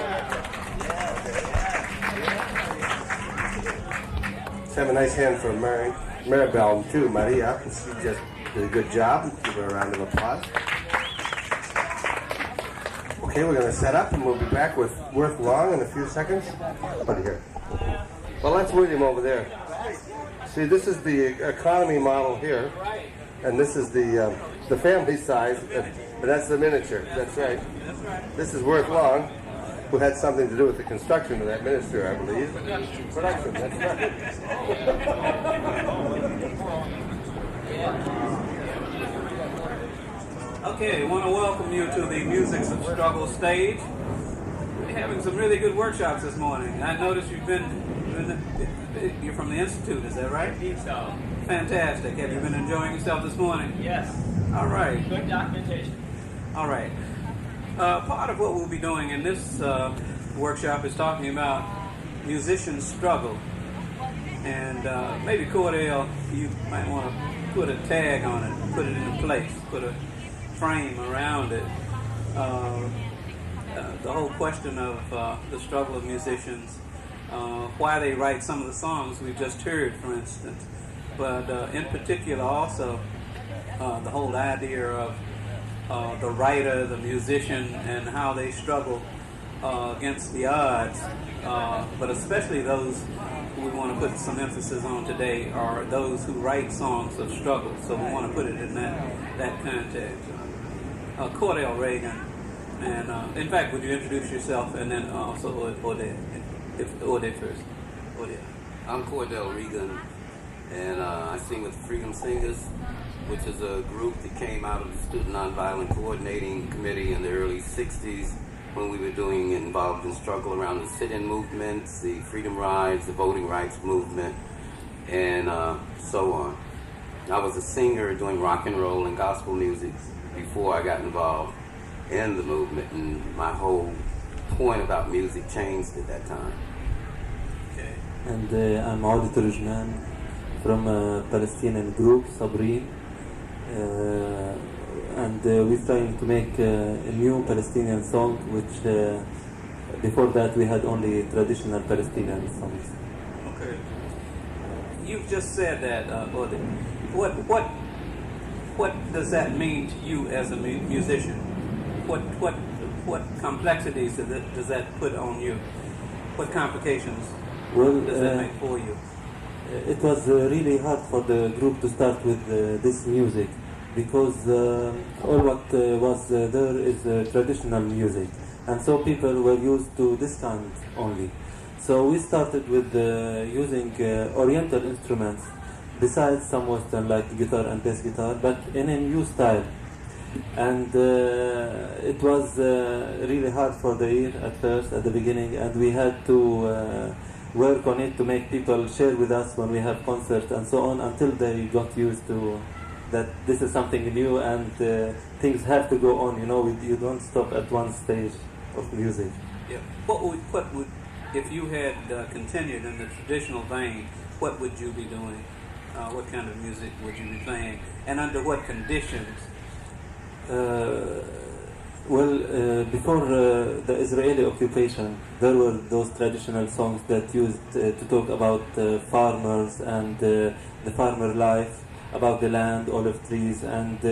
Let's have a nice hand for Maribel, too, Maria. She just did a good job. Give her a round of applause. Okay, we're going to set up, and we'll be back with Worth Long in a few seconds. Over here. Well, that's William over there. See, this is the economy model here, and this is the family size, and that's the miniature. That's right. This is Worth Long, who had something to do with the construction of that miniature, I believe. Production, that's right. Okay, I want to welcome you to the Musics of Struggle stage. We're having some really good workshops this morning. I noticed you're from the Institute, is that right? Indeed so. Fantastic. Have you been enjoying yourself this morning? Yes. All right. Good documentation. All right. Part of what we'll be doing in this workshop is talking about musicians' struggle. And maybe Cordell, you might want to put a tag on it, put it into place, put a frame around it. The whole question of the struggle of musicians, why they write some of the songs we've just heard, for instance. But in particular also the whole idea of the writer, the musician, and how they struggle against the odds. But especially those we want to put some emphasis on today are those who write songs of struggle. So we want to put it in that context. Cordell Reagan, and in fact, would you introduce yourself and then also Odette? Odette first. Odette. I'm Cordell Reagan, and I sing with Freedom Singers, which is a group that came out of the Student Nonviolent Coordinating Committee in the early 60s when we were involved in struggle around the sit-in movements, the freedom rides, the voting rights movement, and so on. I was a singer doing rock and roll and gospel music before I got involved in the movement, and my whole point about music changed at that time. Okay. And I'm Audit Rujman from a Palestinian group, Sabri. And we're trying to make a new Palestinian song, which before that we had only traditional Palestinian songs. Okay. You've just said that, Odette. What does that mean to you as a musician? What complexities does that put on you? What complications does that make for you? It was really hard for the group to start with this music, because all what was there is traditional music, and so people were used to this kind only. So we started with using Oriental instruments besides some Western like guitar and bass guitar, but in a new style. And it was really hard for the ear at first, at the beginning, and we had to work on it to make people share with us when we have concerts and so on, until they got used to that this is something new and things have to go on, you don't stop at one stage of music. Yeah. What would if you had continued in the traditional vein, what would you be doing? What kind of music would you be playing, and under what conditions? Before the Israeli occupation, there were those traditional songs that used to talk about farmers and the farmer life, about the land, olive trees, and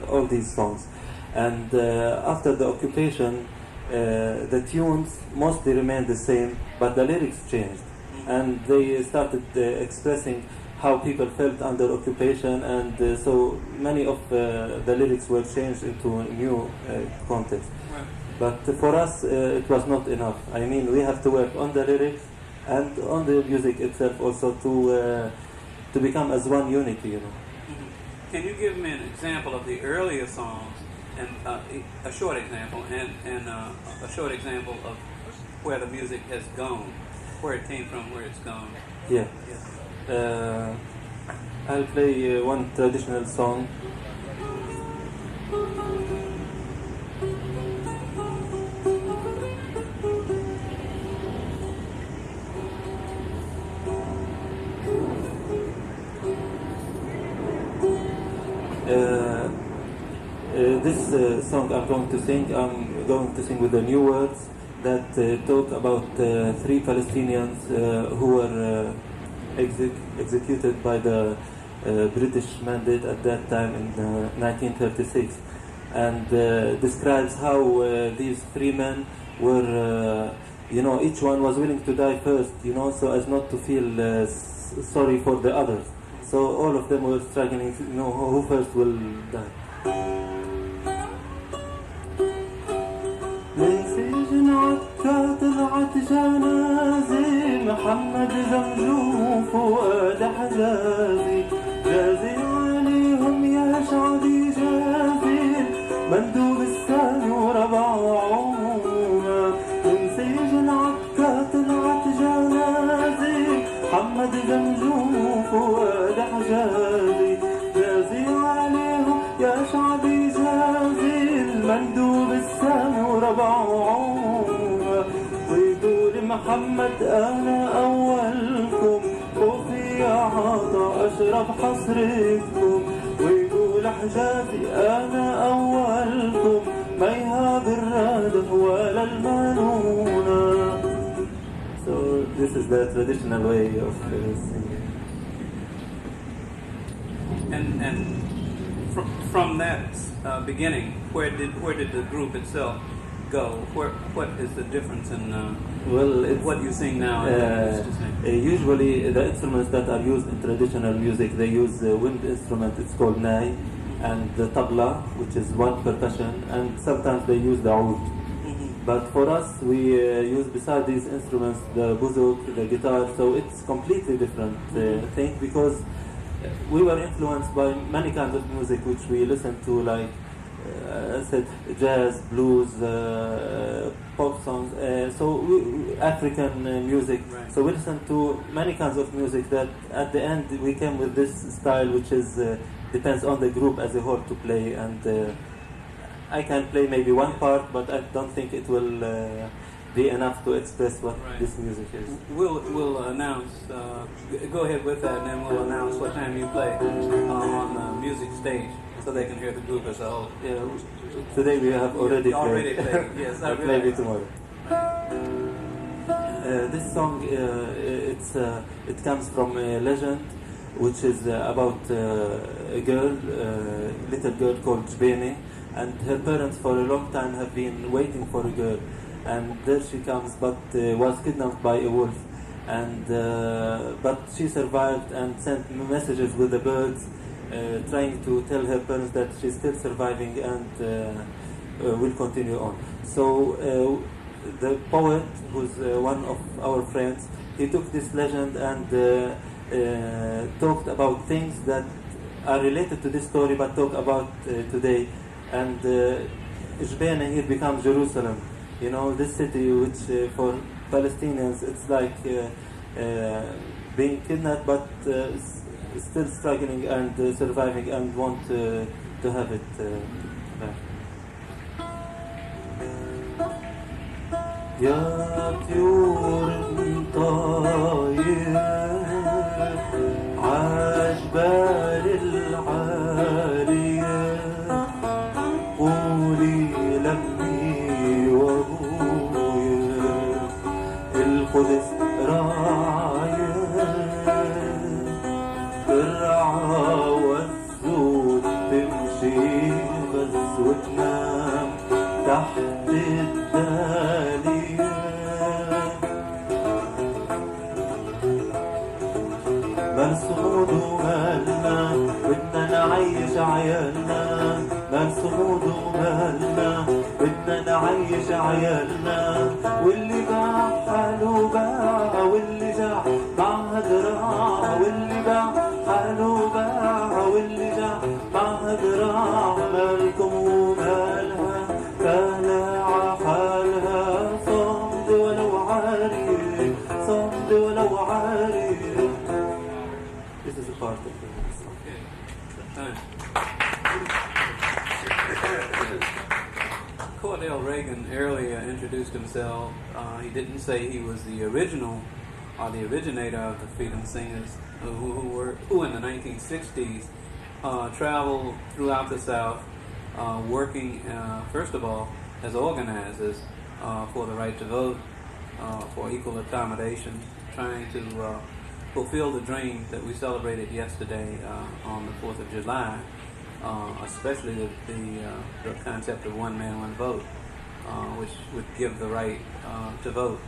all these songs. And after the occupation, the tunes mostly remained the same, but the lyrics changed. And they started expressing how people felt under occupation, and so many of the lyrics were changed into a new context. Right. But for us, it was not enough. I mean, we have to work on the lyrics and on the music itself also to become as one unity, Mm-hmm. Can you give me an example of the earlier songs, and a short example, and a short example of where the music has gone, where it came from, where it's gone? Yeah. I'll play one traditional song. This song I'm going to sing with the new words that talk about three Palestinians who were executed by the British mandate at that time in 1936, and describes how these three men were, each one was willing to die first, so as not to feel sorry for the others. So all of them were struggling, who first will die. طلعت جنازي محمد زمزم فؤاد حجازي جازي عليهم يا شعبي جازي شعبي جازل مندوب السام وربعه عومة ويقول محمد أنا أولكم وفي عطا أشرب حصركم ويقول حجازي أنا أولكم ما يهاب الرادف ولا المنونة. So this is the traditional way of singing. And from that beginning, where did the group itself go? What is the difference in what you sing now? Usually the instruments that are used in traditional music, they use wind instrument, it's called nai, and the tabla, which is one percussion, and sometimes they use the oud. But for us, we use beside these instruments the buzuk, the guitar, so it's completely different thing, because we were influenced by many kinds of music which we listened to, like I said, jazz, blues, pop songs, African music. Right. So we listened to many kinds of music that at the end we came with this style which is depends on the group as a whole to play, and I can play maybe one part, but I don't think it will be enough to express what this music is. We'll announce, go ahead with that, and then we'll announce what time you play on the music stage, so they can hear the group as a whole. Yeah, today we have already played. Yes, I'll play it tomorrow. This song, it comes from a legend, which is about a girl, little girl called Jbene, and her parents for a long time have been waiting for a girl, and there she comes, but was kidnapped by a wolf, and but she survived and sent messages with the birds, trying to tell her parents that she's still surviving and will continue on. So the poet, who's one of our friends, he took this legend and talked about things that are related to this story, but talk about today. And Jbene here becomes Jerusalem. You know, this city which for Palestinians it's like being kidnapped, but still struggling and surviving and want to have it back. يا طيور طاير عجبال العالية قولي لأمي وأبويا القدس راعية ترعى والسود تمشي بس وتنام تحت الدالية مال صمود ومالنا بدنا نعيش عيالنا مال صمود ومالنا بدنا نعيش عيالنا واللي باع حاله باع واللي جاع معها دراع واللي باع حاله باع واللي جاع معها دراع مالكم ومالها فالها حالها صمد ولو عاري صمد ولو عاري. This is a part of the song. Cordell Reagan earlier introduced himself. He didn't say he was the original or the originator of the Freedom Singers, who in the 1960s traveled throughout the South, working first of all as organizers for the right to vote, for equal accommodation, trying to fulfill the dream that we celebrated yesterday on the 4th of July, especially the concept of one man, one vote, which would give the right to vote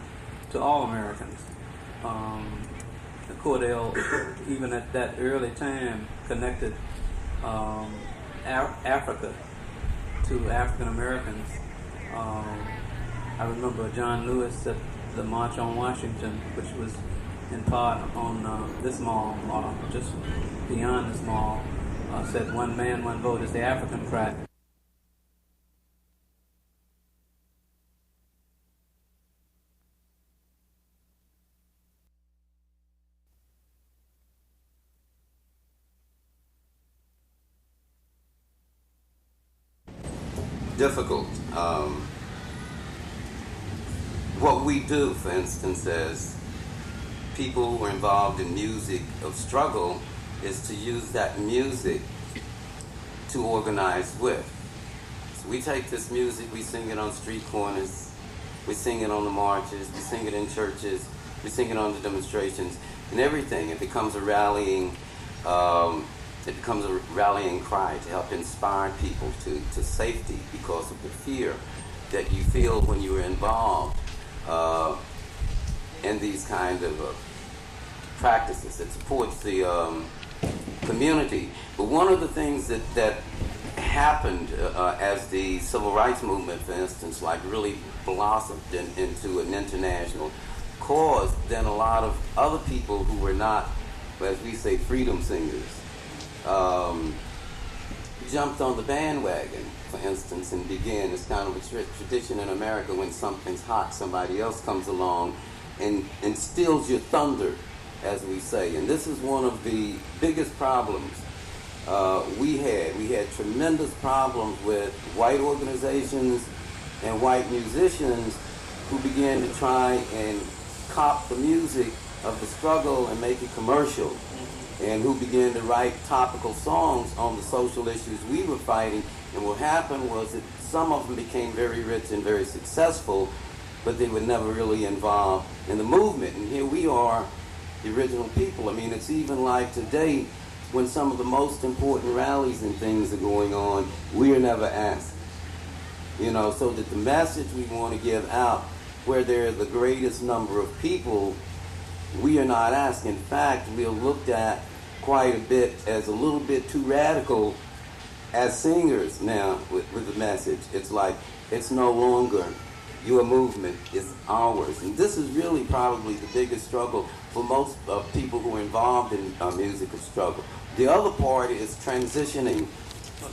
to all Americans. Cordell, even at that early time, connected Africa to African Americans. I remember John Lewis at the March on Washington, which was in part on this mall, or just beyond this mall, said one man, one vote is the African crack. difficult. What we do, for instance, as people who are involved in music of struggle, is to use that music to organize with. So we take this music, we sing it on street corners, we sing it on the marches, we sing it in churches, we sing it on the demonstrations, and everything. It becomes a rallying cry to help inspire people to safety because of the fear that you feel when you are involved in these kind of practices. It supports the community. But one of the things that happened as the civil rights movement, for instance, like really blossomed into an international cause, then a lot of other people who were not, as we say, freedom singers, jumped on the bandwagon, for instance, and began. It's kind of a tradition in America: when something's hot, somebody else comes along and steals your thunder, as we say. And this is one of the biggest problems we had. We had tremendous problems with white organizations and white musicians who began to try and cop the music of the struggle and make it commercial, and who began to write topical songs on the social issues we were fighting. And what happened was that some of them became very rich and very successful, but they were never really involved in the movement. And here we are, the original people. I mean, it's even like today, when some of the most important rallies and things are going on, we are never asked. You know, so that the message we want to give out, where there are the greatest number of people, we are not asked. In fact, we are looked at quite a bit as a little bit too radical as singers now with the message. It's like, it's no longer your movement, it's ours. And this is really probably the biggest struggle for most people who are involved in music of struggle. The other part is transitioning.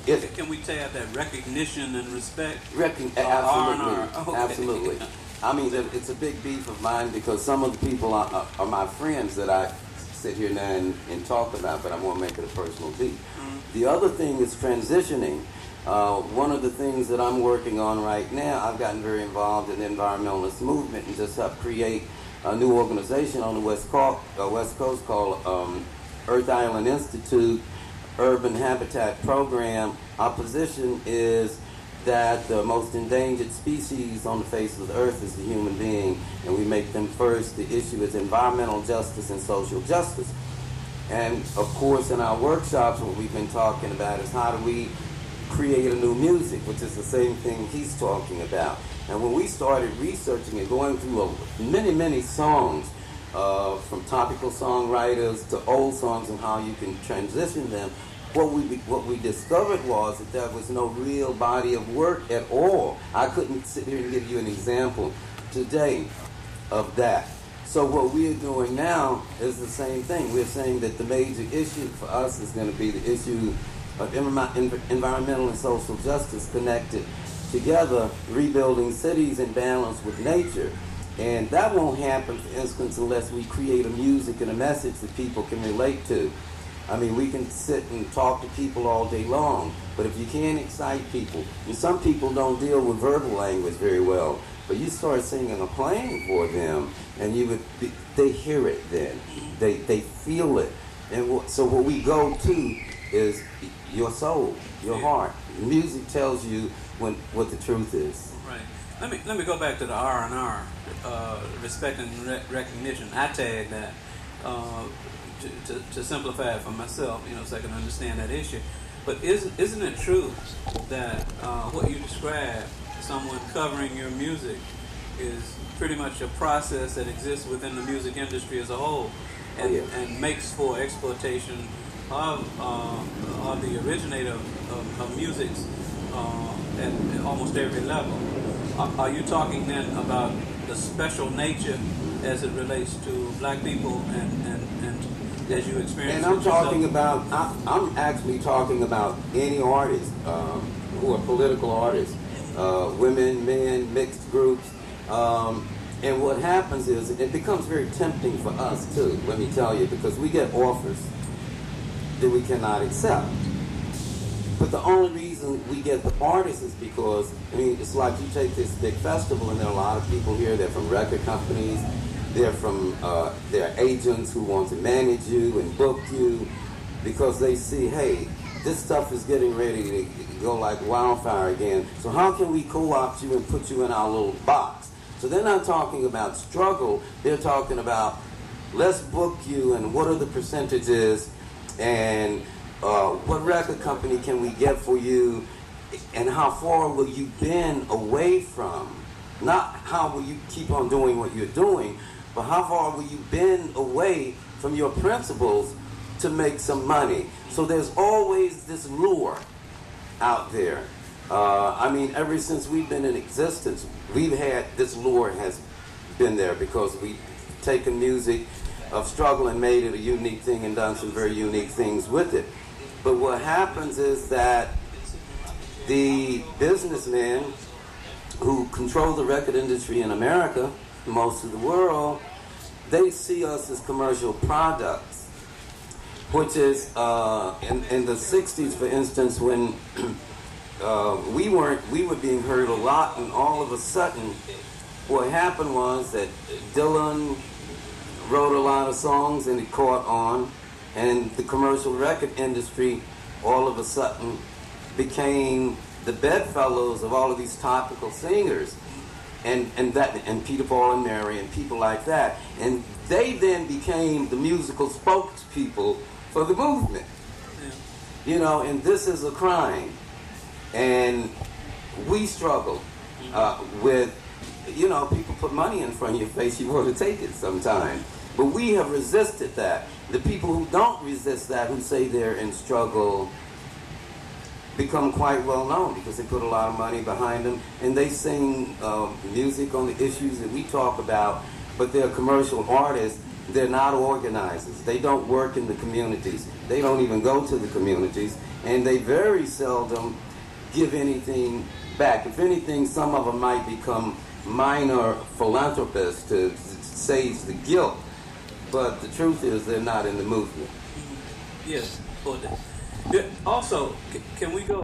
Can we add that recognition and respect? Absolutely, Okay. Absolutely. I mean, it's a big beef of mine because some of the people are my friends that I sit here now and talk about, but I want to make it a personal beef. The other thing is transitioning. One of the things that I'm working on right now, I've gotten very involved in the environmentalist movement and just helped create a new organization on the West Coast called Earth Island Institute Urban Habitat Program. Our position is that the most endangered species on the face of the earth is the human being, and we make them first. The issue is environmental justice and social justice. And of course, in our workshops, what we've been talking about is how do we create a new music, which is the same thing he's talking about. And when we started researching and going through many songs, from topical songwriters to old songs and how you can transition them, what we discovered was that there was no real body of work at all. I couldn't sit here and give you an example today of that. So what we are doing now is the same thing. We're saying that the major issue for us is going to be the issue of environmental and social justice connected together, rebuilding cities in balance with nature. And that won't happen, for instance, unless we create a music and a message that people can relate to. I mean, we can sit and talk to people all day long, but if you can't excite people, and some people don't deal with verbal language very well, but you start singing or playing for them, and they hear it then. They feel it. And so what we go to is your soul, your heart. Music tells you what the truth is. Right. Let me go back to the R&R, respect and recognition. I tag that to simplify it for myself, so I can understand that issue. But isn't it true that what you described, someone covering your music, is pretty much a process that exists within the music industry as a whole, and makes for exploitation of the originator of music at almost every level? Are you talking then about the special nature as it relates to black people and as you experience it yourself? I'm actually talking about any artist who are political artists, women, men, mixed groups. And what happens is it becomes very tempting for us too, let me tell you, because we get offers that we cannot accept. But the only reason we get the artists is because, I mean, it's like you take this big festival and there are a lot of people here. They're from record companies. They're from, they're agents who want to manage you and book you because they see, hey, this stuff is getting ready to go like wildfire again. So how can we co-opt you and put you in our little box? So they're not talking about struggle. They're talking about let's book you and what are the percentages and what record company can we get for you and how far will you bend away from, not how will you keep on doing what you're doing, but how far will you bend away from your principles to make some money. So there's always this lure out there. I mean, ever since we've been in existence, we've had this lure has been there because we've taken music of struggle and made it a unique thing and done some very unique things with it. But what happens is that the businessmen who control the record industry in America, most of the world, they see us as commercial products, which is in the 60s, for instance, when we were being heard a lot, and all of a sudden what happened was that Dylan wrote a lot of songs and it caught on, and the commercial record industry all of a sudden became the bedfellows of all of these topical singers, and Peter, Paul, and Mary, and people like that, and they then became the musical spokespeople for the movement. Yeah. You know, and this is a crime, and we struggle with, you know, people put money in front of your face, you want to take it sometime. But we have resisted that. The people who don't resist that, who say they're in struggle, become quite well known because they put a lot of money behind them and they sing music on the issues that we talk about, but they're commercial artists. They're not organizers. They don't work in the communities. They don't even go to the communities, and they very seldom give anything back. If anything, some of them might become minor philanthropists to save the guilt, but the truth is they're not in the movement. Yes, for that. Yeah, also, can we go?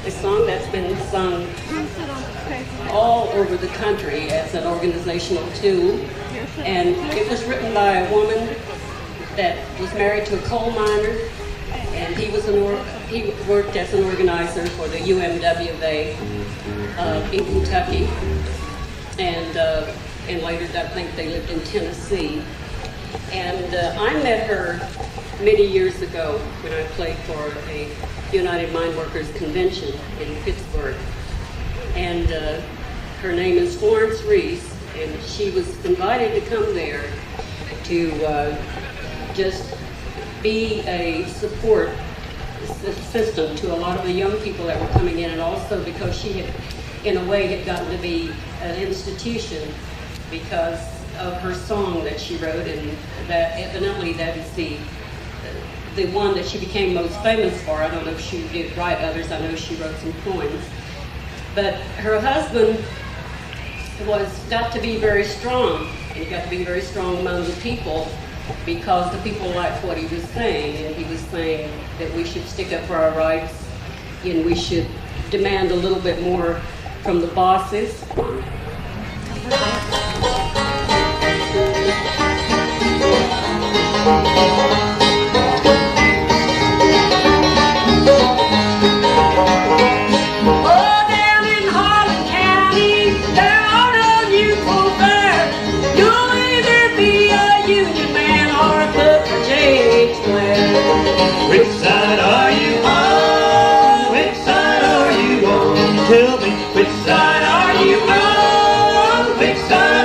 a song that's been sung all over the country as an organizational tool. And it was written by a woman that was married to a coal miner, and he worked as an organizer for the UMWA in Kentucky, and later I think they lived in Tennessee. And I met her many years ago when I played for a United Mine Workers Convention in Pittsburgh. And her name is Florence Reese, and she was invited to come there to just be a support system to a lot of the young people that were coming in, and also because she had, in a way, had gotten to be an institution because of her song that she wrote, and that evidently that is the one that she became most famous for. I don't know if she did write others. I know she wrote some poems. But her husband got to be very strong, and he got to be very strong among the people because the people liked what he was saying, and he was saying that we should stick up for our rights and we should demand a little bit more from the bosses. Which side are you on? Which side are you on? Tell me, which side are you on? Which side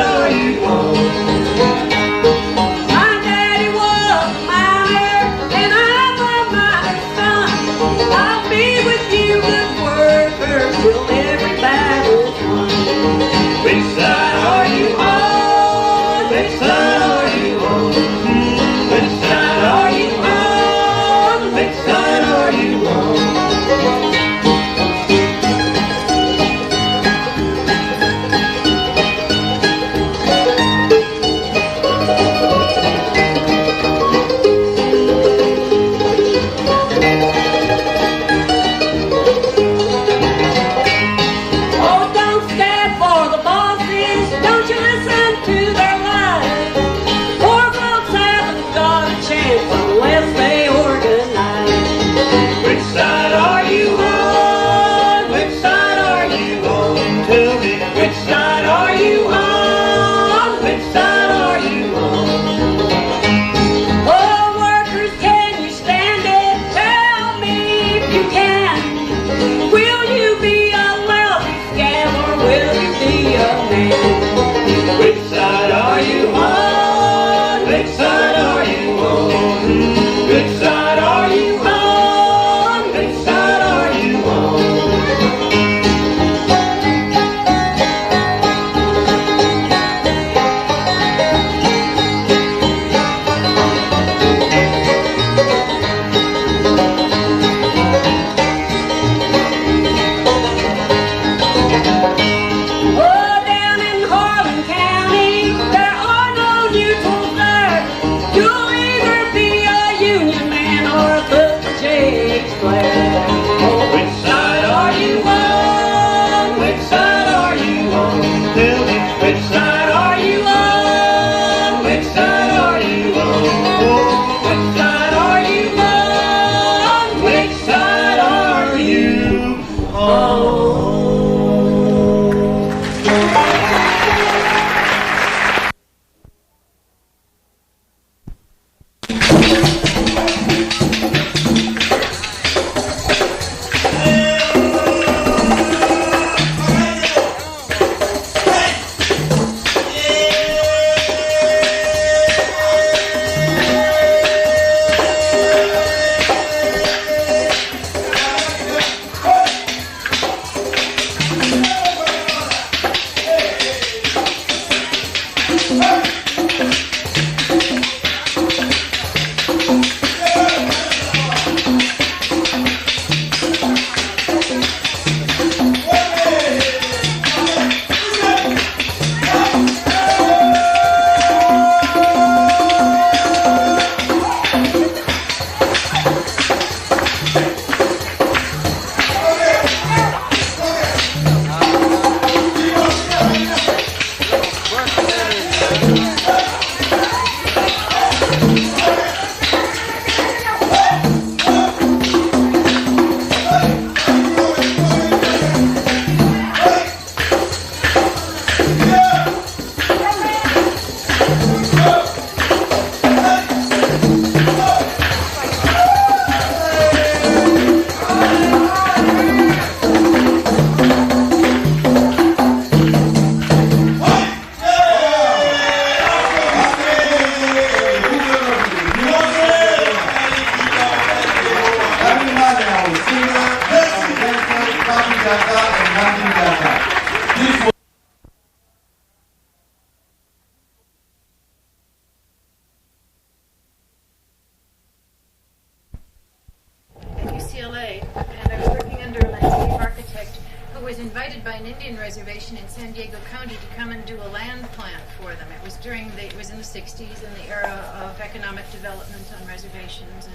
by an Indian reservation in San Diego County to come and do a land plant for them. It was it was in the 60s, in the era of economic development on reservations.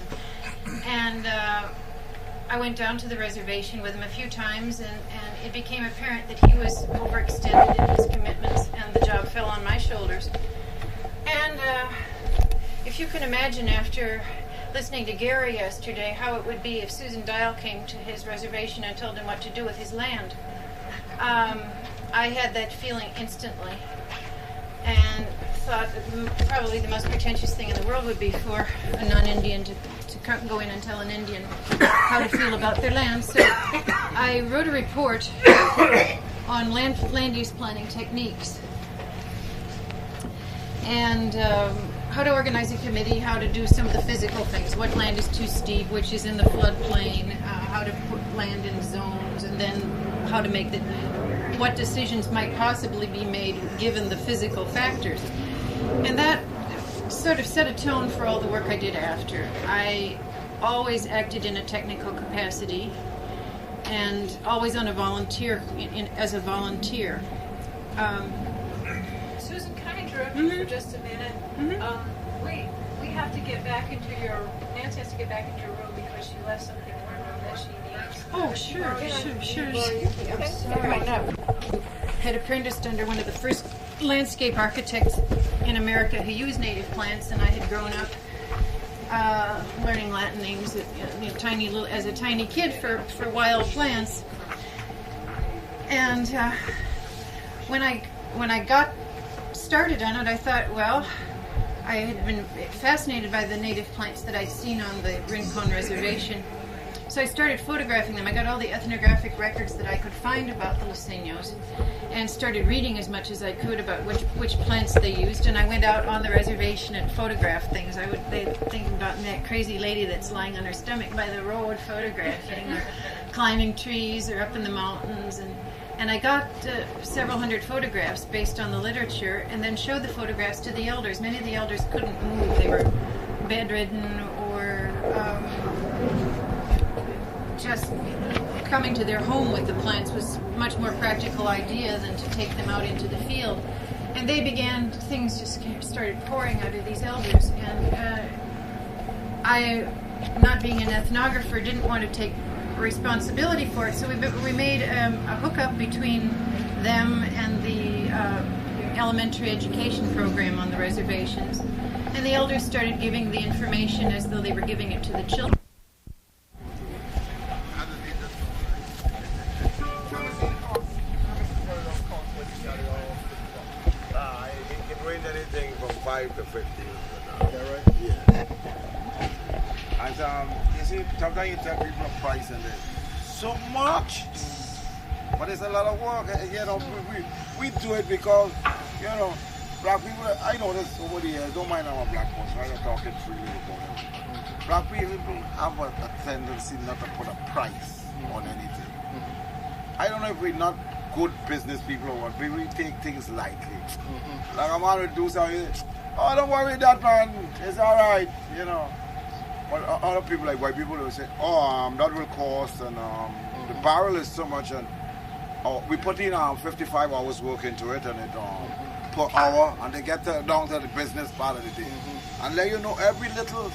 And I went down to the reservation with him a few times, and it became apparent that he was overextended in his commitments, and the job fell on my shoulders. And if you can imagine, after listening to Gary yesterday, how it would be if Susan Dial came to his reservation and told him what to do with his land. I had that feeling instantly, and thought that probably the most pretentious thing in the world would be for a non-Indian to go in and tell an Indian how to feel about their land. So I wrote a report on land use planning techniques, and how to organize a committee, how to do some of the physical things, what land is too steep, which is in the floodplain, how to put land in zones, and then how to make what decisions might possibly be made given the physical factors. And that sort of set a tone for all the work I did after. I always acted in a technical capacity and always on a volunteer, as a volunteer. Susan, can I interrupt you for just a minute? We have to get back into Nancy has to get back into your room because she left something in her room that she needs. Oh, sure. I'm sorry. Had apprenticed under one of the first landscape architects in America who used native plants, and I had grown up learning Latin names as a tiny kid for wild plants. And when I got started on it, I thought, well, I had been fascinated by the native plants that I'd seen on the Rincon Reservation. So I started photographing them. I got all the ethnographic records that I could find about the Luiseños and started reading as much as I could about which plants they used. And I went out on the reservation and photographed things. They think about that crazy lady that's lying on her stomach by the road photographing, or climbing trees, or up in the mountains. And I got several hundred photographs based on the literature, and then showed the photographs to the elders. Many of the elders couldn't move. They were bedridden, or just coming to their home with the plants was much more practical idea than to take them out into the field. And things just started pouring out of these elders. And I, not being an ethnographer, didn't want to take responsibility for it, so we made a hookup between them and the elementary education program on the reservations, and the elders started giving the information as though they were giving it to the children. It can range anything from 5 to 50. Is that right? Yeah. And you see, sometimes you tell people a price and they so much, but it's a lot of work. You know, we do it because, you know, black people. I know this over the years. Don't mind I'm a black person. I'm talking freely about it. Black people have a tendency not to put a price on anything. I don't know if we're not good business people or what. We take things lightly. Like a man will do something. Oh, don't worry, that man. It's all right. You know. But other people, like white people, will say, oh, that will cost, and the barrel is so much, and we put in 55 hours work into it, and it per hour, and they get down to the business part of the day, and let you know every little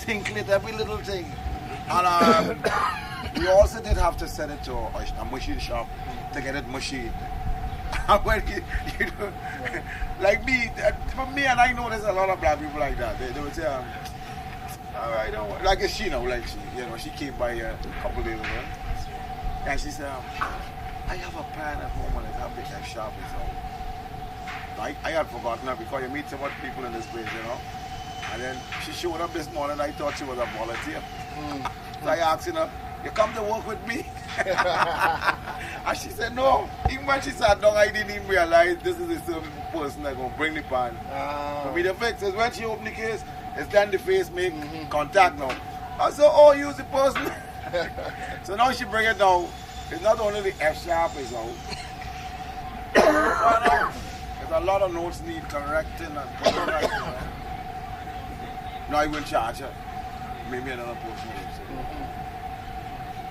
tinklet, every little thing. And we also did have to send it to a machine shop to get it machined. When you know, like me, for me, and I know there's a lot of black people like that. They would say, all right, like she know, like she came by a couple days ago, and she said, I have a pan at home and it have the F sharp is out. I had forgotten her because you meet so much people in this place, you know. And then she showed up this morning. I thought she was a volunteer. So I asked her, you come to work with me? And she said, no. Even when she sat down, I didn't even realize this is the same person that's going to bring the pan. For me, the fix is when she opened the case, it's then the face make contact now. I said, oh, use the person. So now she bring it down. It's not only the F sharp is out. There's a lot of notes need correcting and putting right, you know. No, I wouldn't charge her. Maybe another portion of it.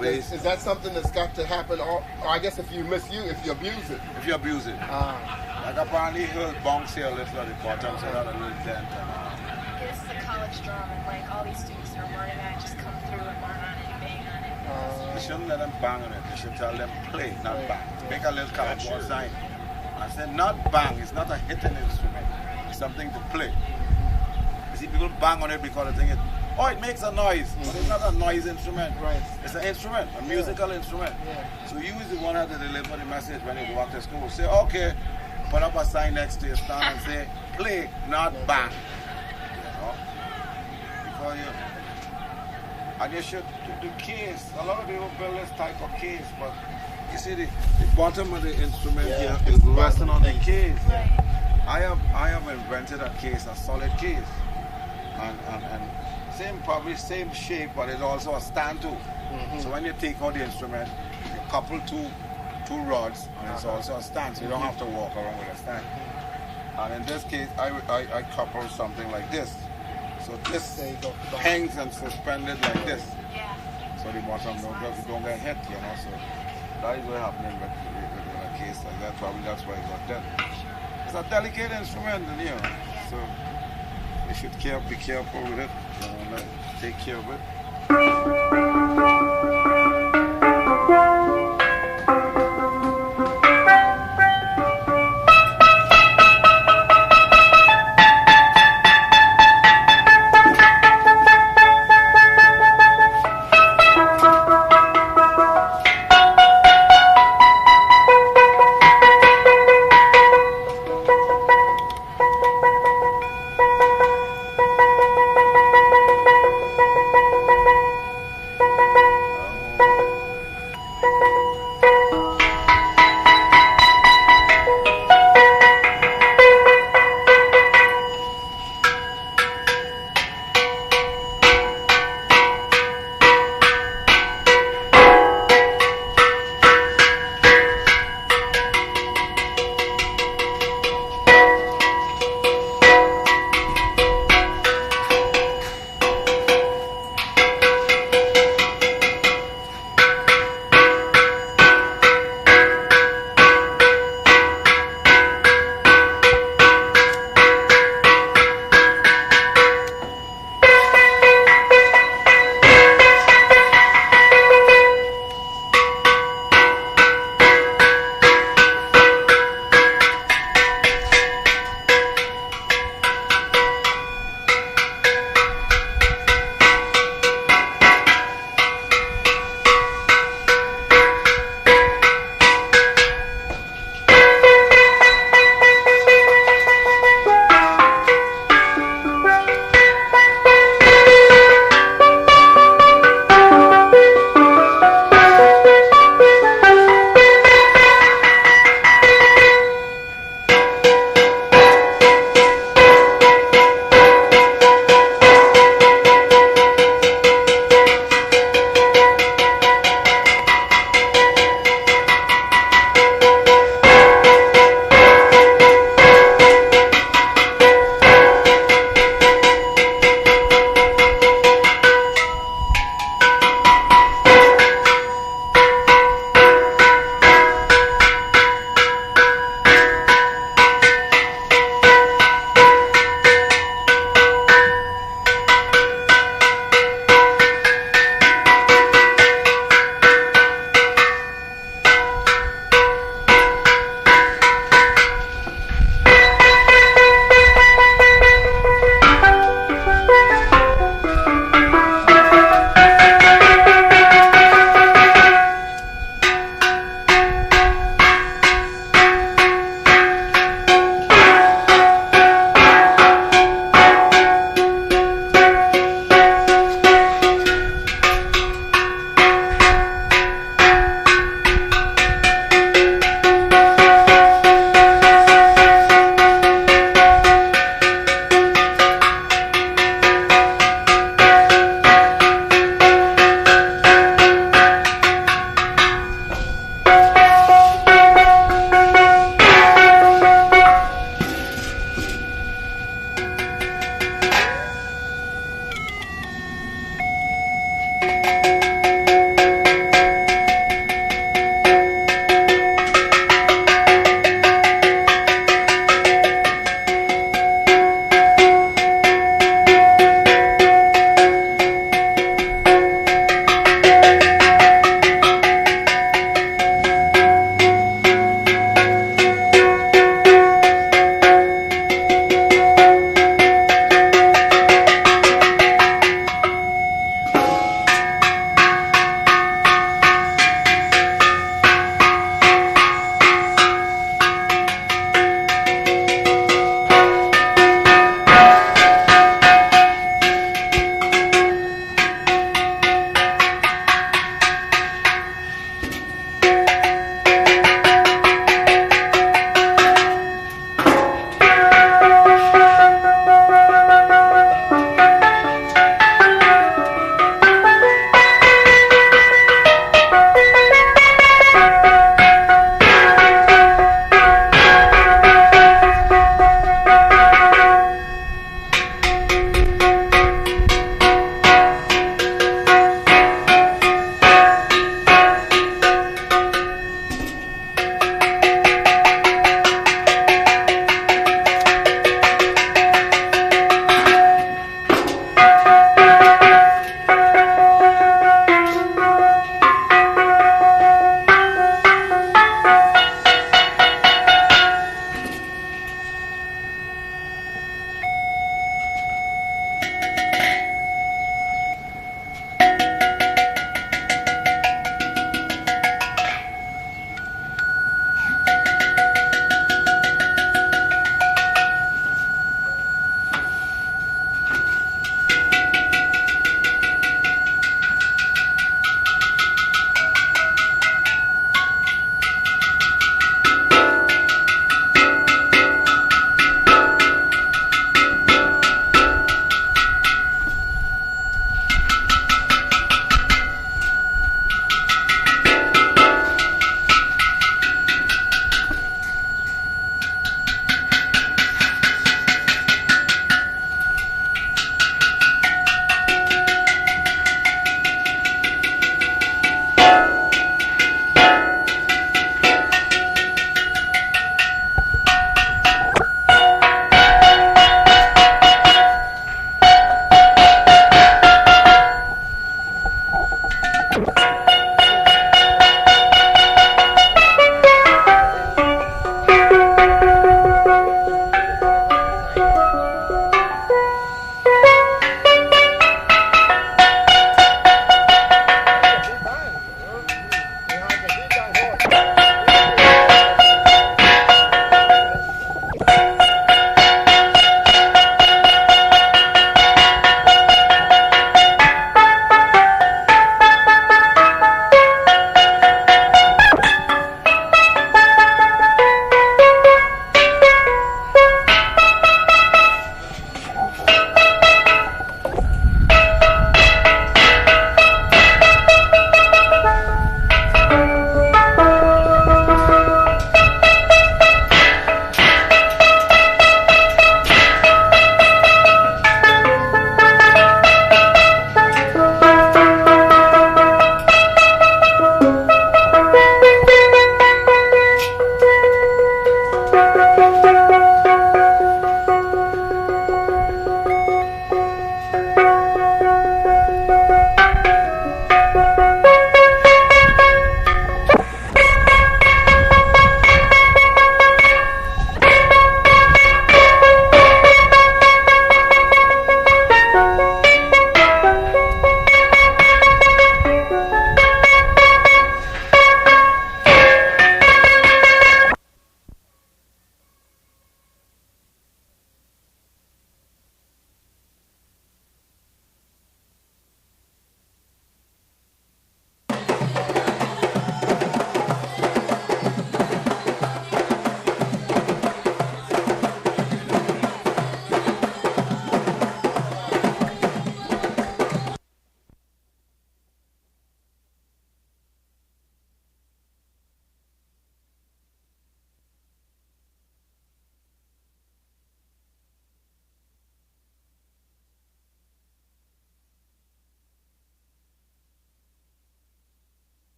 bass. Is that something that's got to happen, or I guess if you abuse it? If you abuse it. Like apparently he'll bounce here a little at the bottom, so that a little dent. It's the college drum, and like all these students that are learning that just come through and learn on it and bang on it. You shouldn't let them bang on it. You should tell them play, not bang. Make a little cardboard sign. I said not bang. It's not a hitting instrument. It's something to play. You see, people bang on it because they think it makes a noise. But it's not a noise instrument. Right. It's an instrument, a musical instrument. Yeah. So you is the one that has to deliver the message when you go back to school. Say, okay, put up a sign next to your stand and say, play, not bang. Because and you should do case. A lot of people build this type of case, but you see the bottom of the instrument here is resting on the case. I have invented a case, a solid case. And probably same shape, but it's also a stand too. So when you take out the instrument, you couple two rods, and it's also a stand, so you don't have to walk around with a stand. And in this case, I couple something like this. So this hangs and suspended like this. So the bottom don't get hit, you know. So that is what happening with a case like that. Probably that's why it got done. It's a delicate instrument, you know. So you should be careful with it. You know, take care of it.